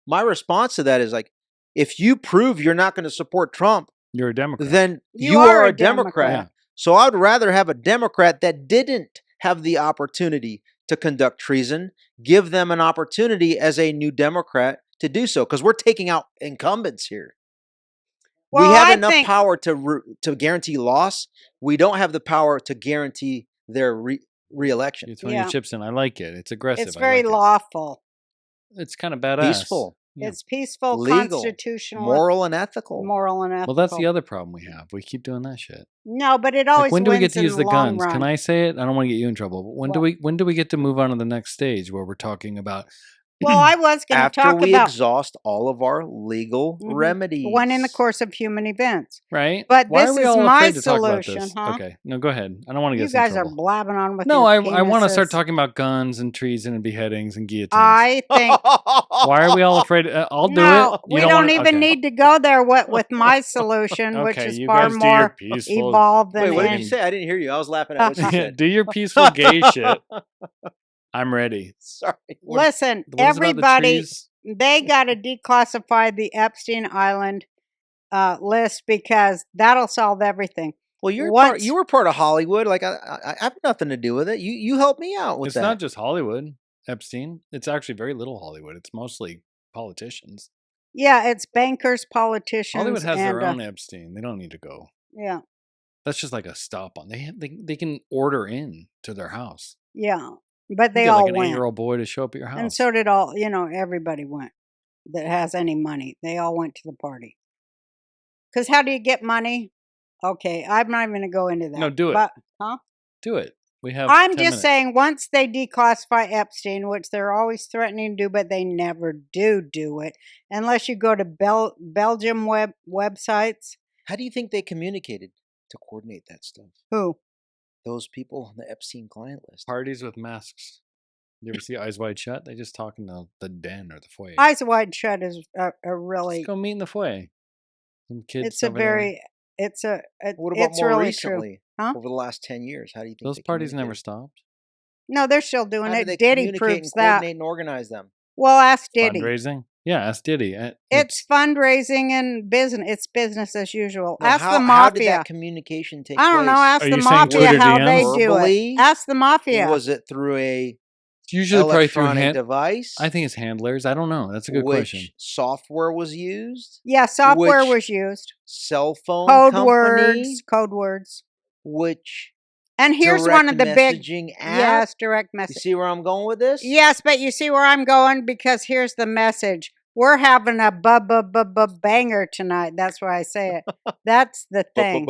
My response to that is like, if you prove you're not going to support Trump, you're a Democrat. Then you are a Democrat. Yeah. So I would rather have a Democrat that didn't have the opportunity to conduct treason, give them an opportunity as a new Democrat to do so, because we're taking out incumbents here. Well, we have enough power to guarantee loss. We don't have the power to guarantee their re-election. You're throwing your chips in. I like it. It's aggressive. It's very lawful. It's kind of badass. Peaceful. Yeah. It's peaceful, legal, constitutional, moral, and ethical. Well, that's the other problem we have. We keep doing that shit. No, but it always. Like, when do we get to use the guns? Run. Can I say it? I don't want to get you in trouble. But when do we get to move on to the next stage where we're talking about? Well, I was going to talk about after we exhaust all of our legal remedies. One in the course of human events, right? But why this are we is all my afraid to talk about solution, this? huh? Okay, no, go ahead. I don't want to get you in guys trouble. are blabbing on with. No, your I want to start talking about guns and treason and beheadings and guillotines. I think. Why are we all afraid? I'll do it. We don't even need to go there with my solution, which is far more evolved than. Wait, what did you say? I didn't hear you. I was laughing at what you said. Do your peaceful gay shit. I'm ready. Sorry. Listen, everybody. They got to declassify the Epstein Island list because that'll solve everything. Well, you once were part of Hollywood. Like I have nothing to do with it. You helped me out with It's that. not just Hollywood, Epstein. It's actually very little Hollywood. It's mostly politicians. yeah, it's bankers, politicians. Hollywood has and, their own Epstein. They don't need to go. Yeah, That's just like a stop on. They can order in to their house. yeah. But You they get all like an went. 8-year-old boy to show up at your house. And so did everybody went that has any money. They all went to the party. Because how do you get money? Okay, I'm not even going to go into that. No, do it. But, huh? Do it. We have. I'm 10 just minutes. saying, once they declassify Epstein, which they're always threatening to do, but they never do it, unless you go to Belgium websites. How do you think they communicated to coordinate that stuff? Who? Those people on the Epstein client list. Parties with masks. You ever see Eyes Wide Shut? They just talk in the den or the foyer. Eyes Wide Shut is a really. Just go meet in the foyer. Some kids. It's a over there. very. What about it's more really recently? true. Huh? Over the last 10 years, how do you think Those they parties never communicated? stopped. No, they're still doing How do it. they Diddy communicate proves and that. coordinate and organize them? Well, ask Diddy. Fundraising. Yeah, ask Diddy. It's fundraising and business. It's business as usual. No, ask the how did mafia. that communication take place? I don't know. Ask Are the you saying mafia Twitter how DMs? they do Verbally? it. Ask the mafia. Was it through a It's usually probably through electronic device? I think it's handlers. I don't know. That's a good Which question. software was used? Yeah, software Which was used. Cell phone Code company? Code words. Which And here's direct one of the big. messaging app? Yes, direct You message. see where I'm going with this? Yes, but you see where I'm going because here's the message. We're having a banger tonight. That's why I say it. That's the thing.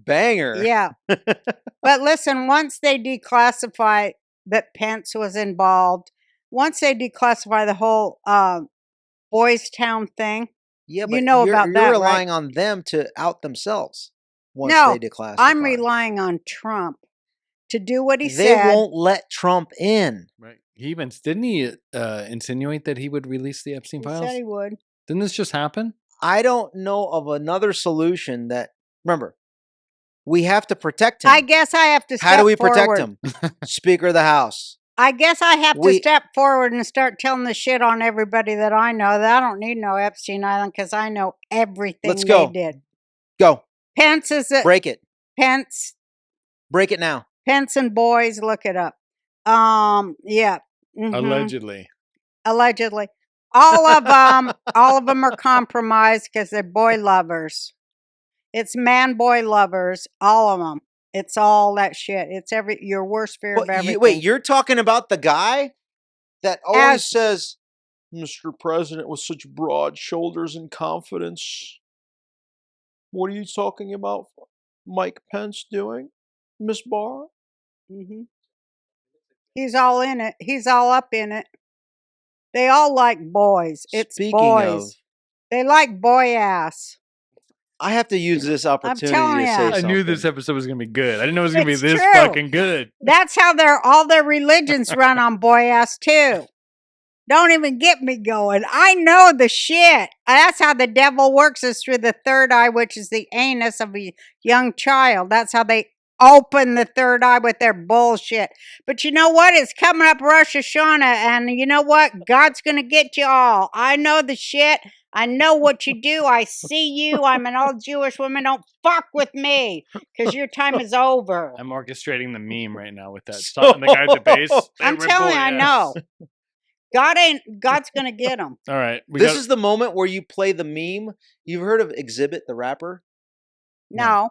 Banger. Yeah. But listen, once they declassify that Pence was involved, once they declassify the whole Boys Town thing, Yeah, you but know you're, about you're that, right? relying on them to out themselves once No, they declassify. I'm relying on Trump to do what he They said. won't let Trump in. Right. He even didn't he insinuate that he would release the Epstein He files? said he would. Didn't this just happen? I don't know of another solution that. Remember, we have to protect him. I guess I have to step How do we forward. protect him? Speaker of the House. I guess I have to We- step forward and start telling the shit on everybody that I know. That I don't need no Epstein Island because I know everything Let's go. they did. Go. Pence is a Break it. Pence. Break it now. Pence and boys, look it up. Yeah. Mhm. Allegedly. Allegedly. All of them are compromised because they're boy lovers. It's man-boy lovers, all of them. It's all that shit. It's your worst fear of everything. Wait, you're talking about the guy that always As- says, Mr. President with such broad shoulders and confidence. What are you talking about Mike Pence doing, Miss Barr? Mhm. He's all in it. He's all up in it. They all like boys. It's Speaking boys. of- They like boy ass. I have to use this opportunity telling to ya. say I something. I knew this episode was going to be good. I didn't know it was going to be It's this true. fucking good. That's how all their religions run on boy ass too. Don't even get me going. I know the shit. That's how the devil works, is through the third eye, which is the anus of a young child. That's how they open the third eye with their bullshit. But you know what? It's coming up Rosh Hashanah, and you know what? God's going to get you all. I know the shit. I know what you do. I see you. I'm an old Jewish woman. Don't fuck with me because your time is over. I'm orchestrating the meme right now with that song. The guy at the bass. I'm telling you, I know. God's going to get them. All right. This is the moment where you play the meme. You've heard of Exhibit, the rapper? No.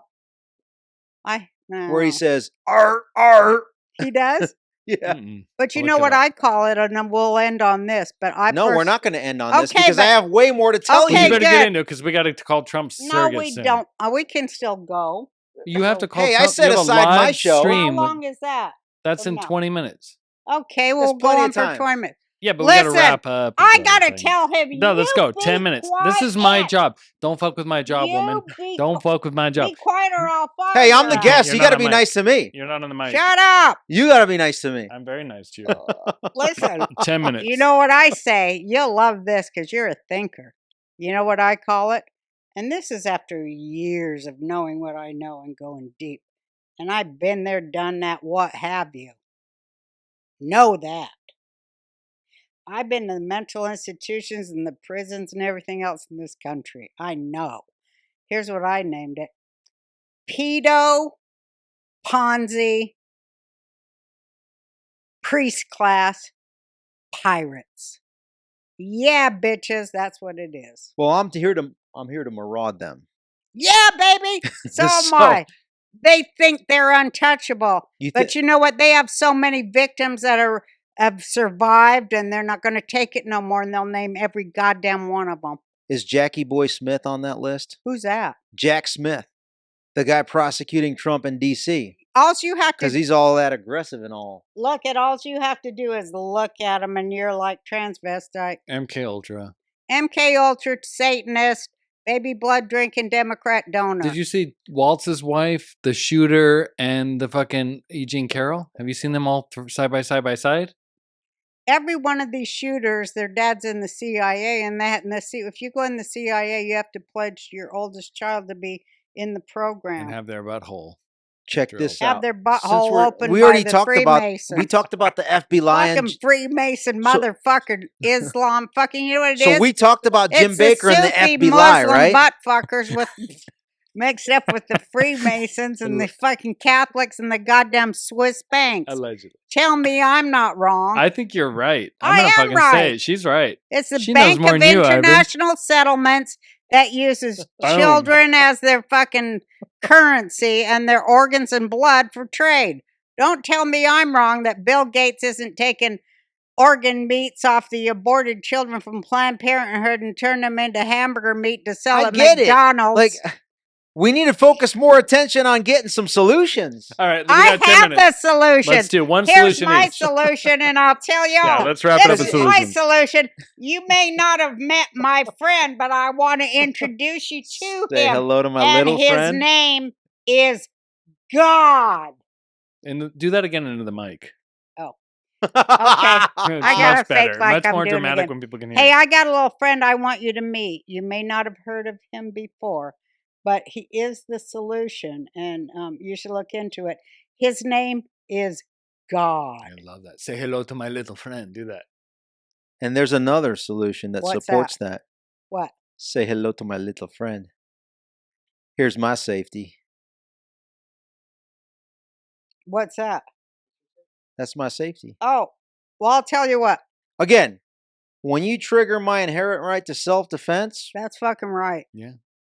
Where he says, art, art. He does? Yeah. But you I'll know look it what up. I call it, and then we'll end on this. But No, we're not going to end on this because I but- have way more to tell Okay, You you. better good. get into it because we got to call Trump No, surrogate we soon. don't. We can still go. You have to call Hey, I Trump. set You have a aside my live show. stream. How long is that? That's in No. 20 minutes. Okay, we'll go plenty on of for time. 20 minutes. Yeah, but we got to Listen, wrap up. I and got to everything. tell him. No, let's you go. 10 be minutes. This is my quiet. job. Don't fuck with my job, You woman. be Don't fuck with my job. Be quiet or I'll fire Hey, I'm the you. guest. You're You not got to on be mic. nice to me. You're not on the mic. Shut up. You got to be nice to me. I'm very nice to you. Listen, 10 minutes. you know what I say? You'll love this because you're a thinker. You know what I call it? And this is after years of knowing what I know and going deep. And I've been there, done that, what have you. Know that. I've been to the mental institutions and the prisons and everything else in this country. I know. Here's what I named it. pedo, Ponzi, priest class, pirates. Yeah, bitches, that's what it is. Well, I'm here to maraud them. Yeah, baby. So am So- I. They think they're untouchable. You But you know what? They have so many victims that have survived, and they're not going to take it no more, and they'll name every goddamn one of them. Is Jackie Boy Smith on that list? Who's that? Jack Smith, the guy prosecuting Trump in D.C. All you have because to he's all that aggressive and all. look at, all you have to do is look at him, and you're like transvestite. MK Ultra. MK Ultra, Satanist, baby blood drinking Democrat donor. Did you see Waltz's wife, the shooter, and the fucking E. Jean Carroll? Have you seen them all side by side? Every one of these shooters, their dad's in the CIA, and if you go in the CIA, you have to pledge your oldest child to be in the program. And have their butthole. Check Drilled. this Have out. their Since butthole open we by already the talked about Freemason. we talked about the FB Lion. Fucking Freemason So- motherfucker, Islam, fucking, you know what it is? So we talked about Jim It's Baker and the Sufi FB Lie, Muslim right? butt fuckers with mixed up with the Freemasons and the fucking Catholics and the goddamn Swiss banks. Allegedly. Tell me I'm not wrong. I think you're right. I'm I gonna am fucking right. say it. She's right. It's the She knows Bank more of than you, Ivan. International Settlements that uses Boom. children as their fucking currency and their organs and blood for trade. Don't tell me I'm wrong that Bill Gates isn't taking organ meats off the aborted children from Planned Parenthood and turn them into hamburger meat to sell I at get it. McDonald's. Like, we need to focus more attention on getting some solutions. All right, we I got 10 have minutes. the solution. Let's do one Here's solution my each. solution, and I'll tell y'all. Yeah, let's wrap it up This with is my solutions. solution. You may not have met my friend, but I want to introduce you to Say him. hello to my and little his friend. name is God. And do that again into the mic. Okay. I It's gotta much better. fake like Much I'm more doing it dramatic again. when people can hear. Hey, it. I got a little friend I want you to meet. You may not have heard of him before, but he is the solution, and you should look into it. His name is God. I love that. Say hello to my little friend. Do that. And there's another solution that What's supports that. What? Say hello to my little friend. Here's my safety. What's that? That's my safety. Oh, well, I'll tell you what. Again, when you trigger my inherent right to self-defense, That's fucking right. Yeah.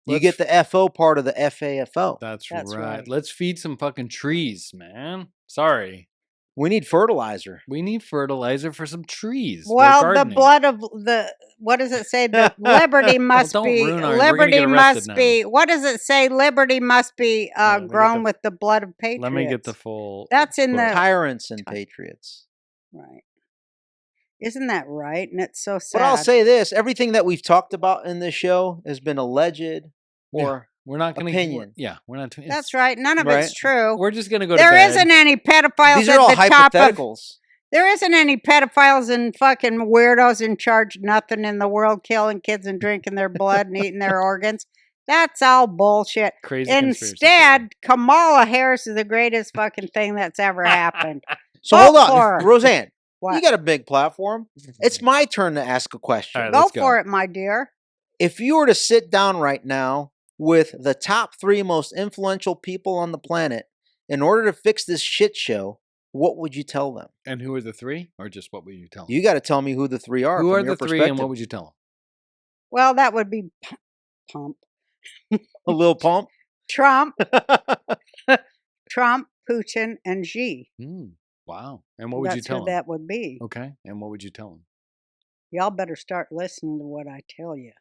you get the FO part of the FAFO. That's That's right. right. Let's feed some fucking trees, man. Sorry. We need fertilizer. We need fertilizer for some trees. They're Well, the gardening. blood of the, what does it say? The liberty must don't be, ruin our- we're gonna liberty get arrested must now. be, what does it say? Liberty must be let me get grown the- with the blood of patriots. Let me get the full. That's in quote. the, Tyrants and patriots. right. Isn't that right? And it's so sad. But I'll say this, everything that we've talked about in this show has been alleged or We're not going to. opinion. Yeah, we're not. That's right. None of Right. it's true. We're just going to go There to bed. isn't any pedophiles these at are all the top of, hypotheticals. there isn't any pedophiles and fucking weirdos in charge of nothing in the world, killing kids and drinking their blood and eating their organs. That's all bullshit. Crazy conspiracy theory. Instead, Kamala Harris is the greatest fucking thing that's ever happened. So Vote hold for on, her. Roseanne, What? you got a big platform. It's my turn to ask a question. All right, Go let's go. for it, my dear. If you were to sit down right now with the top 3 most influential people on the planet in order to fix this shit show, what would you tell them? And who are the 3, or just what would you tell them? You got to tell me who the 3 are. Who from are your the 3, and perspective. what would you tell Well, that would be Pump. A little pump. Trump, Trump, Putin, and Xi. them? Wow. And what would you That's tell who them? that would be. Okay. And what would you tell them? Y'all better start listening to what I tell you.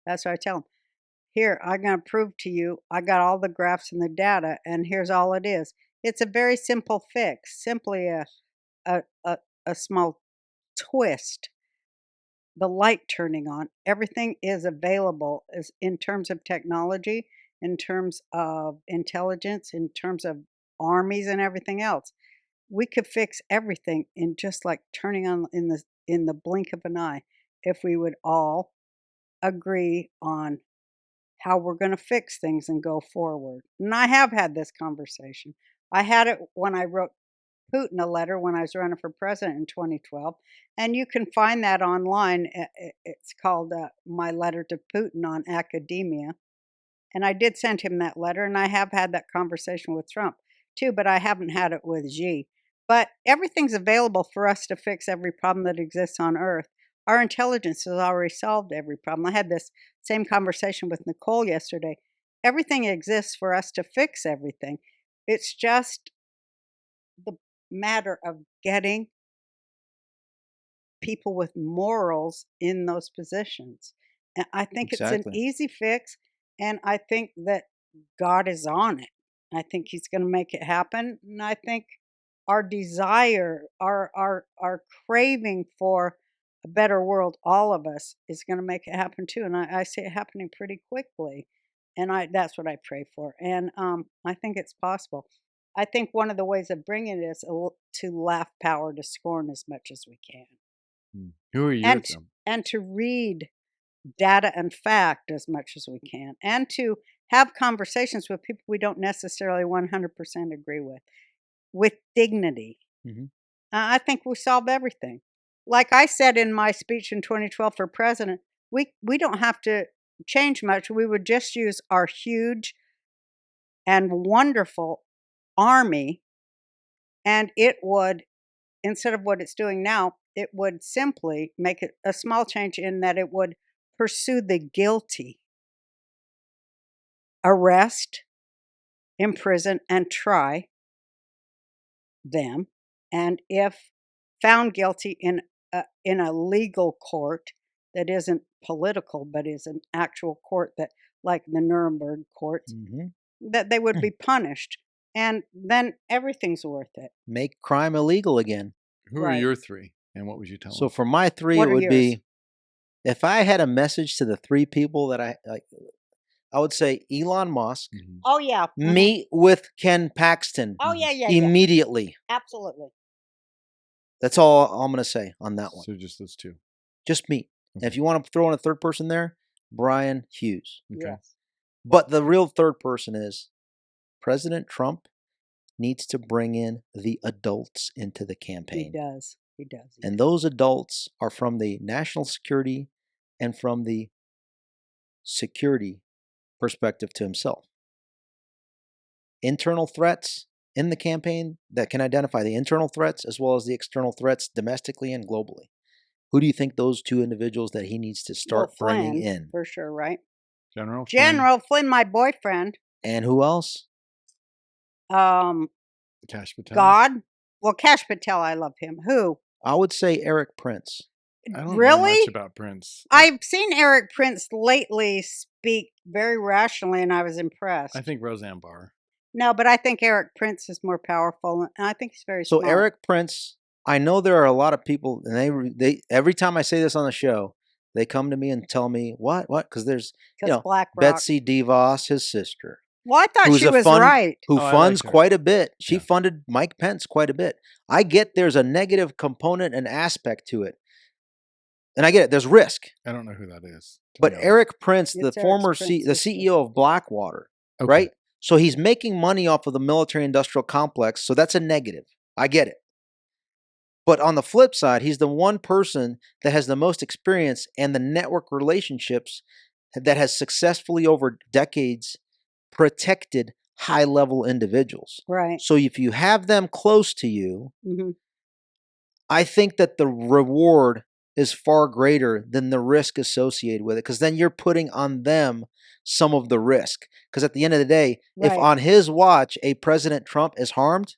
That's what I tell them. Here, I'm going to prove to you. I got all the graphs and the data, and here's all it is. It's a very simple fix, simply a small twist. The light turning on. Everything is available as in terms of technology, in terms of intelligence, in terms of armies and everything else. We could fix everything in just like turning on in the blink of an eye if we would all agree on how we're going to fix things and go forward. And I have had this conversation. I had it when I wrote Putin a letter when I was running for president in 2012. And you can find that online. It's called My Letter to Putin on Academia. And I did send him that letter, and I have had that conversation with Trump too, but I haven't had it with Xi. But everything's available for us to fix every problem that exists on Earth. Our intelligence has already solved every problem. I had this same conversation with Nicole yesterday. Everything exists for us to fix everything. It's just the matter of getting people with morals in those positions. And I think it's an Exactly. easy fix, and I think that God is on it. I think he's going to make it happen, and I think our desire, our craving for a better world, all of us, is going to make it happen too. And I see it happening pretty quickly, and that's what I pray for. And I think it's possible. I think one of the ways of bringing it is to laugh power to scorn as much as we can, Who are you? and to read data and fact as much as we can, and to have conversations with people we don't necessarily 100% agree with dignity. I think we solve everything. Like I said in my speech in 2012 for president, we don't have to change much. We would just use our huge and wonderful army, and it would, instead of what it's doing now, it would simply make it a small change in that it would pursue the guilty, arrest, imprison, and try them. And if found guilty in a legal court that isn't political but is an actual court, that like the Nuremberg courts, that they would be punished, and then everything's worth it. Make crime illegal again. Who are your three, and what would you tell them? So for my three, What it are would yours? be, if I had a message to the three people that I like, I would say Elon Musk, Oh yeah. meet with Ken Paxton Oh yeah, yeah, immediately. absolutely. That's all I'm going to say on that one. So just those two. Just meet. And if you want to throw in a third person there, Brian Hughes. Okay. Yes. But the real third person is President Trump needs to bring in the adults into the campaign. He does. He does. And those adults are from the national security and from the security perspective to himself. Internal threats in the campaign that can identify the internal threats as well as the external threats domestically and globally. Who do you think those two individuals that he needs to start bringing Flynn, in? for sure, right? General Flynn, my boyfriend. And who else? Cash Patel. God. Well, Cash Patel, I love him. Who? I would say Eric Prince. I don't know Really? much about Prince. I've seen Eric Prince lately speak very rationally, and I was impressed. I think Roseanne Barr. No, but I think Eric Prince is more powerful, and I think he's very So smart. Eric Prince, I know there are a lot of people, and they every time I say this on the show, they come to me and tell me what because there's 'Cause Black Rock. Betsy DeVos, his sister, Well, I thought who's she a was fun- right. who Oh, I funds like her. quite a bit. She Yeah. funded Mike Pence quite a bit. I get there's a negative component and aspect to it, and I get it. There's risk, I don't know who that is. to but be honest. Eric Prince, the It's former Eric Prince's the CEO of Blackwater, Okay. right? So he's making money off of the military-industrial complex. So that's a negative. I get it. But on the flip side, he's the one person that has the most experience and the network relationships that has successfully over decades protected high-level individuals. Right. So if you have them close to you, hmm I think that the reward is far greater than the risk associated with it, because then you're putting on them some of the risk. Because at the end of the day, if Right. on his watch a President Trump is harmed,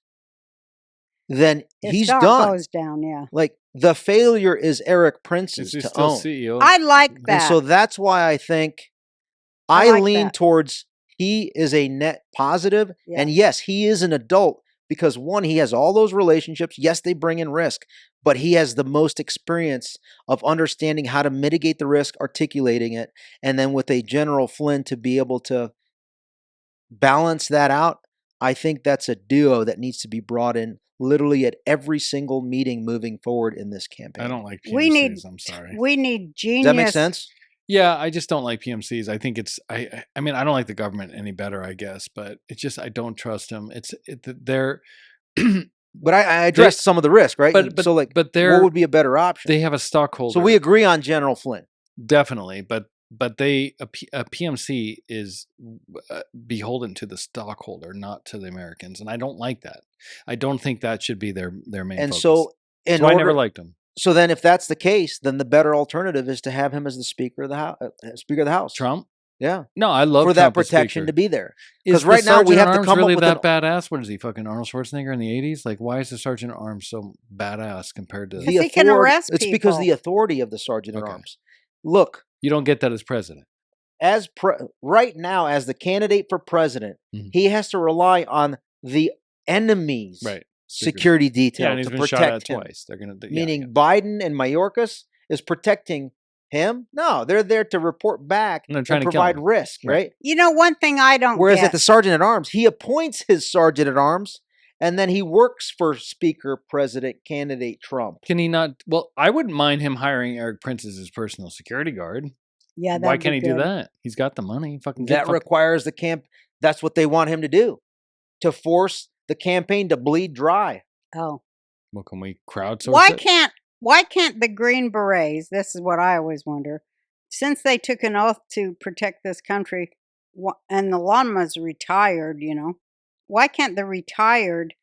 then His he's stock done. goes down, yeah. Like the failure is Eric Prince's Is he to still own. CEO? I like And that. so that's why I think I I like lean that. towards he is a net positive. Yeah. And yes, he is an adult because one, he has all those relationships. Yes, they bring in risk, but he has the most experience of understanding how to mitigate the risk, articulating it, and then with a General Flynn to be able to balance that out. I think that's a duo that needs to be brought in literally at every single meeting moving forward in this campaign. I don't like PMCs. we need I'm sorry. we need genius. Does that make sense? Yeah, I just don't like PMCs. I think it's I mean, I don't like the government any better, I guess, but it's just I don't trust them. They're But I addressed some of the risk, right? but so like, but they're what would be a better option? they have a stockholder. So we agree on General Flynn. definitely, but but a PMC is beholden to the stockholder, not to the Americans, and I don't like that. I don't think that should be their main And focus. so, I never liked him. So then, if that's the case, then the better alternative is to have him as the Speaker of the House. Speaker of the House. Trump? Yeah. No, I love for Trump that as protection Speaker. to be there. Is Because right the now we Sergeant have at to Arms come really up with that badass? What is he, fucking Arnold Schwarzenegger in the 80s? Like, why is the Sergeant at Arms so badass compared to... Because he can arrest It's because of people. the authority of the Sergeant at Okay. Arms. Look, You don't get that as president. right now, as the candidate for president, Mhm. he has to rely on the enemy's Right. security Yeah, detail and he's to been shot at protect him. twice. They're going to... Meaning Biden and Mayorkas is protecting him? No, they're there to report back And they're trying and to kill provide him. risk, Right. right? You know, one thing I don't Whereas get. at the Sergeant at Arms, he appoints his Sergeant at Arms, and then he works for Speaker President candidate Trump. Can he not... Well, I wouldn't mind him hiring Eric Prince as his personal security guard. Yeah, Why that'd can't be he do good. that? He's got the money. Fucking That requires the camp. That's what they want him to do, to force the campaign to bleed dry. Oh. Well, can we crowdsource it? Why can't the Green Berets, this is what I always wonder, since they took an oath to protect this country, and the Lama's retired, you know, why can't the retired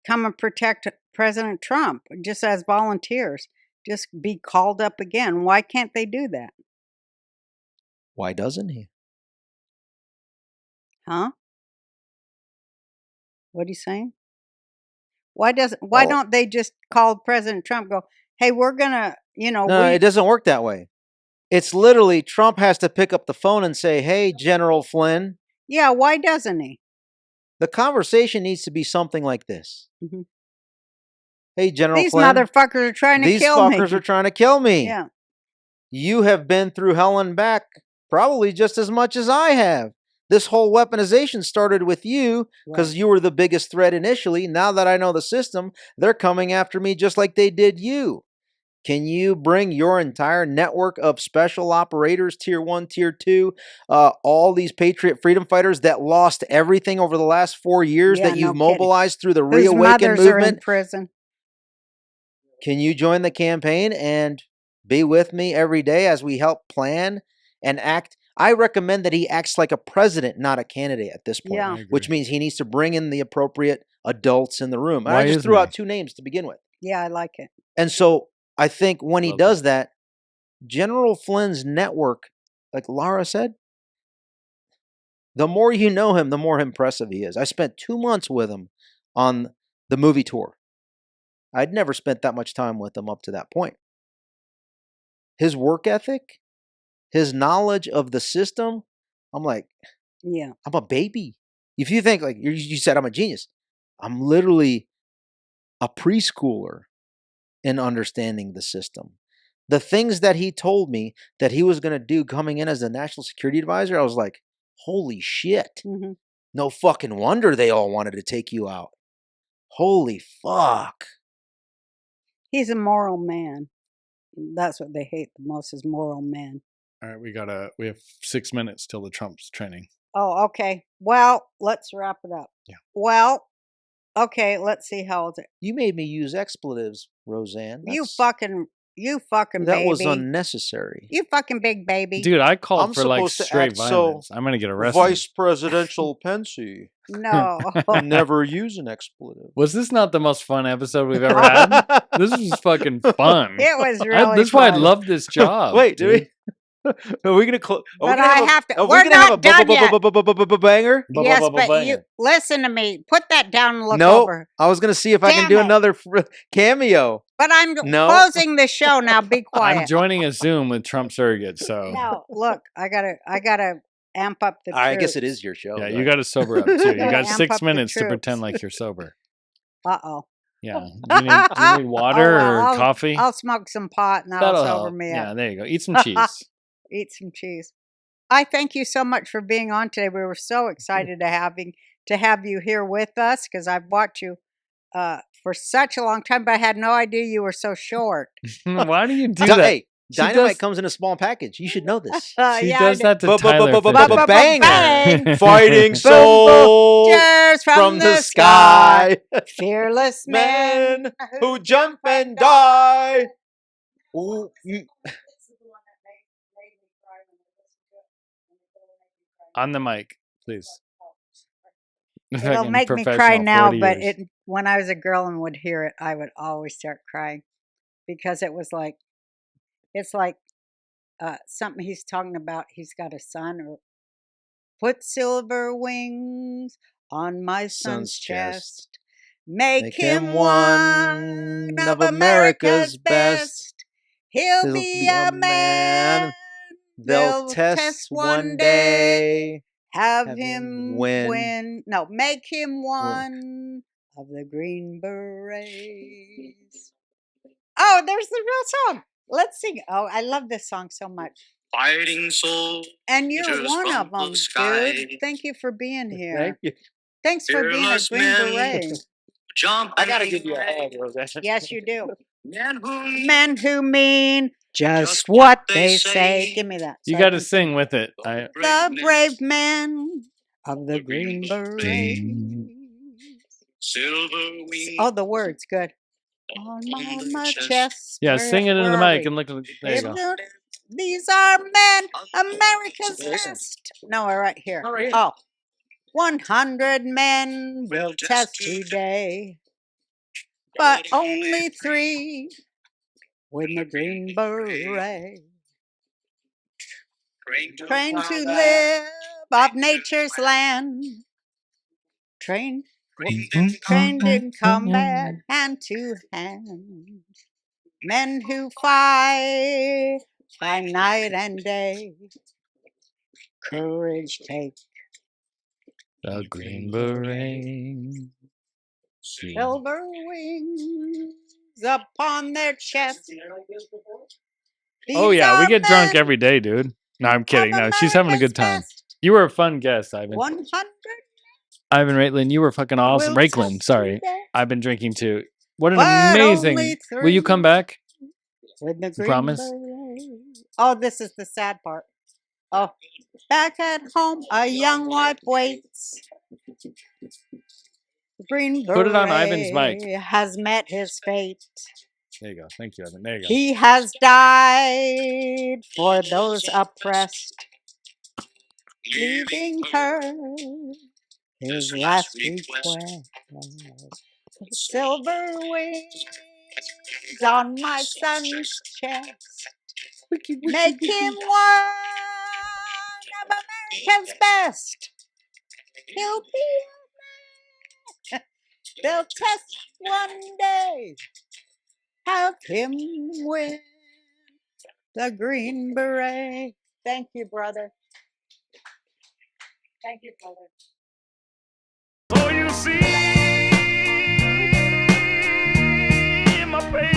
come and protect President Trump just as volunteers? Just be called up again. Why can't they do that? Why doesn't he? Huh? What are you saying? Why Well- don't they just call President Trump, go, hey, we're gonna, you know, No, it doesn't work that way. It's literally Trump has to pick up the phone and say, "Hey, General Flynn." yeah, why doesn't he? The conversation needs to be something like this. Mhm. Hey, General These Flynn. motherfuckers are trying to These kill me. fuckers are trying to kill me. Yeah. You have been through hell and back probably just as much as I have. This whole weaponization started with you because Right. you were the biggest threat initially. Now that I know the system, they're coming after me just like they did you. Can you bring your entire network of special operators, tier 1, tier 2, all these Patriot freedom fighters that lost everything over the last 4 years Yeah, that you've no kidding. mobilized through the Whose Reawaken mothers are in movement? prison. Can you join the campaign and be with me every day as we help plan and act? I recommend that he acts like a president, not a candidate at this point, Yeah. which means he needs to bring in the appropriate adults in the room. And Why I just isn't threw out he? 2 names to begin with. Yeah, I like it. And so I think when he Love does that, General Flynn's network, like Lara said, the more you know him, the more impressive he is. I spent 2 months with him on the movie tour. I'd never spent that much time with him up to that point. His work ethic, his knowledge of the system, I'm like, Yeah. I'm a baby. If you think like you said I'm a genius, I'm literally a preschooler in understanding the system. The things that he told me that he was going to do coming in as the national security advisor, I was like, holy shit. Hmm. No fucking wonder they all wanted to take you out. Holy fuck. He's a moral man. That's what they hate the most, is moral men. All right, we have 6 minutes till the Trump's training. Oh, okay. Well, let's wrap it up. Yeah. Well, okay, let's see how old it. You made me use expletives, Roseanne. You That fucking was baby. unnecessary. You fucking big baby. Dude, I called I'm for like supposed to straight act so violence. I'm gonna get arrested. Vice Presidential Pensy. No. Never use an expletive. Was this not the most fun episode we've ever had? This was fucking fun. It was really That's why I fun. love this job. Wait, do dude. we? Are we gonna close? But I have to. Are we We're gonna have a not done yet. banger? Yes, but you listen to me. Put that down and look No, over. I was gonna see if I can Damn do it. another cameo. But I'm No. closing the show now. Be I'm quiet. joining a Zoom with Trump surrogates, so No, look, I gotta amp up the. I guess it troops. is your show. yeah, right? you got to sober up too. You Gotta got amp 6 up the minutes to troops. pretend like you're sober. Uh-oh. Yeah. Do you need water well, or I'll- coffee? I'll smoke some pot and that'll That'll sober help. me Yeah, up. there you go. Eat some cheese. Eat some cheese. I thank you so much for being on today. We were so excited to have you here with us, because I've watched you for such a long time, but I had no idea you were so short. Why do you do Di- that? Hey, She dynamite does- comes in a small package. You should know this. She Yeah, does that to Tyler. Ba-ba-ba-ba-ba- Fitty. bang. Fighting soul Cheers from the sky. Fearless man Man who jump and die. Ooh, This is the one that made me cry when I listened On the mic, please. It'll Fucking make me cry professional, now, 40 but years. when I was a girl and would hear it, I would always start crying because it was like, it's like something he's talking about. He's got a son, or put silver wings on my son's chest. Make him one of America's best. He'll be a man. They'll test one day. Have Have him him win. win. No, make him one of the Green Berets. Oh, there's the real song. Let's sing. Oh, I love this song so much. Fighting soldiers And you're one from of them, the sky. dude. Thank you for being here. Thank you. Thanks for being a Fearless Green men. Beret. Jump I gotta give you a hug, Roseanne. Yes, you do. Men Men who mean just what they say. Give me that. You so I got to can sing with it. The brave men of the Green Berets. Silver wings. Oh, the words, good. On my chest. Yeah, sing it into the Where are mic we? and look at there you go. These are men, America's best. No, right here. Oh, right here. Oh, 100 men will test today, but only 3 win the Green Beret. Trained to live off nature's land. Trained in combat, hand to hand. Men who fight by night and day. Courage take. The Green Beret. Silver wings upon their chest. Oh These yeah, we are get drunk men every day, dude. No, I'm kidding. of No, she's having a America's good time. best. You were a fun guest, Ivan. 100 Ivan Raiklin, you were fucking awesome. will Raiklin, test sorry. today, I've been drinking too. What an but amazing. only Will you 3 come back? with the Green promise? Beret. Oh, this is the sad part. Oh, back at home, a young wife waits. The Green Beret Put it on Ivan's mic. has met his fate. There you go. Thank you, Ivan. There you go. He has died for those oppressed, leaving her his last request. Silver wings on my son's chest. Make him one of America's best. He'll be a man. They'll test one day. Have him win the Green Beret. Thank you, brother. Thank you, brother. So you see, my patience